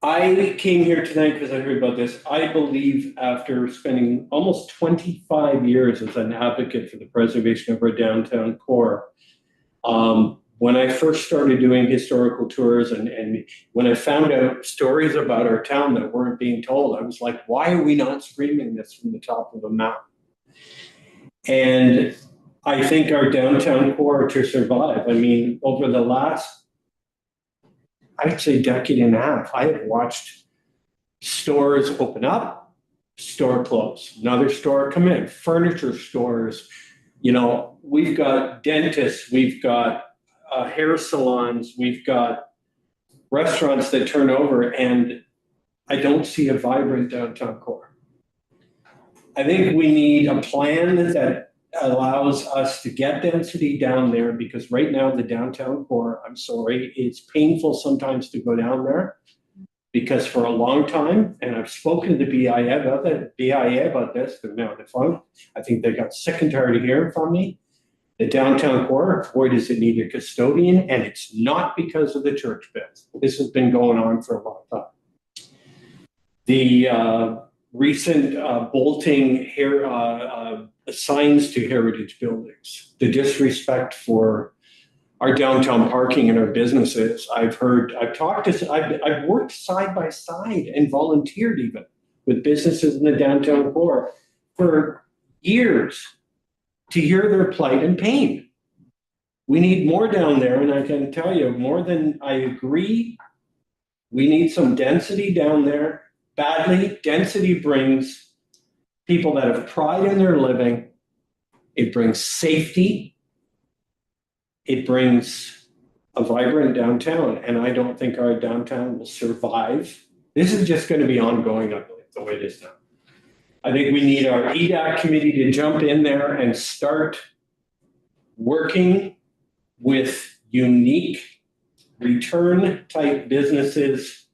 I came here tonight because I heard about this. I believe after spending almost 25 years as an advocate for the preservation of our downtown core, when I first started doing historical tours and when I found out stories about our town that weren't being told, I was like, why are we not screaming this from the top of a mountain? And I think our downtown core to survive, I mean, over the last, I'd say decade and a half, I have watched stores open up, store close, another store come in, furniture stores, you know, we've got dentists, we've got hair salons, we've got restaurants that turn over, and I don't see a vibrant downtown core. I think we need a plan that allows us to get density down there, because right now the downtown core, I'm sorry, it's painful sometimes to go down there, because for a long time, and I've spoken to the BIA about this, they're now defunct. I think they got sick and tired of hearing from me. The downtown core, boy, does it need a custodian, and it's not because of the church bits. This has been going on for a long time. The recent bolting here signs to heritage buildings, the disrespect for our downtown parking and our businesses. I've worked side by side and volunteered even with businesses in the downtown core for years to hear their plight and pain. We need more down there, and I can tell you, more than I agree, we need some density down there badly. Density brings people that have pride in their living. It brings safety. It brings a vibrant downtown, and I don't think our downtown will survive. This is just going to be ongoing, I believe, the way it is now. I think we need our EDAC committee to jump in there and start working with unique return type businesses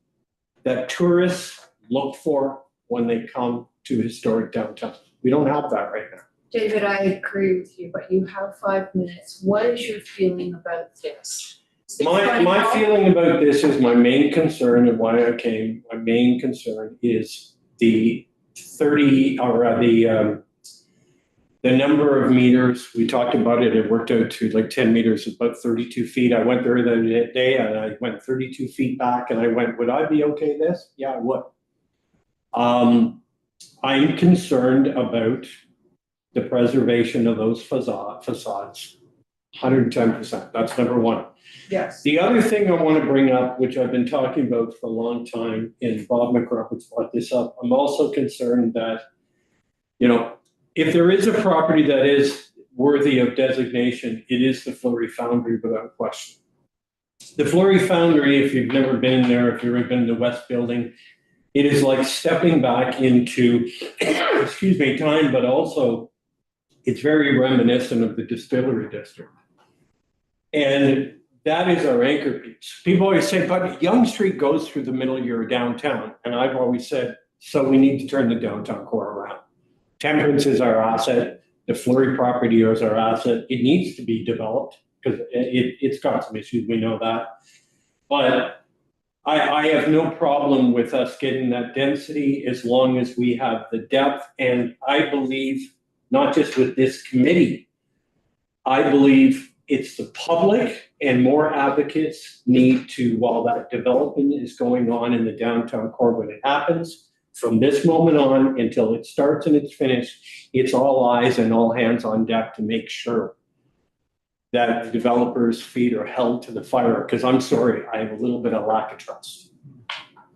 that tourists look for when they come to historic downtown. We don't have that right now. David, I agree with you, but you have 5 minutes. What is your feeling about this? My feeling about this is my main concern, and why I came, my main concern is the 30 or the number of meters. We talked about it. It worked out to like 10 meters, about 32 feet. I went there the day and I went 32 feet back, and I went, would I be okay this? Yeah, I would. I'm concerned about the preservation of those facades. 110%. That's number one. Yes. The other thing I want to bring up, which I've been talking about for a long time, and Bob McRoberts brought this up, I'm also concerned that, you know, if there is a property that is worthy of designation, it is the Fleury Foundry without question. The Fleury Foundry, if you've never been there, if you've ever been in the West Building, it is like stepping back into, excuse me, time, but also it's very reminiscent of the distillery district. And that is our anchor piece. People always say, but Yonge Street goes through the middle of your downtown. And I've always said, so we need to turn the downtown core around. Temperance is our asset. The Fleury property is our asset. It needs to be developed because it's got some issues, we know that. But I have no problem with us getting that density as long as we have the depth. And I believe, not just with this committee, I believe it's the public and more advocates need to, while that development is going on in the downtown core, when it happens, from this moment on until it starts and it's finished, it's all eyes and all hands on deck to make sure that the developers' feet are held to the fire. Because I'm sorry, I have a little bit of lack of trust.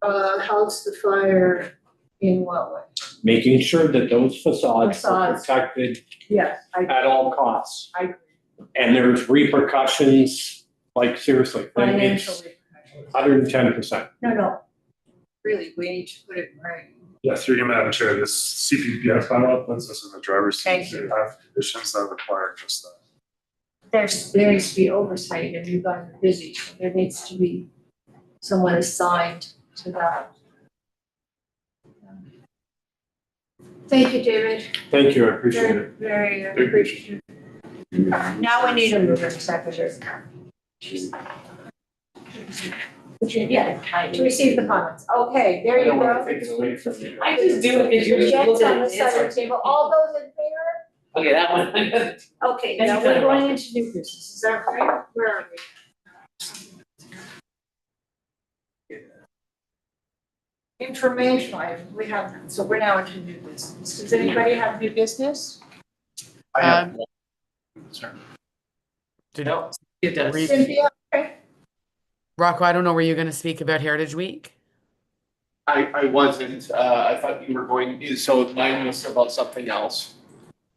How's the fire in what way? Making sure that those facades are Facades. protected Yes, at all costs. I agree. And there's repercussions, like seriously. Financial repercussions. 110%. No, really, we need to put it right. Yeah, through you, Madam Chair, this CPPF bylaw puts us in the driver's seat Thank to you. have conditions that require just that. There needs to be oversight, and you guys are busy, so there needs to be someone assigned to that. Thank you, David. Thank you, I appreciate it. Very appreciative. Now we need a mover and seconder. Yeah, to receive the comments. Okay, there you I don't wanna go. take it away from you. I just do it because you're Jets looking on at the the side of answer. the table. All those in favor? Okay, that one. Okay, now we're going into new business. Is that right? Where are we? Informational items, we have none, so we're now into new business. Does anybody have new business? I have Um, one. Sorry. It does. Cynthia, okay. Rocco, I don't know, were you gonna speak about Heritage Week? I wasn't, I thought you were going, so mine was about something else.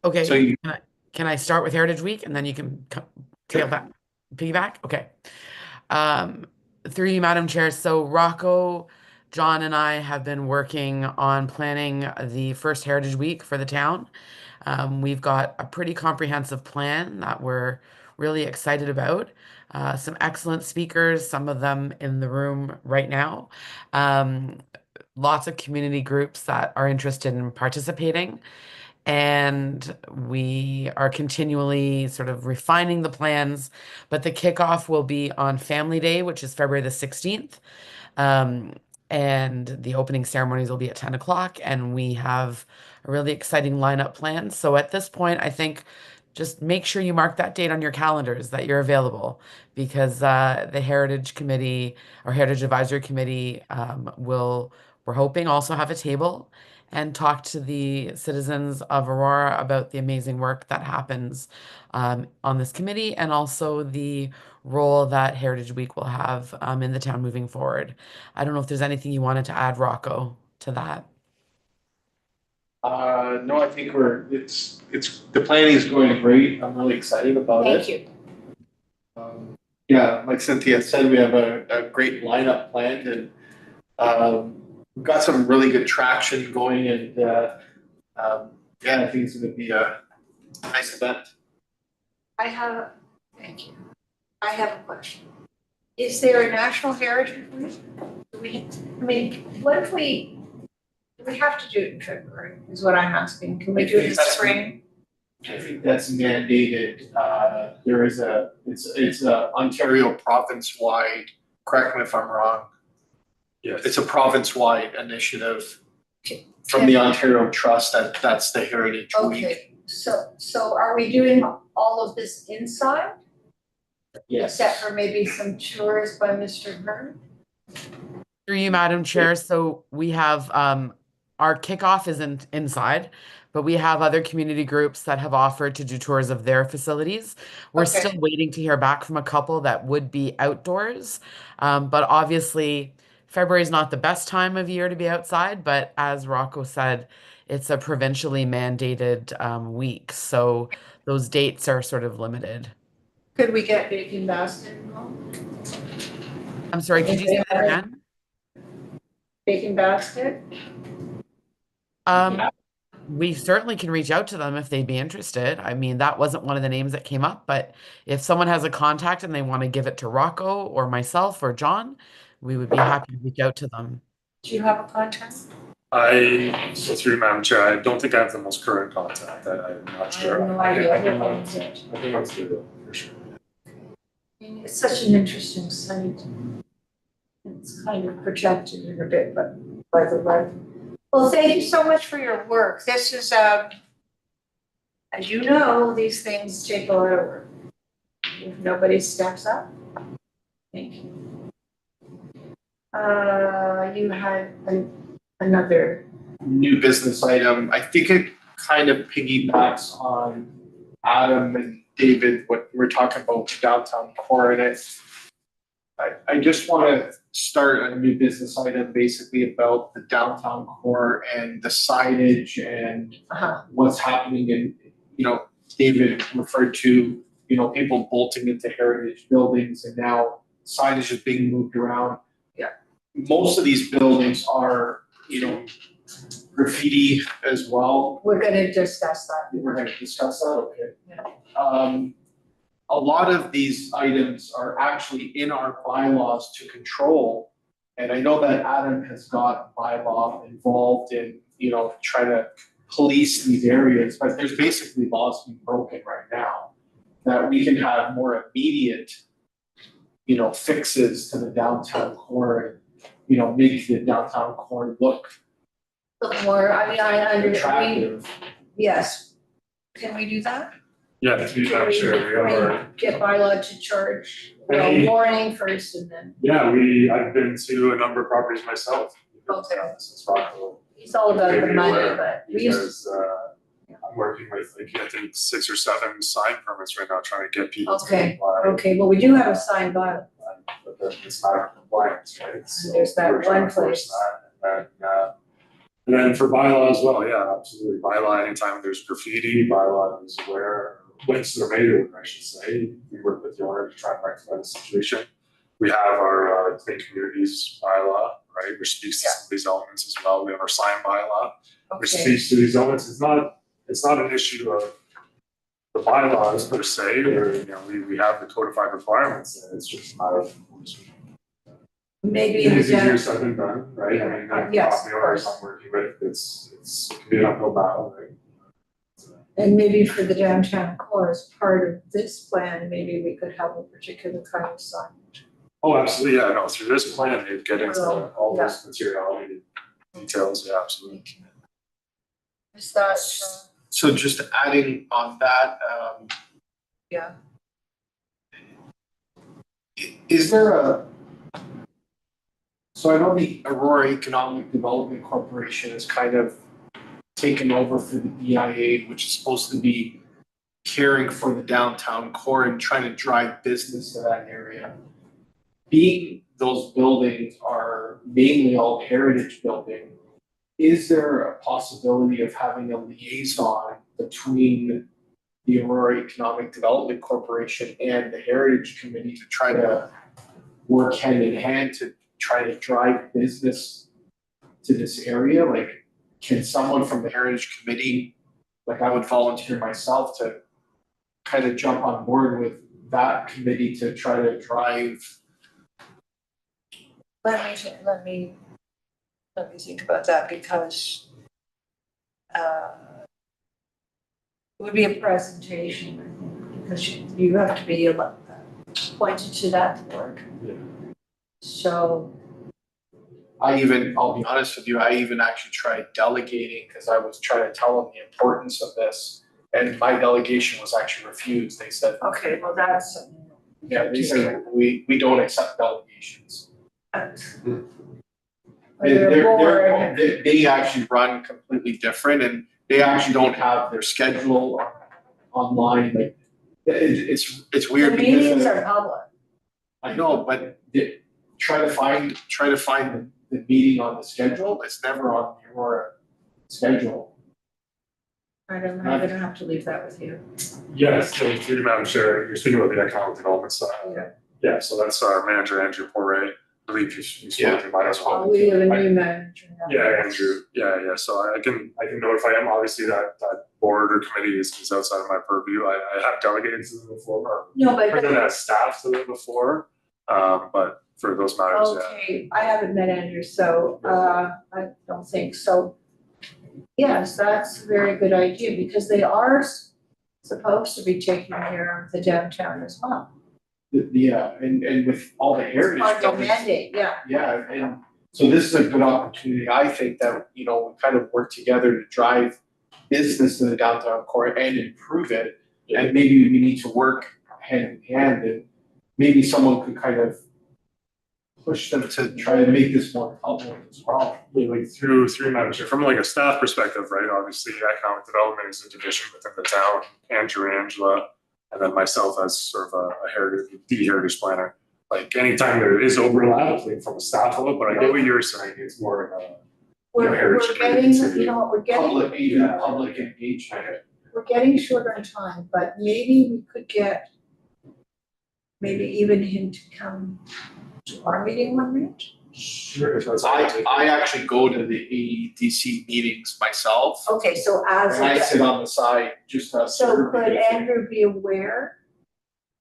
Okay, So you, can I start with Heritage Week and then you can piggyback? Okay. Through you, Madam Chair. So Rocco, John, and I have been working on planning the first Heritage Week for the town. We've got a pretty comprehensive plan that we're really excited about. Some excellent speakers, some of them in the room right now. Lots of community groups that are interested in participating. And we are continually sort of refining the plans, but the kickoff will be on Family Day, which is February the 16th. Um, and the opening ceremonies will be at 10 o'clock, and we have a really exciting lineup planned. So at this point, I think just make sure you mark that date on your calendars that you're available, because the Heritage Committee or Heritage Advisory Committee we're hoping also have a table and talk to the citizens of Aurora about the amazing work that happens on this committee, and also the role that Heritage Week will have in the town moving forward. I don't know if there's anything you wanted to add, Rocco, to that. no, I think the planning is going great. I'm really excited about it. Thank you. Yeah, like Cynthia said, we have a great lineup planned, and we've got some really good traction going, and yeah, I think it's gonna be a nice event. Thank you. I have a question. Is there a National Heritage Week? What if we have to do it in February, is what I'm asking. Can we do it in the spring? I think that's mandated. There is it's a Ontario province-wide, correct me if I'm wrong. Yes. It's a province-wide initiative from the Ontario Trust that's the Heritage Week. Okay, so are we doing all of this inside? Yes. Except for maybe some tours by Mr. Hearn? Through you, Madam Chair. So we have our kickoff isn't inside, but we have other community groups that have offered to do tours of their facilities. We're Okay. still waiting to hear back from a couple that would be outdoors. But obviously, February is not the best time of year to be outside, but as Rocco said, it's a provincially mandated week. So those dates are sort of limited. Could we get Baking Basket involved? I'm sorry, could you say that again? Baking Basket? We certainly can reach out to them if they'd be interested. I mean, that wasn't one of the names that came up, but if someone has a contact and they want to give it to Rocco or myself or John, we would be happy to reach out to them. Do you have a contact? So through Madam Chair, I don't think I have the most current contact. I'm not sure. I have no idea. I can run through them for sure. I mean, it's such an interesting site. It's kind of projected in a bit, but by the way. Well, thank you so much for your work. This is, as you know, these things take a lot of work. If nobody steps up, thank you. You had another. New business item. I think it kind of piggybacks on Adam and David, what we're talking about downtown core in it. I just want to start a new business item basically about the downtown core and the signage and what's happening in, David referred to, people bolting into heritage buildings, and now signage is being moved around. Yeah. Most of these buildings are, graffiti as well. We're gonna discuss that. We're gonna discuss that, okay. Yeah. A lot of these items are actually in our bylaws to control. And I know that Adam has got bylaw involved in, trying to police these areas, but there's basically laws being broken right now that we can have more immediate, fixes to the downtown core, and, make the downtown core look Look more, I understand, attractive. yes. Can we do that? Yeah, I'm sure we are. Get bylaw to charge, Any- warning first and then, Yeah, I've been to a number of properties myself. Okay. Since Rockville. it's all about the Maybe money, aware, but we used to. Because, I'm working with, like, I think 6 or 7 sign permits right now, trying to get people to Okay, comply. Okay, well, we do have a signed bylaw. But then it's not compliance, right? So There's that we're trying one to force place. that. And then for bylaw as well, yeah, absolutely. Bylaw, anytime there's graffiti, bylaw is aware, links to the neighborhood, I should say. We work with the owner to try and rectify the situation. We have our clean communities bylaw, right, which speaks to some of these elements as well. We have our sign bylaw, which Okay, speaks to these elements. It's not an issue of the bylaws per se, or, we have the codified requirements, and it's just a matter of enforcement. maybe It in is the easier said than done, right? I mean, the Yes, property owners I'm working with, it can be an uphill battle, right? and maybe for the downtown core as part of this plan, maybe we could have a particular kind of sign. Oh, absolutely, yeah, no, through this plan, they get into Well, all those materiality details, yeah, absolutely. Is that, So just adding on that, yeah, is there so I know the Aurora Economic Development Corporation has kind of taken over for the BIA, which is supposed to be caring for the downtown core and trying to drive business to that area. Being those buildings are mainly all heritage building, is there a possibility of having a liaison between the Aurora Economic Development Corporation and the Heritage Committee to try to work hand in hand to try to drive business to this area? Like, can someone from the Heritage Committee, like I would volunteer myself to kind of jump on board with that committee to try to drive? let me think about that because it would be a presentation, I think, because you have to be appointed to that board. Yeah. So, I'll be honest with you, I even actually tried delegating because I was trying to tell them the importance of this. And my delegation was actually refused. They said, okay, well, that's. yeah, they said, we don't accept delegations. They actually run completely different and they actually don't have their schedule online. Like, it's weird. The because meetings are public. I know, but try to find the meeting on the schedule. It's never on the Aurora schedule. I'm gonna have to leave that with you. Yes, so through you, Madam Chair, you're speaking about the economic development side. Yeah. Yeah, so that's our manager, Andrew Poirier. I believe you spoke to him as well. We have a new manager now. Yeah, Andrew, yeah, so I can notify him, obviously that board or committee is outside of my purview. I have delegated to them before, or No, but. presented as staff to them before, but for those matters, yeah. Okay, I haven't met Andrew, so I don't think so. Yes, that's a very good idea because they are supposed to be taking care of the downtown as well. Yeah, and with all the heritage On their buildings. mandate, yeah. Yeah, and so this is a good opportunity, I think, that, we kind of work together to drive business to the downtown core and improve it. And maybe we need to work hand in hand and maybe someone could kind of push them to try to make this more public as well. Yeah, like through Madam Chair, from like a staff perspective, right, obviously economic development is a division within the town, Andrew, Angela, and then myself as sort of a heritage planner. Like anytime there is overlap, like from a staff level, but I get what you're saying, it's more of a. We're getting, we're getting, Public engagement. we're getting shorter in time, but maybe we could get even him to come to our meeting one night. Sure, if that's. I actually go to the AEDC meetings myself. Okay, so as. And I sit on the side just to So observe. could Andrew be aware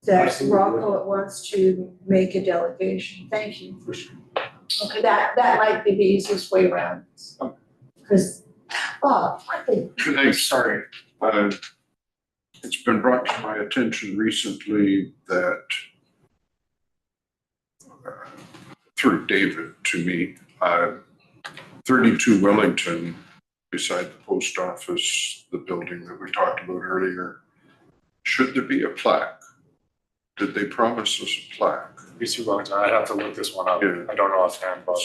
that Absolutely. Rocco wants to make a delegation? Thank you. For sure. Okay, that might be the easiest way around. Because Bob, I think, Thanks. Sorry. It's been brought to my attention recently that through David to me, 32 Wellington, beside the post office, the building that we talked about earlier, should there be a plaque? Did they promise us a plaque? These two Wellington, I'd have to look this one up. Yeah. I don't know offhand, but.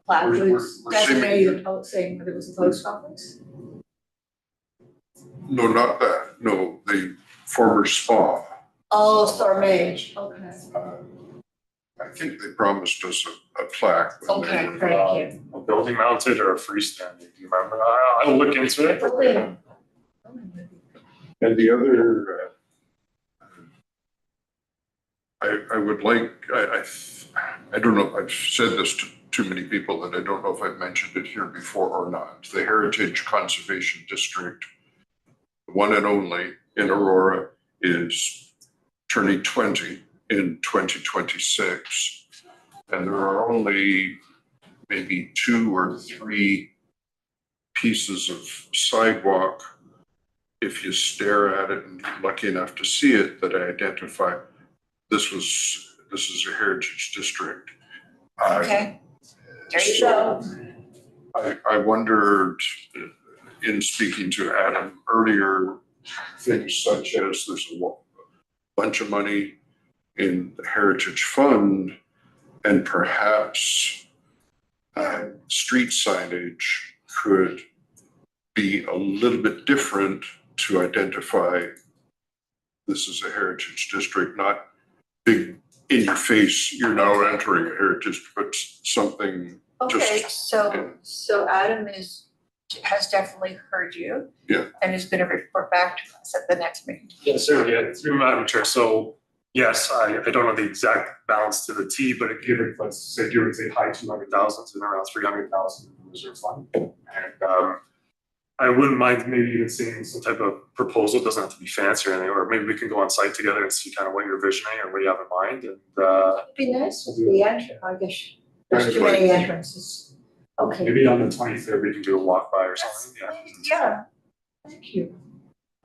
plaque We're- was we're assuming- designated a post, saying that it was a post office. No, not that. No, the former spa. Oh, Stormage, okay. I think they promised us a plaque. when they Okay, were- thank you. A building mounted or a freestanding, do you remember? I'll look into it. Building. And the other, I would like, I don't know, I've said this to too many people that I don't know if I've mentioned it here before or not. The Heritage Conservation District, the one and only in Aurora, is turning 20 in 2026. And there are only maybe 2 or 3 pieces of sidewalk, if you stare at it and you're lucky enough to see it, that I identify this is a heritage district. Okay, there you go. I wondered, in speaking to Adam earlier, things such as there's a bunch of money in the Heritage Fund, and perhaps street signage could be a little bit different to identify this is a heritage district, not big in your face, you're now entering a heritage, but something. Okay, Just- so Adam has definitely heard you. Yeah. And is gonna report back to us at the next meeting. Yes, sir. Yeah, through Madam Chair. So yes, I don't know the exact balance to the T, but it given, let's say, give or take high 200,000 and around 300,000 in the reserve fund. And I wouldn't mind maybe even seeing some type of proposal. It doesn't have to be fancy or anything, or maybe we can go on site together and see kind of what you're visioning or what you have in mind. And It'd be nice with the entrance, I guess, there's too many entrances. Okay. maybe on the 23rd we can do a walk by or something. Yeah, Yeah, thank you.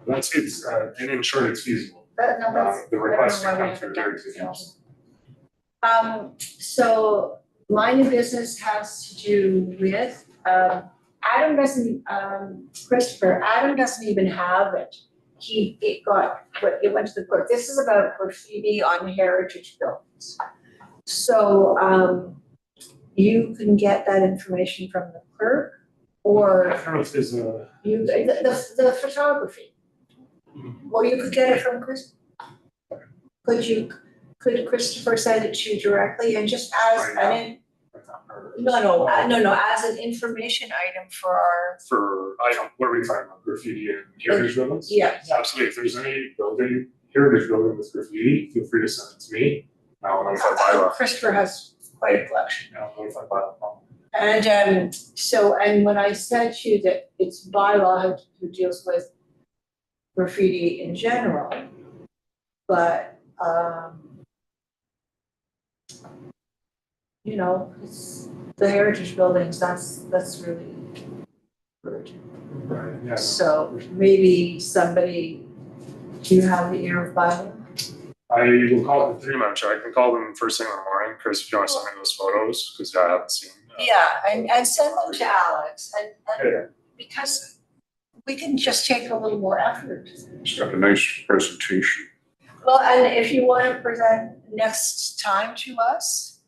that's it's in short, it's feasible. No, that's. The request I don't know why we comes through haven't done Heritage this. Council. So my new business has to do with, Adam doesn't, Christopher, Adam doesn't even have it. It went to the clerk. This is about graffiti on heritage buildings. So, you can get that information from the clerk, or I don't know if there's a. the photography. Or you could get it from Chris. Could Christopher send it to you directly and just as an, no, as an information item for our. What are we talking about, graffiti and heritage buildings? Yes. Absolutely, if there's any building, heritage building with graffiti, feel free to send it to me. I'll notify bylaw. Christopher has quite a collection. I'll notify bylaw. And and when I said to you that it's bylaw who deals with graffiti in general, but it's the heritage buildings, that's really good. Right, yeah. So maybe somebody, do you have the ear of bylaw? I will call them through, Madam Chair. I can call them first thing in the morning, Chris, if you want to send me those photos, because I haven't seen. Yeah, and send them to Alex, and Yeah. because we can just take a little more effort. It's got a nice presentation. Well, and if you want to present next time to us,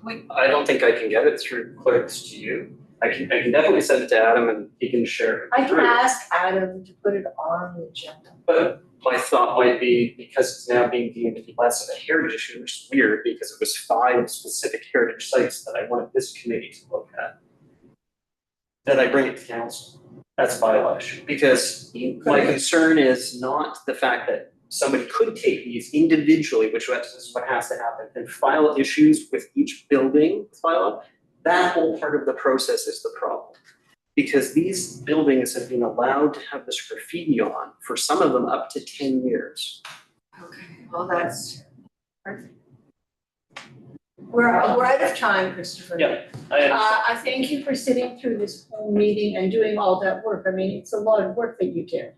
we, I don't think I can get it through clerks to you. I can definitely send it to Adam and he can share it. I can through. ask Adam to put it on the agenda. But my thought might be, because it's now being deemed to be less of a heritage issue, which is weird because it was 5 specific heritage sites that I wanted this committee to look at, that I bring it to council. That's a bylaw issue. Because my concern is not the fact that somebody could take these individually, which is what has to happen, and file issues with each building bylaw. That whole part of the process is the problem. Because these buildings have been allowed to have this graffiti on, for some of them up to 10 years. Okay, well, that's perfect. we're out of time, Christopher. Yeah, I understand. I thank you for sitting through this whole meeting and doing all that work. I mean, it's a lot of work that you did.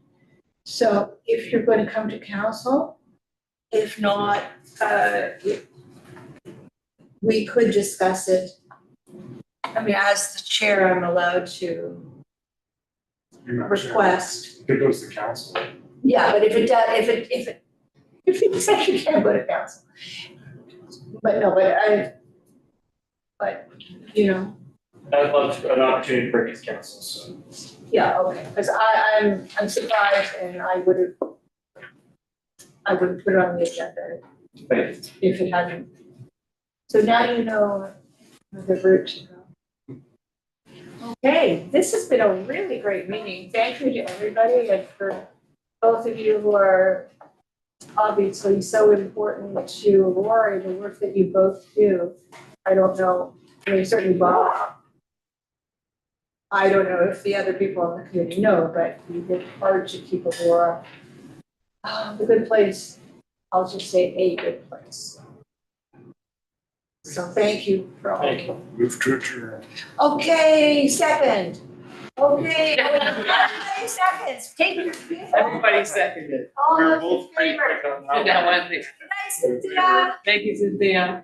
So if you're going to come to council, if not, we could discuss it. I mean, as the chair, I'm allowed to request. If it goes to council. Yeah, but if it does, if it says you can't go to council. But no, but, you know, I'd love an opportunity to bring it to council, so. yeah, okay, because I'm surprised and I wouldn't put it on the agenda Right. if it hadn't. So now you know the route to go. Okay, this has been a really great meeting. Thank you to everybody and for both of you who are obviously so important to Rory, the work that you both do. I don't know, I mean, certainly Bob. I don't know if the other people in the community know, but you did hard to keep Aurora a good place. I'll just say a good place. So thank you for all of you. Move to adjourn. Okay, second. Okay, 9 seconds. Take your. Everybody seconded. All We're those in both pretty favor. quick on that. Yeah, one thing. Nice, Cynthia. Thank you, Cynthia.